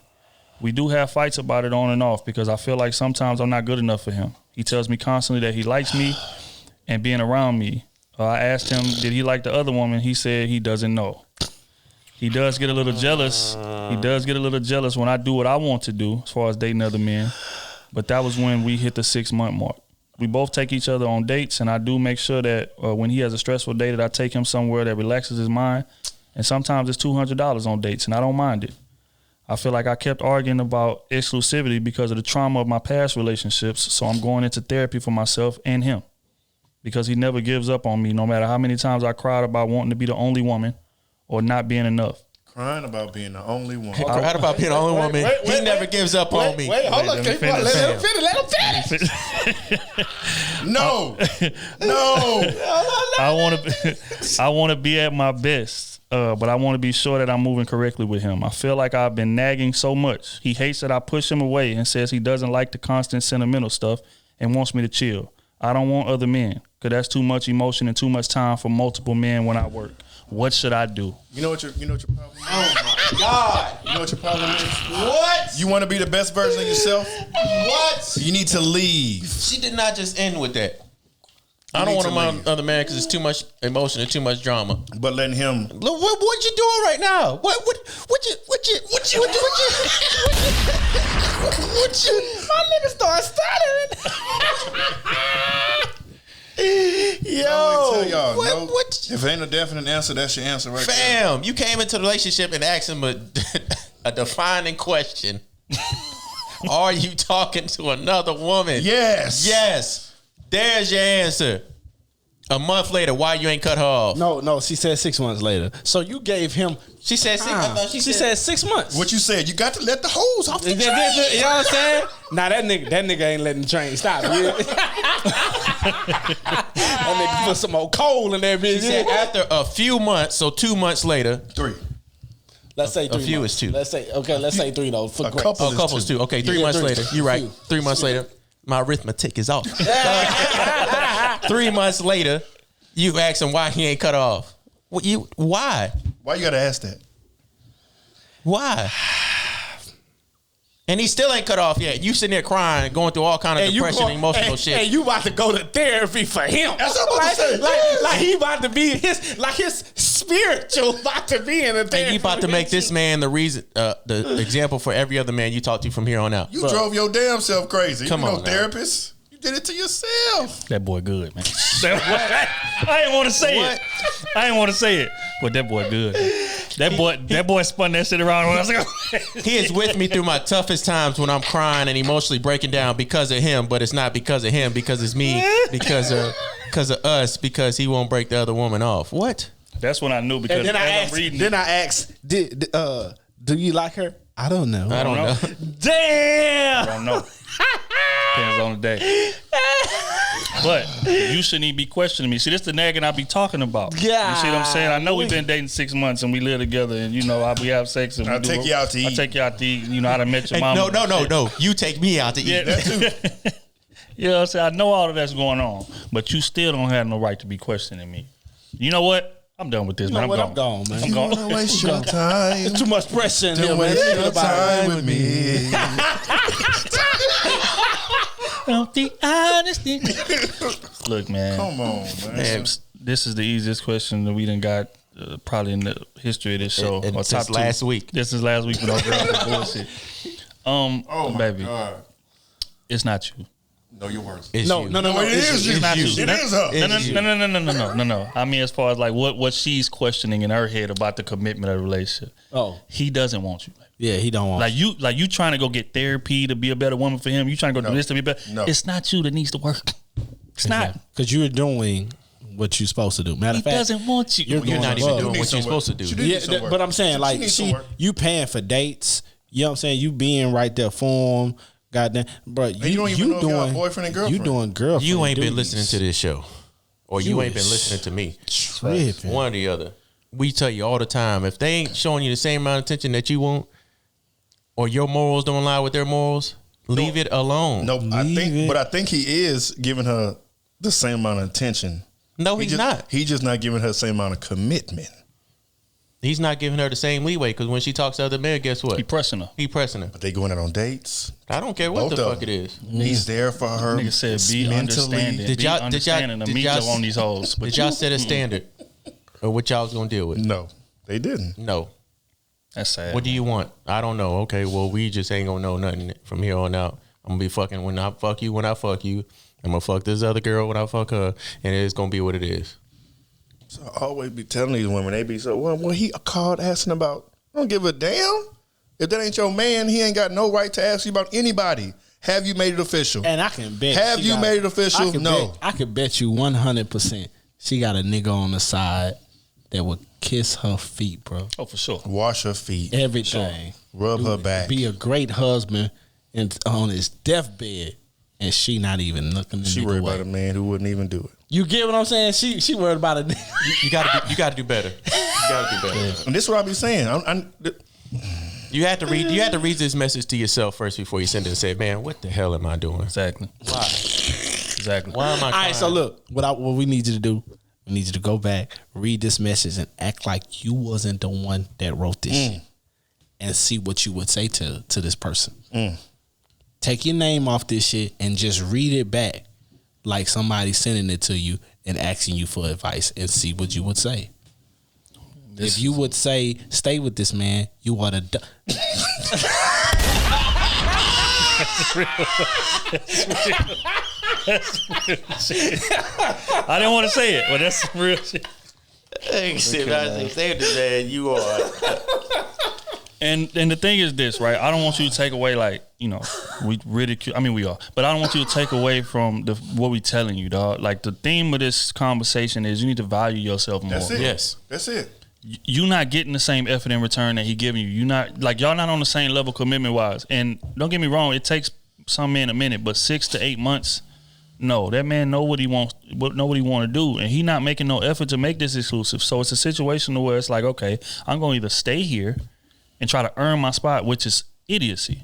We do have fights about it on and off because I feel like sometimes I'm not good enough for him. He tells me constantly that he likes me and being around me. I asked him, did he like the other woman? He said he doesn't know. He does get a little jealous. He does get a little jealous when I do what I want to do as far as dating other men. But that was when we hit the 6 month mark. We both take each other on dates, and I do make sure that when he has a stressful day that I take him somewhere that relaxes his mind. And sometimes it's $200 on dates, and I don't mind it. I feel like I kept arguing about exclusivity because of the trauma of my past relationships, so I'm going into therapy for myself and him because he never gives up on me no matter how many times I cried about wanting to be the only woman or not being enough. Crying about being the only woman. Cried about being the only woman. He never gives up on me. Wait, hold on. Let him finish. No. I want to be at my best, but I want to be sure that I'm moving correctly with him. I feel like I've been nagging so much. He hates that I push him away and says he doesn't like the constant sentimental stuff and wants me to chill. I don't want other men because that's too much emotion and too much time for multiple men when I work. What should I do? You know what your problem is? Oh my God. You know what your problem is? What? You want to be the best version of yourself? What? You need to leave. She did not just end with that. I don't want another man because it's too much emotion and too much drama. But letting him. Look, what you doing right now? What you? My nigga start stuttering. Yo, tell y'all, what? If it ain't a definite answer, that's your answer right there. Fam, you came into the relationship and asked him a defining question. Are you talking to another woman? Yes. Yes. There's your answer. A month later, why you ain't cut her off? No, she said 6 months later. So you gave him. She said 6 months. She said 6 months. What you said? You got to let the hose off the train. You know what I'm saying? Nah, that nigga ain't letting the train stop. That nigga put some old coal in there, bitch. She said after a few months, so 2 months later. 3. Let's say 3 A few months. is 2. Let's say 3 though. For a couple is 2. Okay, 3 months later. You're right. 3 months later. My arithmetic is off. 3 months later, you ask him why he ain't cut off. Why? Why you gotta ask that? Why? And he still ain't cut off yet. You sitting there crying, going through all kind of depression and emotional shit. And you about to go to therapy for him. That's what I'm about to say. Like he about to be his spiritual about to be in a therapy. And you about to make this man the reason, the example for every other man you talk to from here on out. You drove your damn self crazy. Come on, therapist. You did it to yourself. That boy good, man. I didn't want to say it. I didn't want to say it, but that boy good. That boy spun that shit around when I was like, he is with me through my toughest times when I'm crying and emotionally breaking down because of him, but it's not because of him, because it's me, because of us, because he won't break the other woman off. What? That's when I knew, because then I asked, do you like her? I don't know. I don't know. Damn. I don't know. Depends on the day. But you shouldn't even be questioning me. See, this the nagging I be talking about. Yeah. You see what I'm saying? I know we've been dating 6 months and we live together, and we have sex. And I take you out to eat. I take you out to eat. You know, I done met your mama. No. You take me out to eat. Yeah, that too. You know what I'm saying? I know all of that's going on, but you still don't have no right to be questioning me. You know what? I'm done with this, man. I'm gone, man. I'm gone. Don't waste your time. It's too much pressure in here, Don't man. waste your time with me. Don't be honest. Look, man. Come on, man. This is the easiest question that we done got probably in the history of this show. And since last week. This is last week with our girls and bullshit. Oh, my baby, God. It's not you. No, you're worse. No. It is you. It's not you. It is her. No. I mean, as far as like what she's questioning in her head about the commitment of the relationship. Oh, he doesn't want you. Yeah, he don't want you trying to go get therapy to be a better woman for him. You trying to go do this to be better. No. It's not you that needs to work. It's not, because you're doing what you're supposed to do. Matter of fact, he doesn't want you. You're not even doing what you're supposed to do. Yeah, but I'm saying like you paying for dates. You know what I'm saying? You being right there for him. Goddamn, bro, you don't even know if you're a boyfriend and girlfriend. You doing girlfriend? You ain't been listening to this show, or you ain't been listening to me. Tripping. One or the other. We tell you all the time, if they ain't showing you the same amount of attention that you want, or your morals don't align with their morals, leave it alone. No, I think he is giving her the same amount of attention. No, he's not. He's just not giving her the same amount of commitment. He's not giving her the same leeway, because when she talks to other men, guess what? He pressing her. But they going out on dates. I don't care what the fuck it is. He's there for her. Nigga said be understanding. Did y'all on these hoes? Did y'all set a standard of what y'all was gonna deal with? No, they didn't. No. That's sad. What do you want? I don't know. Okay, well, we just ain't gonna know nothing from here on out. I'm gonna be fucking when I fuck you. I'm gonna fuck this other girl when I fuck her, and it's gonna be what it is. So I always be telling these women, they be so, well, he called asking about, I don't give a damn. If that ain't your man, he ain't got no right to ask you about anybody. Have you made it official? And I can bet. Have you made it official? No. I could bet you 100% she got a nigga on the side that would kiss her feet, bro. Oh, for sure. Wash her feet. Everything. Rub her back. Be a great husband on his deathbed, and she not even looking. She worried about a man who wouldn't even do it. You get what I'm saying? She worried about it. You gotta do better. You gotta do better. Yeah. And this is what I be saying. You had to read this message to yourself first before you send it and say, man, what the hell am I doing? Exactly. Why? Exactly. Why am I? All right. So look, what we need you to do. We need you to go back, read this message, and act like you wasn't the one that wrote this shit, and see what you would say to this person. Take your name off this shit and just read it back like somebody sending it to you and asking you for advice, and see what you would say. If you would say, stay with this man, you ought to That's real shit. I didn't want to say it, but that's some real shit. Stay with this man, you are. And the thing is this, right? I don't want you to take away, like, we ridicule. I mean, we are, but I don't want you to take away from what we telling you, dog. Like, the theme of this conversation is you need to value yourself more. That's it. Yes, that's it. You're not getting the same effort in return that he giving you. You're not, like, y'all not on the same level commitment wise. And don't get me wrong, it takes some men a minute, but 6 to 8 months. No, that man know what he wants, know what he want to do, and he not making no effort to make this exclusive. So it's a situation where it's like, okay, I'm going to either stay here and try to earn my spot, which is idiocy,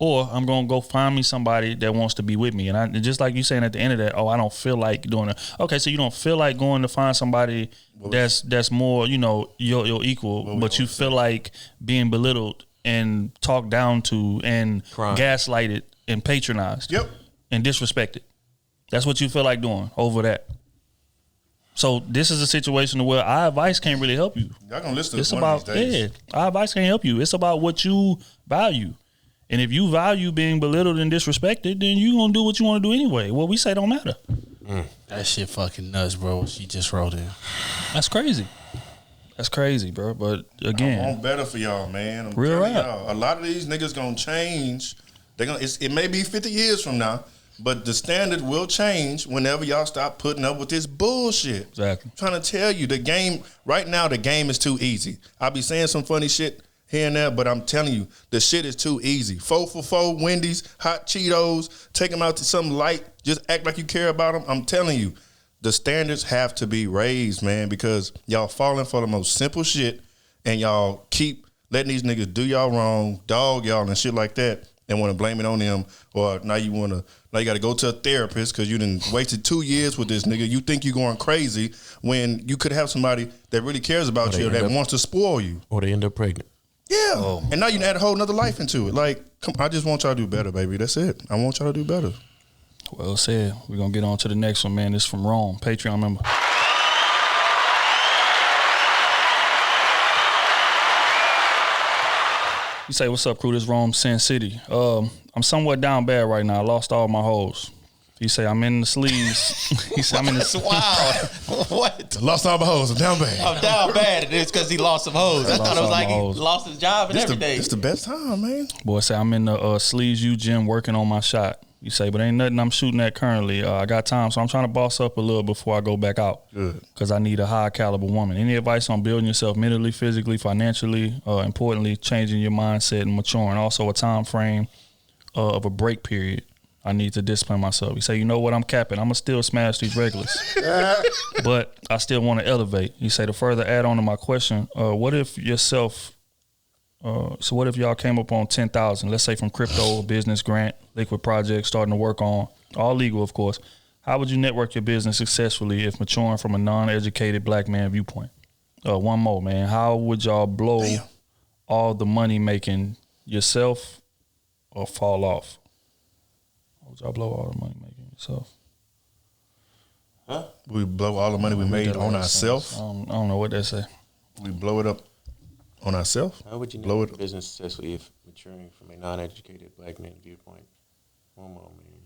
or I'm gonna go find me somebody that wants to be with me. And just like you saying at the end of that, I don't feel like doing it. Okay, so you don't feel like going to find somebody that's more, your equal, but you feel like being belittled and talked down to and gaslighted and patronized. Yep. And disrespected. That's what you feel like doing over that. So this is a situation where our advice can't really help you. Y'all gonna listen to it's one about, of these days. Yeah, our advice can't help you. It's about what you value. And if you value being belittled and disrespected, then you gonna do what you want to do anyway. What we say don't matter. That shit fucking nuts, bro. She just wrote in. That's crazy. That's crazy, bro. But again, I want better for y'all, man. I'm real telling rap. y'all, a lot of these niggas gonna change. It may be 50 years from now, but the standard will change whenever y'all stop putting up with this bullshit. Exactly. I'm trying to tell you, the game right now, the game is too easy. I'll be saying some funny shit here and there, but I'm telling you, the shit is too easy. 4 for 4, Wendy's, hot Cheetos, take them out to something light, just act like you care about them. I'm telling you, the standards have to be raised, man, because y'all falling for the most simple shit and y'all keep letting these niggas do y'all wrong, dog y'all and shit like that, and want to blame it on them, or now you got to go to a therapist because you done wasted 2 years with this nigga. You think you're going crazy when you could have somebody that really cares about you that wants to spoil you. Or they end up pregnant. Yeah. And now you add a whole nother life into it. Like, I just want y'all to do better, baby. That's it. I want y'all to do better. Well said. We're going to get on to the next one, man. This is from Rome, Patreon member. You say, what's up, crew? This is Rome, Sin City. I'm somewhat down bad right now. I lost all my hoes. He say, I'm in the sleeves. He said, I'm in the That's wild. What? Lost all my hoes. I'm down bad. I'm down bad. It's because he lost some hoes. I thought it was like he lost his job and everything. It's the best time, man. Boy, say, I'm in the Sleeves U gym working on my shot. You say, but ain't nothing I'm shooting at currently. I got time, so I'm trying to boss up a little before I go back out. Good. Because I need a high caliber woman. Any advice on building yourself mentally, physically, financially, importantly, changing your mindset and maturing. Also a time frame of a break period. I need to discipline myself. You say, you know what, I'm capping. I'm going to still smash these regulars. But I still want to elevate. You say, to further add on to my question, what if y'all came up on 10,000, let's say from crypto, business grant, liquid project, starting to work on, all legal, of course. How would you network your business successfully if maturing from a non-educated black man viewpoint? One more, man. How would y'all blow all the money making yourself or fall off? How would y'all blow all the money making yourself? Huh? We blow all the money we made on ourselves? I don't know what they say. We blow it up on ourselves? How would you know your business successfully if maturing from a non-educated black man viewpoint? One more, man.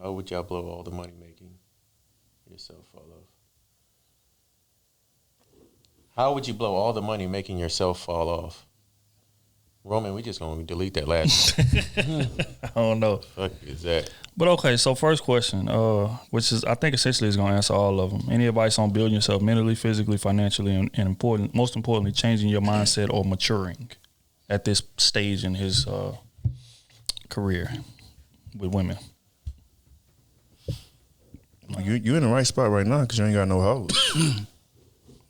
How would y'all blow all the money making yourself fall off? How would you blow all the money making yourself fall off? Roman, we just gonna delete that last one. I don't know. Fuck is that? But okay, so first question, which is I think essentially is gonna answer all of them. Any advice on building yourself mentally, physically, financially, and most importantly, changing your mindset or maturing at this stage in his career with women? You're in the right spot right now because you ain't got no hoes.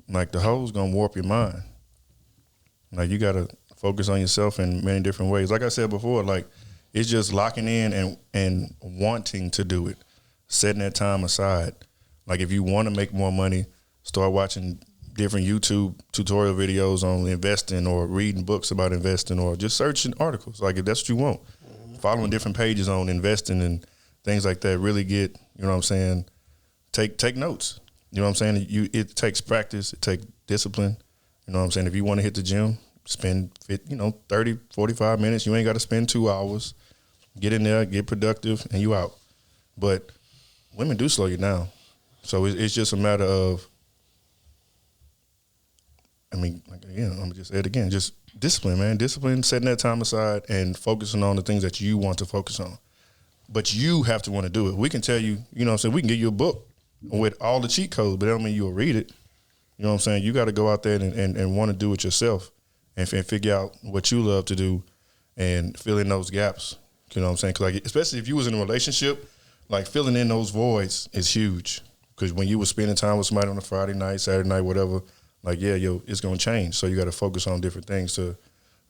Like, the hoes gonna warp your mind. Like, you gotta focus on yourself in many different ways. Like I said before, like, it's just locking in and wanting to do it, setting that time aside. Like, if you want to make more money, start watching different YouTube tutorial videos on investing or reading books about investing or just searching articles. Like, if that's what you want, following different pages on investing and things like that, really get, you know what I'm saying, take notes. You know what I'm saying? It takes practice. It takes discipline. You know what I'm saying? If you want to hit the gym, spend 30, 45 minutes. You ain't got to spend 2 hours. Get in there, get productive, and you out. But women do slow you down. So it's just a matter of, I'm going to just say it again, just discipline, man. Discipline, setting that time aside and focusing on the things that you want to focus on. But you have to want to do it. We can tell you, you know what I'm saying, we can give you a book with all the cheat codes, but that don't mean you'll read it. You know what I'm saying? You got to go out there and want to do it yourself and figure out what you love to do and fill in those gaps. You know what I'm saying? 'Cause like, especially if you was in a relationship, like, filling in those voids is huge. Because when you were spending time with somebody on a Friday night, Saturday night, whatever, like, it's going to change. So you got to focus on different things to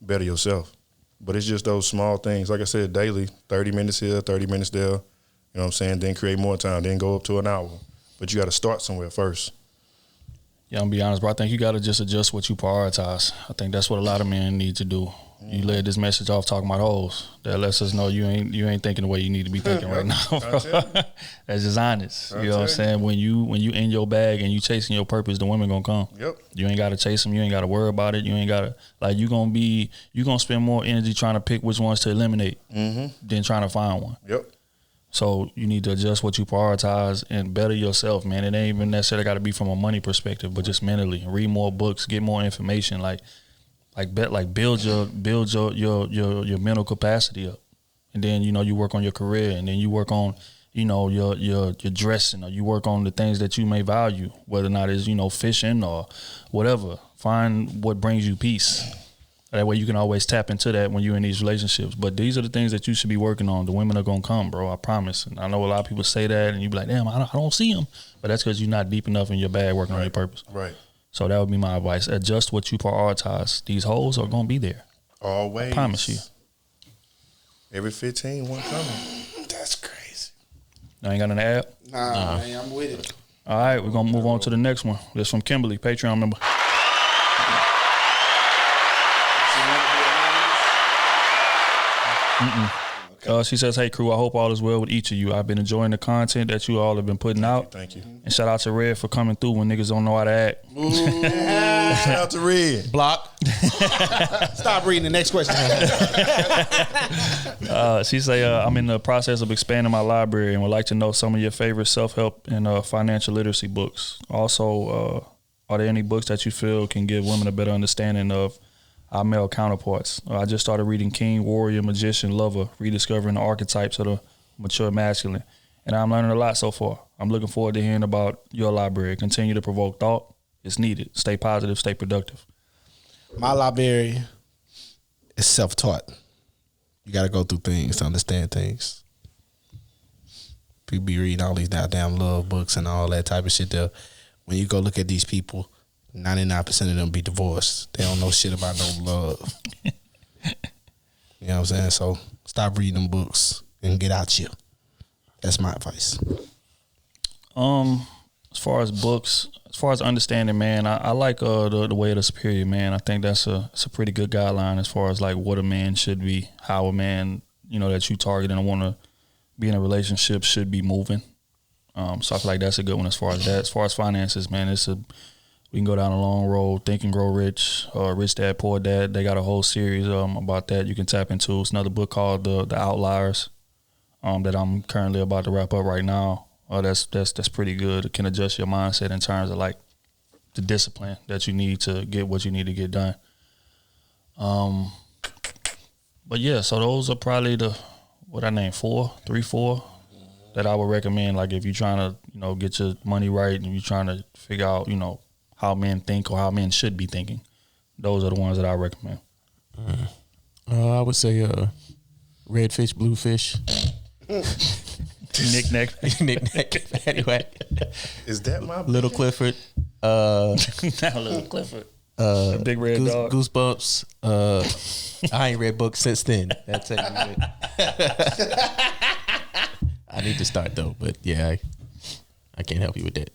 better yourself. But it's just those small things. Like I said, daily, 30 minutes here, 30 minutes there. You know what I'm saying? Then create more time. Then go up to an hour. But you got to start somewhere first. Yeah, I'm gonna be honest, bro. I think you got to just adjust what you prioritize. I think that's what a lot of men need to do. You led this message off talking about hoes. That lets us know you ain't thinking the way you need to be thinking right now, bro. That's just honest. You know what I'm saying? When you in your bag and you chasing your purpose, the women gonna come. Yep. You ain't gotta chase them. You ain't gotta worry about it. You ain't gotta you gonna spend more energy trying to pick which ones to eliminate than trying to find one. Yep. So you need to adjust what you prioritize and better yourself, man. It ain't even necessarily got to be from a money perspective, but just mentally. Read more books, get more information, build your mental capacity up, and then you work on your career, and then you work on your dressing, or you work on the things that you may value, whether or not it's fishing or whatever. Find what brings you peace. That way you can always tap into that when you're in these relationships. But these are the things that you should be working on. The women are gonna come, bro. I promise. And I know a lot of people say that, and you be like, damn, I don't see them. But that's because you're not deep enough in your bag working on your purpose. Right. So that would be my advice. Adjust what you prioritize. These hoes are gonna be there. Always. I promise you. Every 15, one coming. That's crazy. I ain't got an ad? Nah, man, I'm with it. All right, we're gonna move on to the next one. This from Kimberly, Patreon member. She says, hey, Krew, I hope all is well with each of you. I've been enjoying the content that you all have been putting out. Thank you. And shout out to Red for coming through when niggas don't know how to act. Shout out to Red. Block. Stop reading the next question. She say, I'm in the process of expanding my library and would like to know some of your favorite self-help and financial literacy books. Also, are there any books that you feel can give women a better understanding of our male counterparts? I just started reading King, Warrior, Magician, Lover, rediscovering the archetypes of the mature masculine. And I'm learning a lot so far. I'm looking forward to hearing about your library. Continue to provoke thought. It's needed. Stay positive, stay productive. My library is self-taught. You got to go through things to understand things. People be reading all these goddamn love books and all that type of shit there. When you go look at these people, 99% of them be divorced. They don't know shit about no love. You know what I'm saying? So stop reading them books and get out here. That's my advice. As far as books, as far as understanding, man, I like the Way of the Superior Man. I think it's a pretty good guideline as far as like what a man should be, how a man, that you target and want to be in a relationship should be moving. So I feel like that's a good one as far as that. As far as finances, man, we can go down a long road. Think and Grow Rich, Rich Dad, Poor Dad. They got a whole series about that you can tap into. It's another book called The Outliers that I'm currently about to wrap up right now. That's pretty good. It can adjust your mindset in terms of like the discipline that you need to get what you need to get done. But yeah, so those are probably what I named 4 that I would recommend. Like if you're trying to get your money right and you're trying to figure out how men think or how men should be thinking, those are the ones that I recommend. I would say Red Fish, Blue Fish. Knick-knack. Anyway. Is that my Little Clifford? Not Little Clifford. Big Red Dog. Goosebumps. I ain't read books since then. That's it. I need to start though, but yeah, I can't help you with that.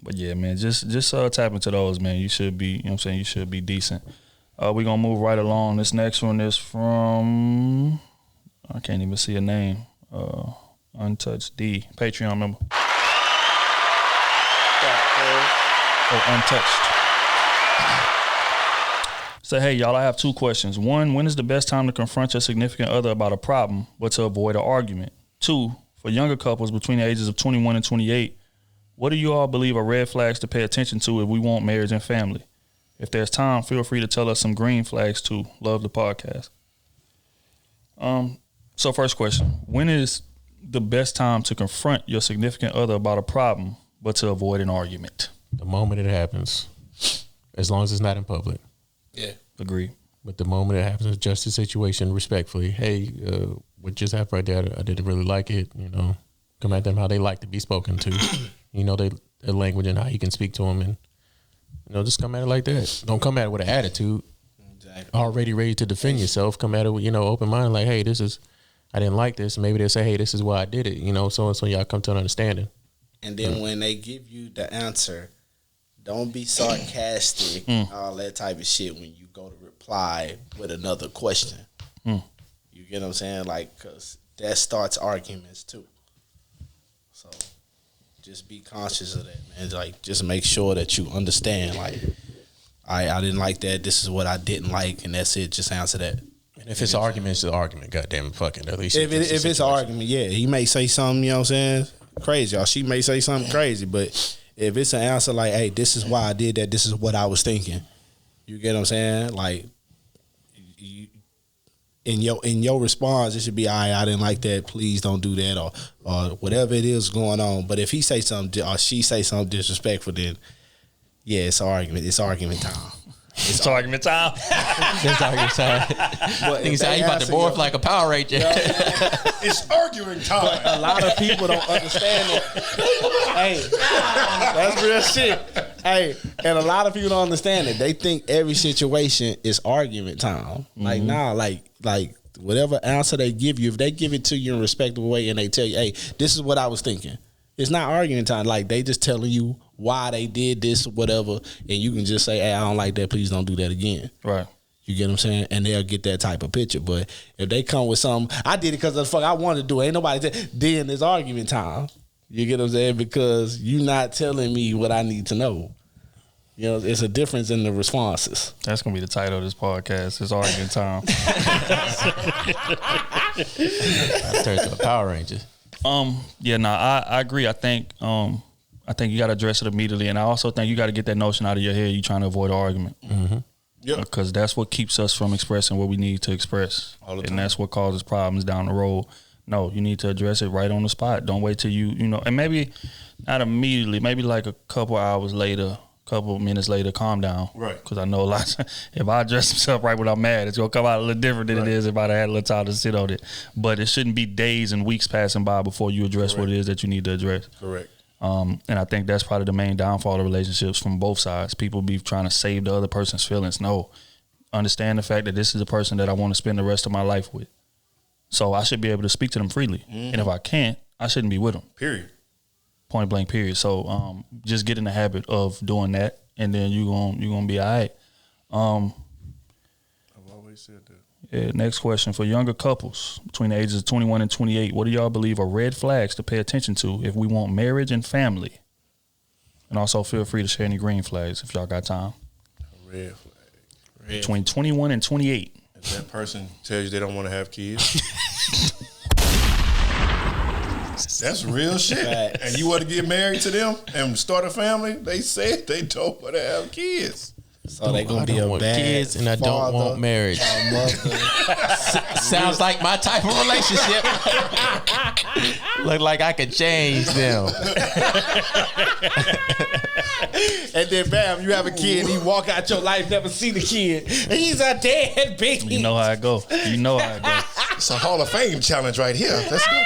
But yeah, man, just tap into those, man. You should be, you should be decent. We're gonna move right along. This next one is from, I can't even see a name. Untouched D, Patreon member. Untouched. Say, hey, y'all, I have 2 questions. 1, when is the best time to confront your significant other about a problem, but to avoid an argument? 2, for younger couples between the ages of 21 and 28, what do you all believe are red flags to pay attention to if we want marriage and family? If there's time, feel free to tell us some green flags too. Love the podcast. So first question, when is the best time to confront your significant other about a problem, but to avoid an argument? The moment it happens, as long as it's not in public. Yeah. Agree. But the moment it happens, adjust the situation respectfully. Hey, what just happened right there, I didn't really like it. Come at them how they like to be spoken to. Their language and how you can speak to them, and just come at it like that. Don't come at it with an attitude. already ready to defend yourself, come at it with, open mind, like, hey, I didn't like this. Maybe they'll say, hey, this is why I did it, so y'all come to an understanding. And then when they give you the answer, don't be sarcastic, all that type of shit when you go to reply with another question. You get what I'm saying? Like, because that starts arguments too. So just be conscious of that, man. Like, just make sure that you understand, like, I didn't like that. This is what I didn't like, and that's it. Just answer that. And if it's an argument, it's an argument. Goddamn it, fucking. At least if it's an argument, yeah, he may say something. You know what I'm saying? Crazy, y'all. She may say something crazy, but if it's an answer like, "Hey, this is why I did that. This is what I was thinking," you get what I'm saying? Like, in your response, it should be, I didn't like that. Please don't do that, or whatever it is going on. But if he say something or she say something disrespectful, then yeah, it's an argument. It's argument time. It's argument time. It's argument time. He's about to morph like a Power Ranger. It's arguing time. But a lot of people don't understand it. Hey, that's real shit. Hey, and a lot of people don't understand it. They think every situation is argument time. Like, nah, like whatever answer they give you, if they give it to you in a respectable way and they tell you, hey, this is what I was thinking, it's not arguing time. Like, they just telling you why they did this or whatever, and you can just say, hey, I don't like that, please don't do that again. Right. You get what I'm saying? And they'll get that type of picture. But if they come with something, I did it because of the fuck I wanted to do it, ain't nobody then it's argument time. You get what I'm saying? Because you not telling me what I need to know. You know, it's a difference in the responses. That's gonna be the title of this podcast. It's argument time. I turned to a Power Ranger. I agree. I think you got to address it immediately, and I also think you got to get that notion out of your head. You trying to avoid an argument, because that's what keeps us from expressing what we need to express, and that's what causes problems down the road. No, you need to address it right on the spot. Don't wait till and maybe not immediately. Maybe like a couple hours later, couple minutes later, calm down. Right. Because I know a lot. If I address myself right when I'm mad, it's gonna come out a little different than it is if I had a little time to sit on it. But it shouldn't be days and weeks passing by before you address what it is that you need to address. Correct. And I think that's probably the main downfall of relationships from both sides. People be trying to save the other person's feelings. No, understand the fact that this is a person that I want to spend the rest of my life with. So I should be able to speak to them freely. And if I can't, I shouldn't be with them. Period. Point blank, period. So just get in the habit of doing that, and then you're gonna be all right. I've always said that. Yeah, next question. For younger couples between the ages of 21 and 28, what do y'all believe are red flags to pay attention to if we want marriage and family? And also feel free to share any green flags if y'all got time. A red flag. Between 21 and 28. If that person tells you they don't want to have kids, that's real shit. And you want to get married to them and start a family, they said they don't want to have kids. So they gonna be a bad kids, and I don't want marriage. Sounds like my type of relationship. Look like I could change them. And then bam, you have a kid, he walk out your life, never see the kid, and he's a dead baby. You know how it go. It's a Hall of Fame challenge right here. Let's go.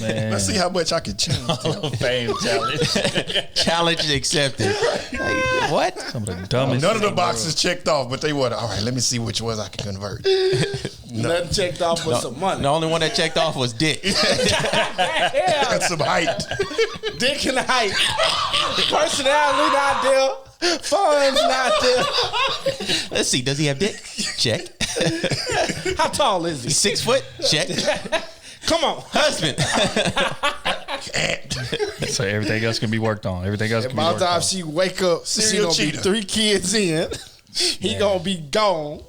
Let's see how much I can change. Hall of Fame challenge. Challenge accepted. Like, what? Some of the dumbest. None of the boxes checked off, but they were. All right, let me see which ones I can convert. Nothing checked off with some money. The only one that checked off was dick. And some height. Dick and height. Personality not there. Funds not there. Let's see. Does he have dick? Check. How tall is he? 6 foot? Check. Come on. Husband. So everything else can be worked on. Everything else can be worked on. By the time she wake up, she gonna be 3 kids in. He gonna be gone.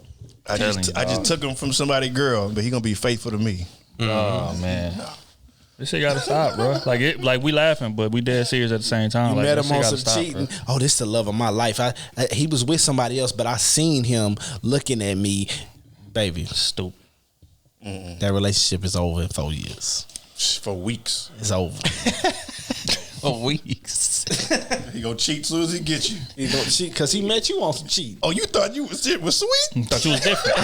I just took him from somebody's girl, but he gonna be faithful to me. Oh man. This shit gotta stop, bro. Like we laughing, but we dead serious at the same time. You like, met him on some cheating. Bro. Oh, this is the love of my life. He was with somebody else, but I seen him looking at me. Baby, stupid. That relationship is over in 4 years. For weeks. It's over. For weeks. He gonna cheat as soon as he gets you. He gonna cheat because he met you on some cheat. Oh, you thought you was sweet? Thought you was different.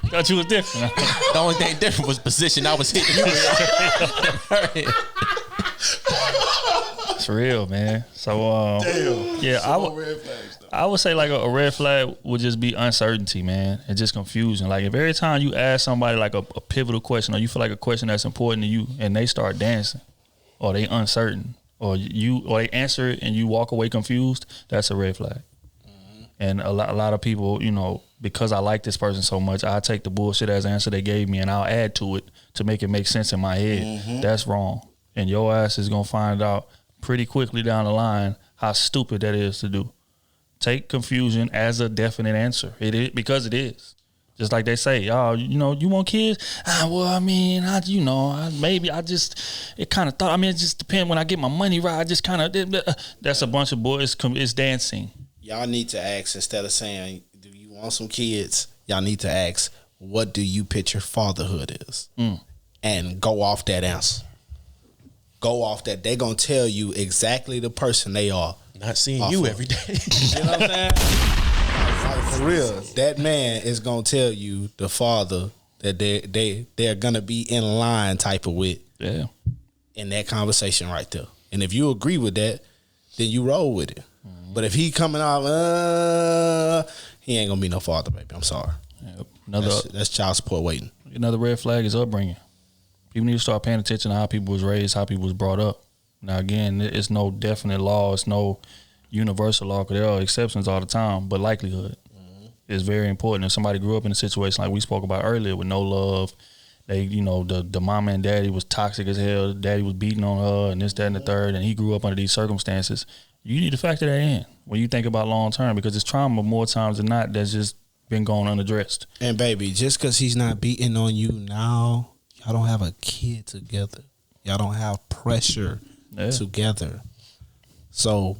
Thought you was different. The only thing different was position. I was hitting you. It's real, man. So damn. yeah, I would say like a red flag would just be uncertainty, man, and just confusion. Like if every time you ask somebody like a pivotal question, or you feel like a question that's important to you, and they start dancing, or they uncertain, or they answer it and you walk away confused, that's a red flag. And a lot of people, you know, because I like this person so much, I take the bullshit as answer they gave me and I'll add to it to make it make sense in my head. That's wrong. And your ass is gonna find out pretty quickly down the line how stupid that is to do. Take confusion as a definite answer. It is, because it is. Just like they say, oh, you know, you want kids? Well, I mean, it just depends when I get my money right. I just kind of, that's a bunch of boys. It's dancing. Y'all need to ask, instead of saying, do you want some kids? Y'all need to ask, what do you picture fatherhood is? And go off that answer. Go off that. They're going to tell you exactly the person they are. Not seeing you every day. You know what I'm saying? Like, for real, that man is going to tell you the father that they're going to be in line type of with. Yeah. In that conversation right there. And if you agree with that, then you roll with it. But if he coming out, he ain't gonna be no father, baby. I'm sorry. Yep. That's child support waiting. Another red flag is upbringing. People need to start paying attention to how people was raised, how people was brought up. Now, again, it's no definite law. It's no universal law, because there are exceptions all the time. But likelihood is very important. If somebody grew up in a situation like we spoke about earlier with no love, they, you know, the mama and daddy was toxic as hell. Daddy was beating on her and this, that, and the third, and he grew up under these circumstances. You need to factor that in when you think about long term, because it's trauma more times than not that's just been going unaddressed. And baby, just because he's not beating on you now, y'all don't have a kid together. Y'all don't have pressure together. So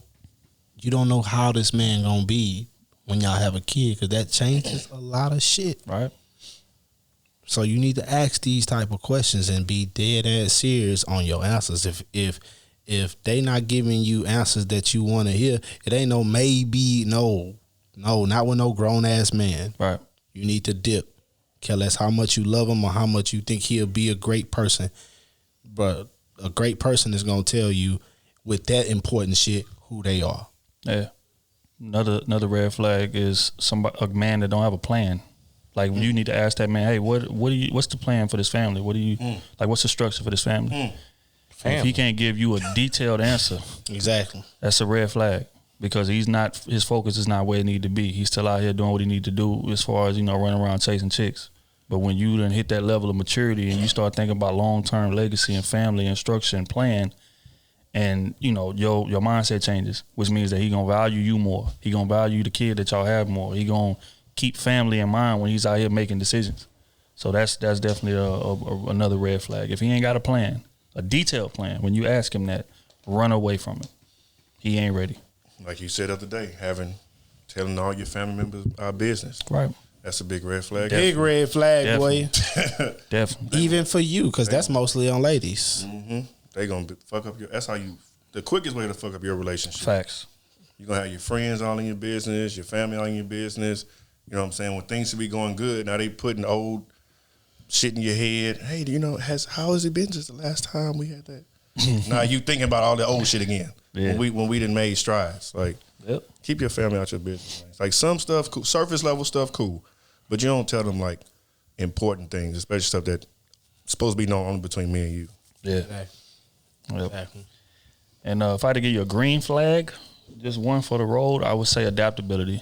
you don't know how this man gonna be when y'all have a kid, because that changes a lot of shit. Right. So you need to ask these type of questions and be dead ass serious on your answers. If they not giving you answers that you want to hear, it ain't no maybe, no, not with no grown ass man. Right. You need to dip. Care less how much you love him or how much you think he'll be a great person. But a great person is gonna tell you with that important shit who they are. Yeah. Another red flag is a man that don't have a plan. Like you need to ask that man, hey, what's the plan for this family? What do you like? What's the structure for this family? If he can't give you a detailed answer, exactly, that's a red flag, because his focus is not where it need to be. He's still out here doing what he need to do as far as, you know, running around chasing chicks. But when you done hit that level of maturity and you start thinking about long-term legacy and family and structure and plan, and, you know, your mindset changes, which means that he gonna value you more. He gonna value the kid that y'all have more. He gonna keep family in mind when he's out here making decisions. So that's definitely another red flag. If he ain't got a plan, a detailed plan, when you ask him that, run away from it. He ain't ready. Like you said the other day, telling all your family members our business. Right. That's a big red flag. Big red flag, boy. Definitely. Even for you, because that's mostly on ladies. They gonna fuck up the quickest way to fuck up your relationship. Facts. You're gonna have your friends all in your business, your family all in your business. You know what I'm saying? When things should be going good, now they putting old shit in your head. Hey, do you know how has it been since the last time we had that? Now you thinking about all the old shit again. Yeah. When we done made strides. Like, keep your family out your business. Like some stuff, cool, surface level stuff, cool, but you don't tell them like important things, especially stuff that's supposed to be known only between me and you. Yeah. Exactly. And if I had to give you a green flag, just one for the road, I would say adaptability.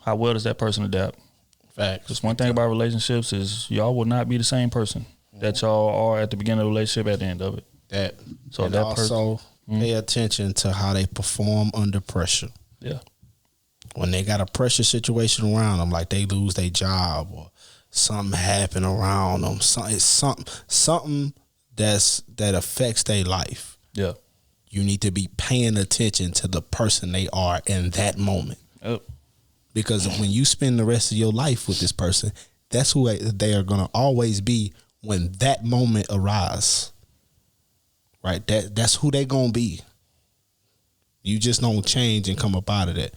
How well does that person adapt? Facts. Just one thing about relationships is y'all will not be the same person that y'all are at the beginning of the relationship at the end of it. So and that also pay attention to how they perform under pressure. Yeah. When they got a pressure situation around them, like they lose their job or something happen around them, it's something that affects their life. Yeah. You need to be paying attention to the person they are in that moment. Oh. Because when you spend the rest of your life with this person, that's who they are going to always be when that moment arises. Right? That's who they going to be. You just don't change and come up out of that.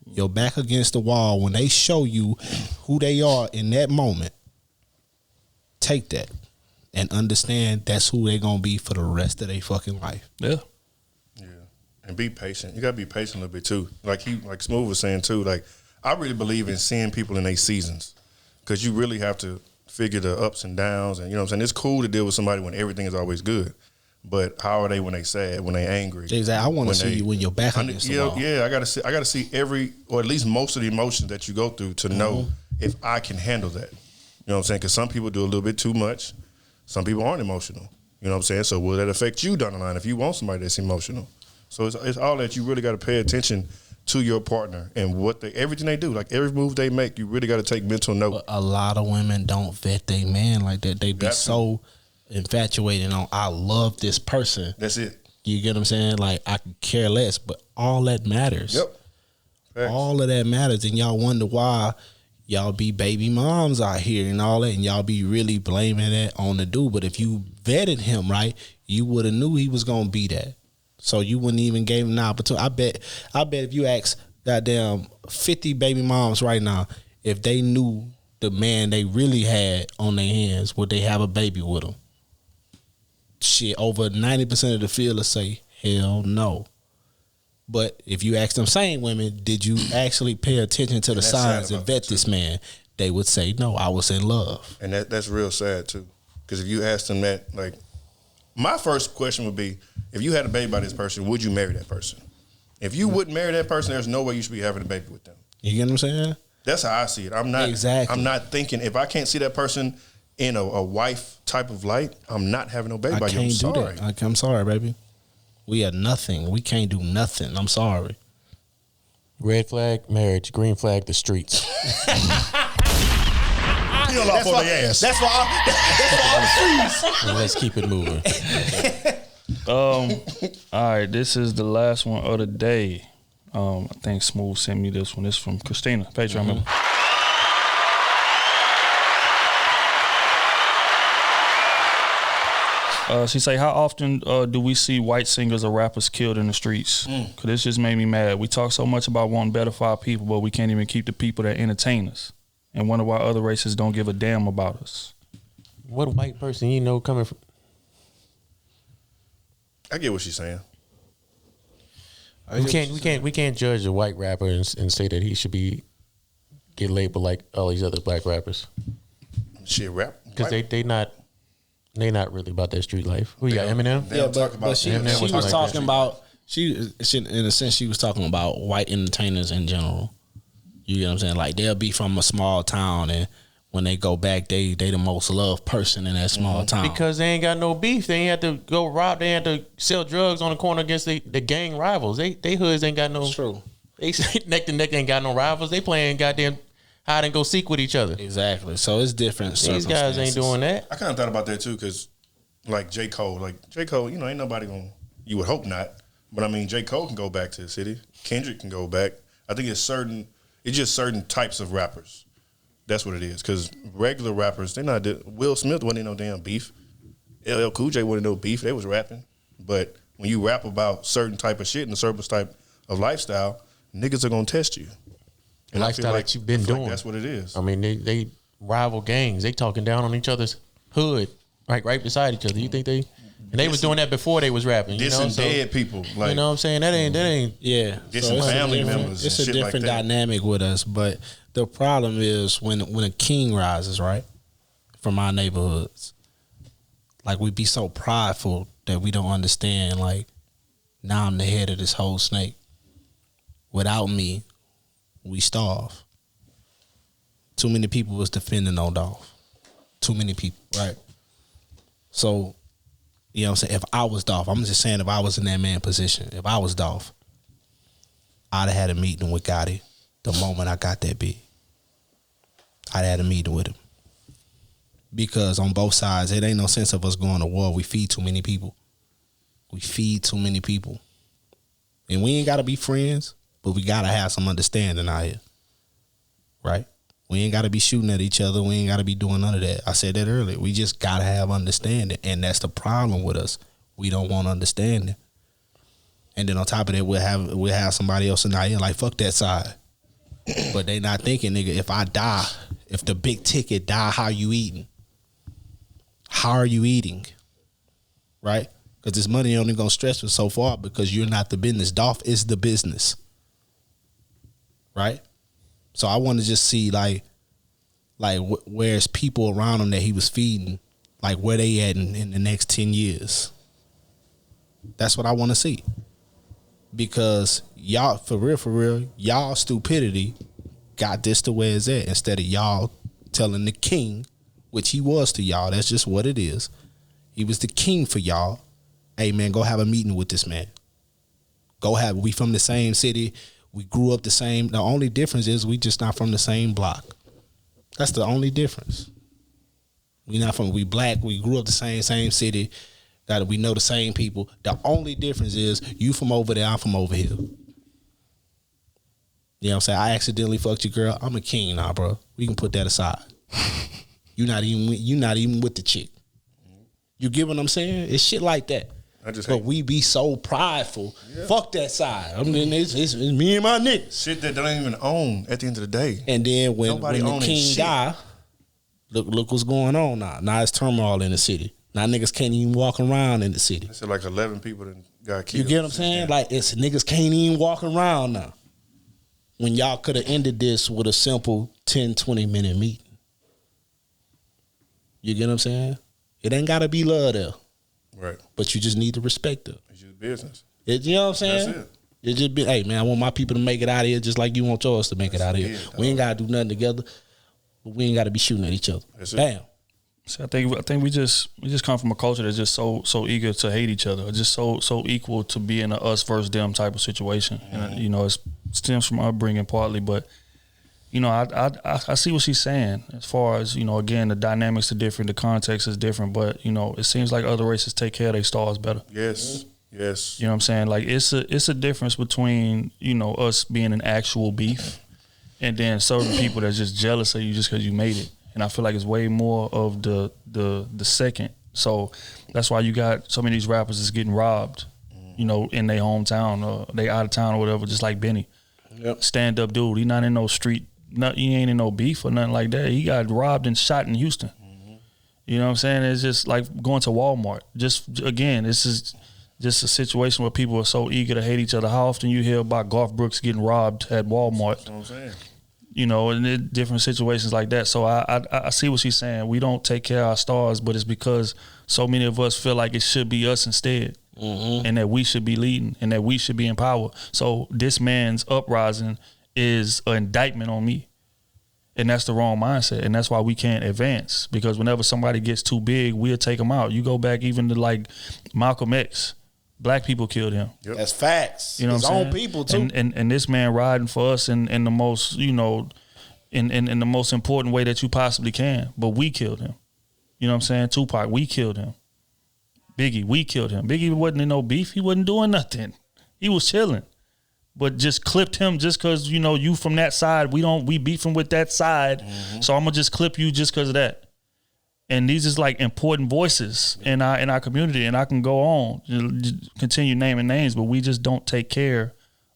Your back against the wall, when they show you who they are in that moment, take that and understand that's who they going to be for the rest of their fucking life. Yeah. And be patient. You gotta be patient a little bit too. Like Smooth was saying too. Like I really believe in seeing people in their seasons, because you really have to figure the ups and downs. And you know what I'm saying. It's cool to deal with somebody when everything is always good, but how are they when they sad? When they angry? Exactly. I want to see you when you're back against the wall. Yeah. I gotta see every, or at least most of the emotions that you go through to know if I can handle that. You know what I'm saying? Because some people do a little bit too much. Some people aren't emotional. You know what I'm saying? So will that affect you down the line if you want somebody that's emotional? So it's all that you really got to pay attention to your partner and everything they do. Like every move they make, you really got to take mental note. But a lot of women don't vet their man like that. They be so infatuated on, I love this person. That's it. You get what I'm saying? Like, I could care less, but all that matters. Yep. Facts. All of that matters, and y'all wonder why y'all be baby moms out here and all that, and y'all be really blaming that on the dude. But if you vetted him right, you would have knew he was gonna be that. So you wouldn't even gave him an opportunity. I bet if you ask goddamn 50 baby moms right now, if they knew the man they really had on their hands, would they have a baby with him? Shit, over 90% of the field will say, hell no. But if you ask them same women, did you actually pay attention to the signs and vet this man? They would say, no, I was in love. And that's real sad too. Because if you ask them that, like, my first question would be, if you had a baby by this person, would you marry that person? If you wouldn't marry that person, there's no way you should be having a baby with them. You get what I'm saying? That's how I see it. I'm not thinking, if I can't see that person in a wife type of light, I'm not having no baby by you. I'm sorry. Do that. I'm sorry, baby. We are nothing. We can't do nothing. I'm sorry. Red flag, marriage. Green flag, the streets. Peel off on the ass. That's why Let's keep it moving. All right, this is the last one of the day. I think Smooth sent me this one. This is from Christina, Patreon member. She say, how often do we see white singers or rappers killed in the streets? Because this just made me mad. We talk so much about wanting better for our people, but we can't even keep the people that entertain us. And wonder why other races don't give a damn about us. What white person you know coming from? I get what she's saying. We can't judge a white rapper and say that he should get labeled like all these other black rappers. Shit, rap because they not really about that street life. Who you got, Eminem? Yeah, but she was talking about she in a sense she was talking about white entertainers in general. You get what I'm saying? Like they'll be from a small town, and when they go back, they the most loved person in that small town because they ain't got no beef. They ain't have to go rob. They ain't have to sell drugs on the corner against the gang rivals. They hoods ain't got no. It's true. They neck to neck ain't got no rivals. They playing goddamn hide and go seek with each other. Exactly. So it's different. These guys ain't doing that. I kind of thought about that too, because like J. Cole, you know, ain't nobody gonna. You would hope not, but I mean, J. Cole can go back to the city. Kendrick can go back. I think it's just certain types of rappers. That's what it is. Because regular rappers, they not. Will Smith wasn't in no damn beef. LL Cool J wasn't no beef. They was rapping. But when you rap about certain type of shit and a certain type of lifestyle, niggas are gonna test you. And lifestyle that you've been doing. Like that's what it is. I mean, they rival gangs. They talking down on each other's hood, right beside each other. You think they? And they was doing that before they was rapping. You know, so, dead people. Like, you know what I'm saying? That ain't. Yeah. Dissing family members. It's a different dynamic with us, but the problem is when a king rises, right, from our neighborhoods, like we be so prideful that we don't understand. Like now I'm the head of this whole snake. Without me, we starve. Too many people was defending on Dolph. Too many people, right? So, you know what I'm saying? If I was Dolph, I'm just saying if I was in that man position, if I was Dolph, I'd have had a meeting with Gotti the moment I got that big. I'd had a meeting with him. Because on both sides, it ain't no sense of us going to war. We feed too many people. And we ain't got to be friends, but we got to have some understanding out here. Right? We ain't got to be shooting at each other. We ain't got to be doing none of that. I said that earlier. We just got to have understanding. And that's the problem with us. We don't want understanding. And then on top of that, we'll have somebody else in our ear like, fuck that side. But they not thinking, nigga, if I die, if the big ticket die, how you eating? How are you eating? Right? Because this money only gonna stretch you so far because you're not the business. Dolph is the business, right? So I want to just see like where's people around him that he was feeding, like where they at in the next 10 years. That's what I want to see. Because y'all, for real, y'all stupidity got this to where it's at instead of y'all telling the king, which he was to y'all. That's just what it is. He was the king for y'all. Hey man, go have a meeting with this man. We from the same city. We grew up the same. The only difference is we just not from the same block. That's the only difference. We black. We grew up the same city. We know the same people. The only difference is you from over there, I'm from over here. You know what I'm saying? I accidentally fucked your girl. I'm a king now, bro. We can put that aside. You're not even with the chick. You get what I'm saying? It's shit like that. But we be so prideful. Yeah. Fuck that side. I mean, it's me and my niggas. Shit that don't even own at the end of the day. And then when the king die, look what's going on now. Now it's turmoil in the city. Now niggas can't even walk around in the city. It's like 11 people that got killed. You get what I'm saying? Like it's niggas can't even walk around now. When y'all could have ended this with a simple 10, 20 minute meeting. You get what I'm saying? It ain't gotta be love there. Right. But you just need to respect it. It's your business. You know what I'm saying? That's it. It just be, hey man, I want my people to make it out of here just like you want yours to make it out of here. We ain't gotta do nothing together, but we ain't gotta be shooting at each other. Bam. So I think we just come from a culture that's just so eager to hate each other, just so equal to be in a us versus them type of situation. And you know, it stems from upbringing partly, but you know, I see what she's saying as far as, you know, again, the dynamics are different, the context is different, but you know, it seems like other races take care of their stars better. Yes. Yes. You know what I'm saying? Like it's a difference between, you know, us being an actual beef and then certain people that's just jealous of you just because you made it. And I feel like it's way more of the second. So that's why you got so many of these rappers that's getting robbed, you know, in their hometown or they out of town or whatever, just like Benny. Yep. Stand up dude. He not in no street. He ain't in no beef or nothing like that. He got robbed and shot in Houston. Mm-hmm. You know what I'm saying? It's just like going to Walmart. Just again, this is just a situation where people are so eager to hate each other. How often you hear about Garth Brooks getting robbed at Walmart? That's what I'm saying. You know, and different situations like that. So I see what she's saying. We don't take care of our stars, but it's because so many of us feel like it should be us instead. Mm-hmm. And that we should be leading and that we should be in power. So this man's uprising is an indictment on me. And that's the wrong mindset. And that's why we can't advance. Because whenever somebody gets too big, we'll take them out. You go back even to like Malcolm X. Black people killed him. Yep. That's facts. You know his what I'm own saying? People too. And this man riding for us in the most, you know, in the most important way that you possibly can. But we killed him. You know what I'm saying? Tupac, we killed him. Biggie, we killed him. Biggie wasn't in no beef. He wasn't doing nothing. He was chilling. But just clipped him just because, you know, you from that side. We beefing with that side. Mm-hmm. So I'm going to just clip you just because of that. And these is like important voices in our community. And I can go on, continue naming names, but we just don't take care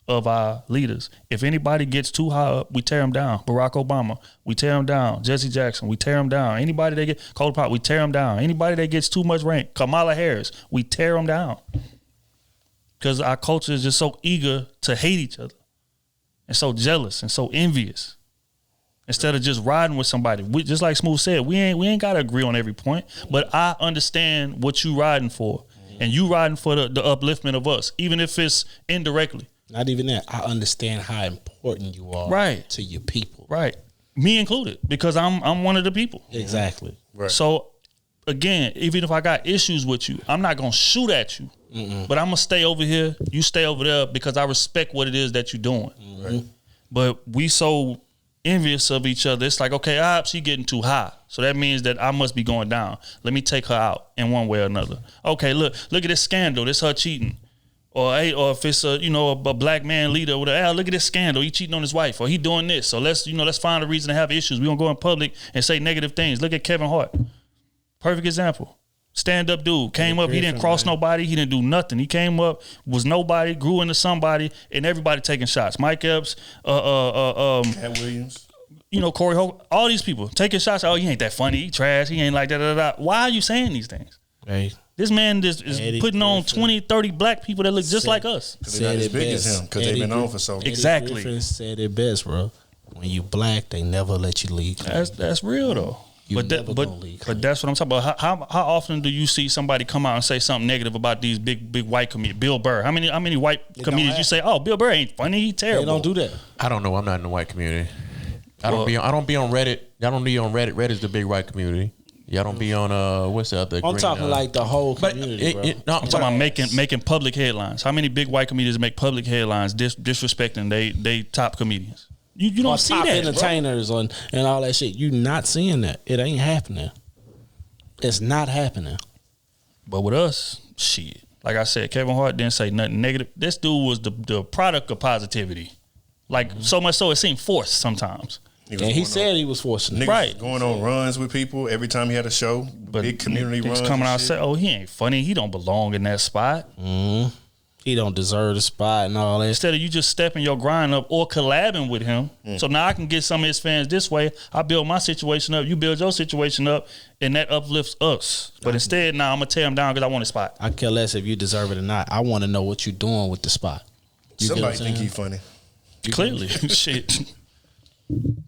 of our leaders. If anybody gets too high up, we tear them down. Barack Obama, we tear him down. Jesse Jackson, we tear him down. Anybody that get Cole Pop, we tear him down. Anybody that gets too much rank, Kamala Harris, we tear them down. Because our culture is just so eager to hate each other and so jealous and so envious. Instead of just riding with somebody, just like Smooth said, we ain't got to agree on every point, but I understand what you riding for, and you riding for the upliftment of us, even if it's indirectly. Not even that. I understand how important you are to your people. Right. Me included, because I'm one of the people. Exactly. Right. So again, even if I got issues with you, I'm not going to shoot at you, but I'm going to stay over here. You stay over there because I respect what it is that you're doing. Right. But we so envious of each other. It's like, okay, she getting too high. So that means that I must be going down. Let me take her out in one way or another. Okay, look at this scandal. This her cheating. Or if it's a black man leader or whatever, look at this scandal. He cheating on his wife, or he doing this. So let's find a reason to have issues. We don't go in public and say negative things. Look at Kevin Hart. Perfect example. Stand up dude. Came up, he didn't cross nobody, he didn't do nothing. He came up, was nobody, grew into somebody, and everybody taking shots. Mike Epps, Cat Williams. You know, Corey Holt, all these people taking shots. Oh, he ain't that funny, he trash, he ain't like that. Why are you saying these things? Hey. This man is putting on 20, 30 black people that look just like us. They're not as big as him because they've been on for so long. Exactly. Griffin said it best, bro. When you black, they never let you leave. That's real though. But that's what I'm talking about. How often do you see somebody come out and say something negative about these big white comedians? Bill Burr. How many white comedians you say, oh, Bill Burr ain't funny, he terrible? They don't do that. I don't know. I'm not in the white community. I don't be on Reddit. Y'all don't be on Reddit. Reddit's the big white community. Y'all don't be on what's the other? I'm talking like the whole community, bro. I'm talking about making public headlines. How many big white comedians make public headlines disrespecting they top comedians? You don't see top that, entertainers and all that shit. You not seeing that. It ain't happening. It's not happening. But with us, shit. Like I said, Kevin Hart didn't say nothing negative. This dude was the product of positivity. Like so much so it seemed forced sometimes. He said he was forcing it. Right. Going on runs with people every time he had a show. But big community runs. Coming out and say, oh, he ain't funny. He don't belong in that spot. He don't deserve the spot and all that. Instead of you just stepping your grind up or collabing with him. So now I can get some of his fans this way. I build my situation up. You build your situation up. And that uplifts us. But instead, now I'm going to tear him down because I want a spot. I care less if you deserve it or not. I want to know what you're doing with the spot. Somebody think he funny. Clearly. Shit.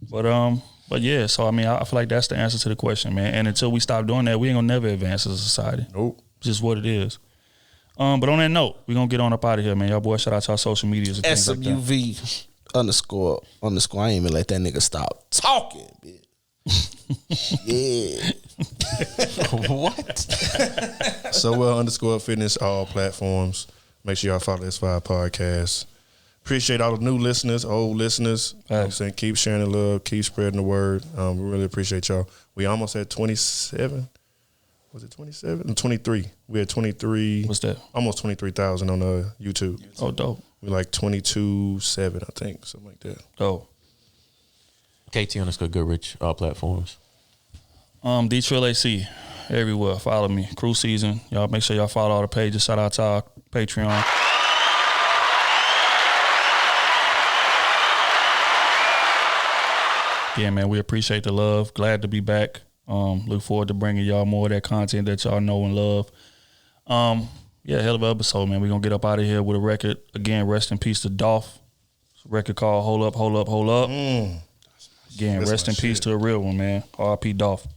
But yeah, so I mean, I feel like that's the answer to the question, man. And until we stop doing that, we ain't gonna never advance as a society. Nope. Just what it is. But on that note, we're gonna get on up out of here, man. Y'all boys, shout out to our social medias and things like that. SMUV __ I ain't even let that nigga stop talking, bitch. Yeah. What? So _fitness, all platforms. Make sure y'all follow S5 Podcast. Appreciate all the new listeners, old listeners. You know what I'm saying? Keep sharing the love, keep spreading the word. We really appreciate y'all. We almost had 27. Was it 27? 23. We had 23. What's that? Almost 23,000 on YouTube. Oh, dope. We like 22.7, I think, something like that. Dope. KT Goodrich, all platforms. D-Trill AC, everywhere. Follow me. Krew season. Y'all make sure y'all follow all the pages. Shout out to our Patreon. Yeah, man, we appreciate the love. Glad to be back. Look forward to bringing y'all more of that content that y'all know and love. Yeah, hell of an episode, man. We're going to get up out of here with a record. Again, rest in peace to Dolph. It's a record called Hold Up, Hold Up, Hold Up. Again, rest in peace to a real one, man. R.I.P. Dolph.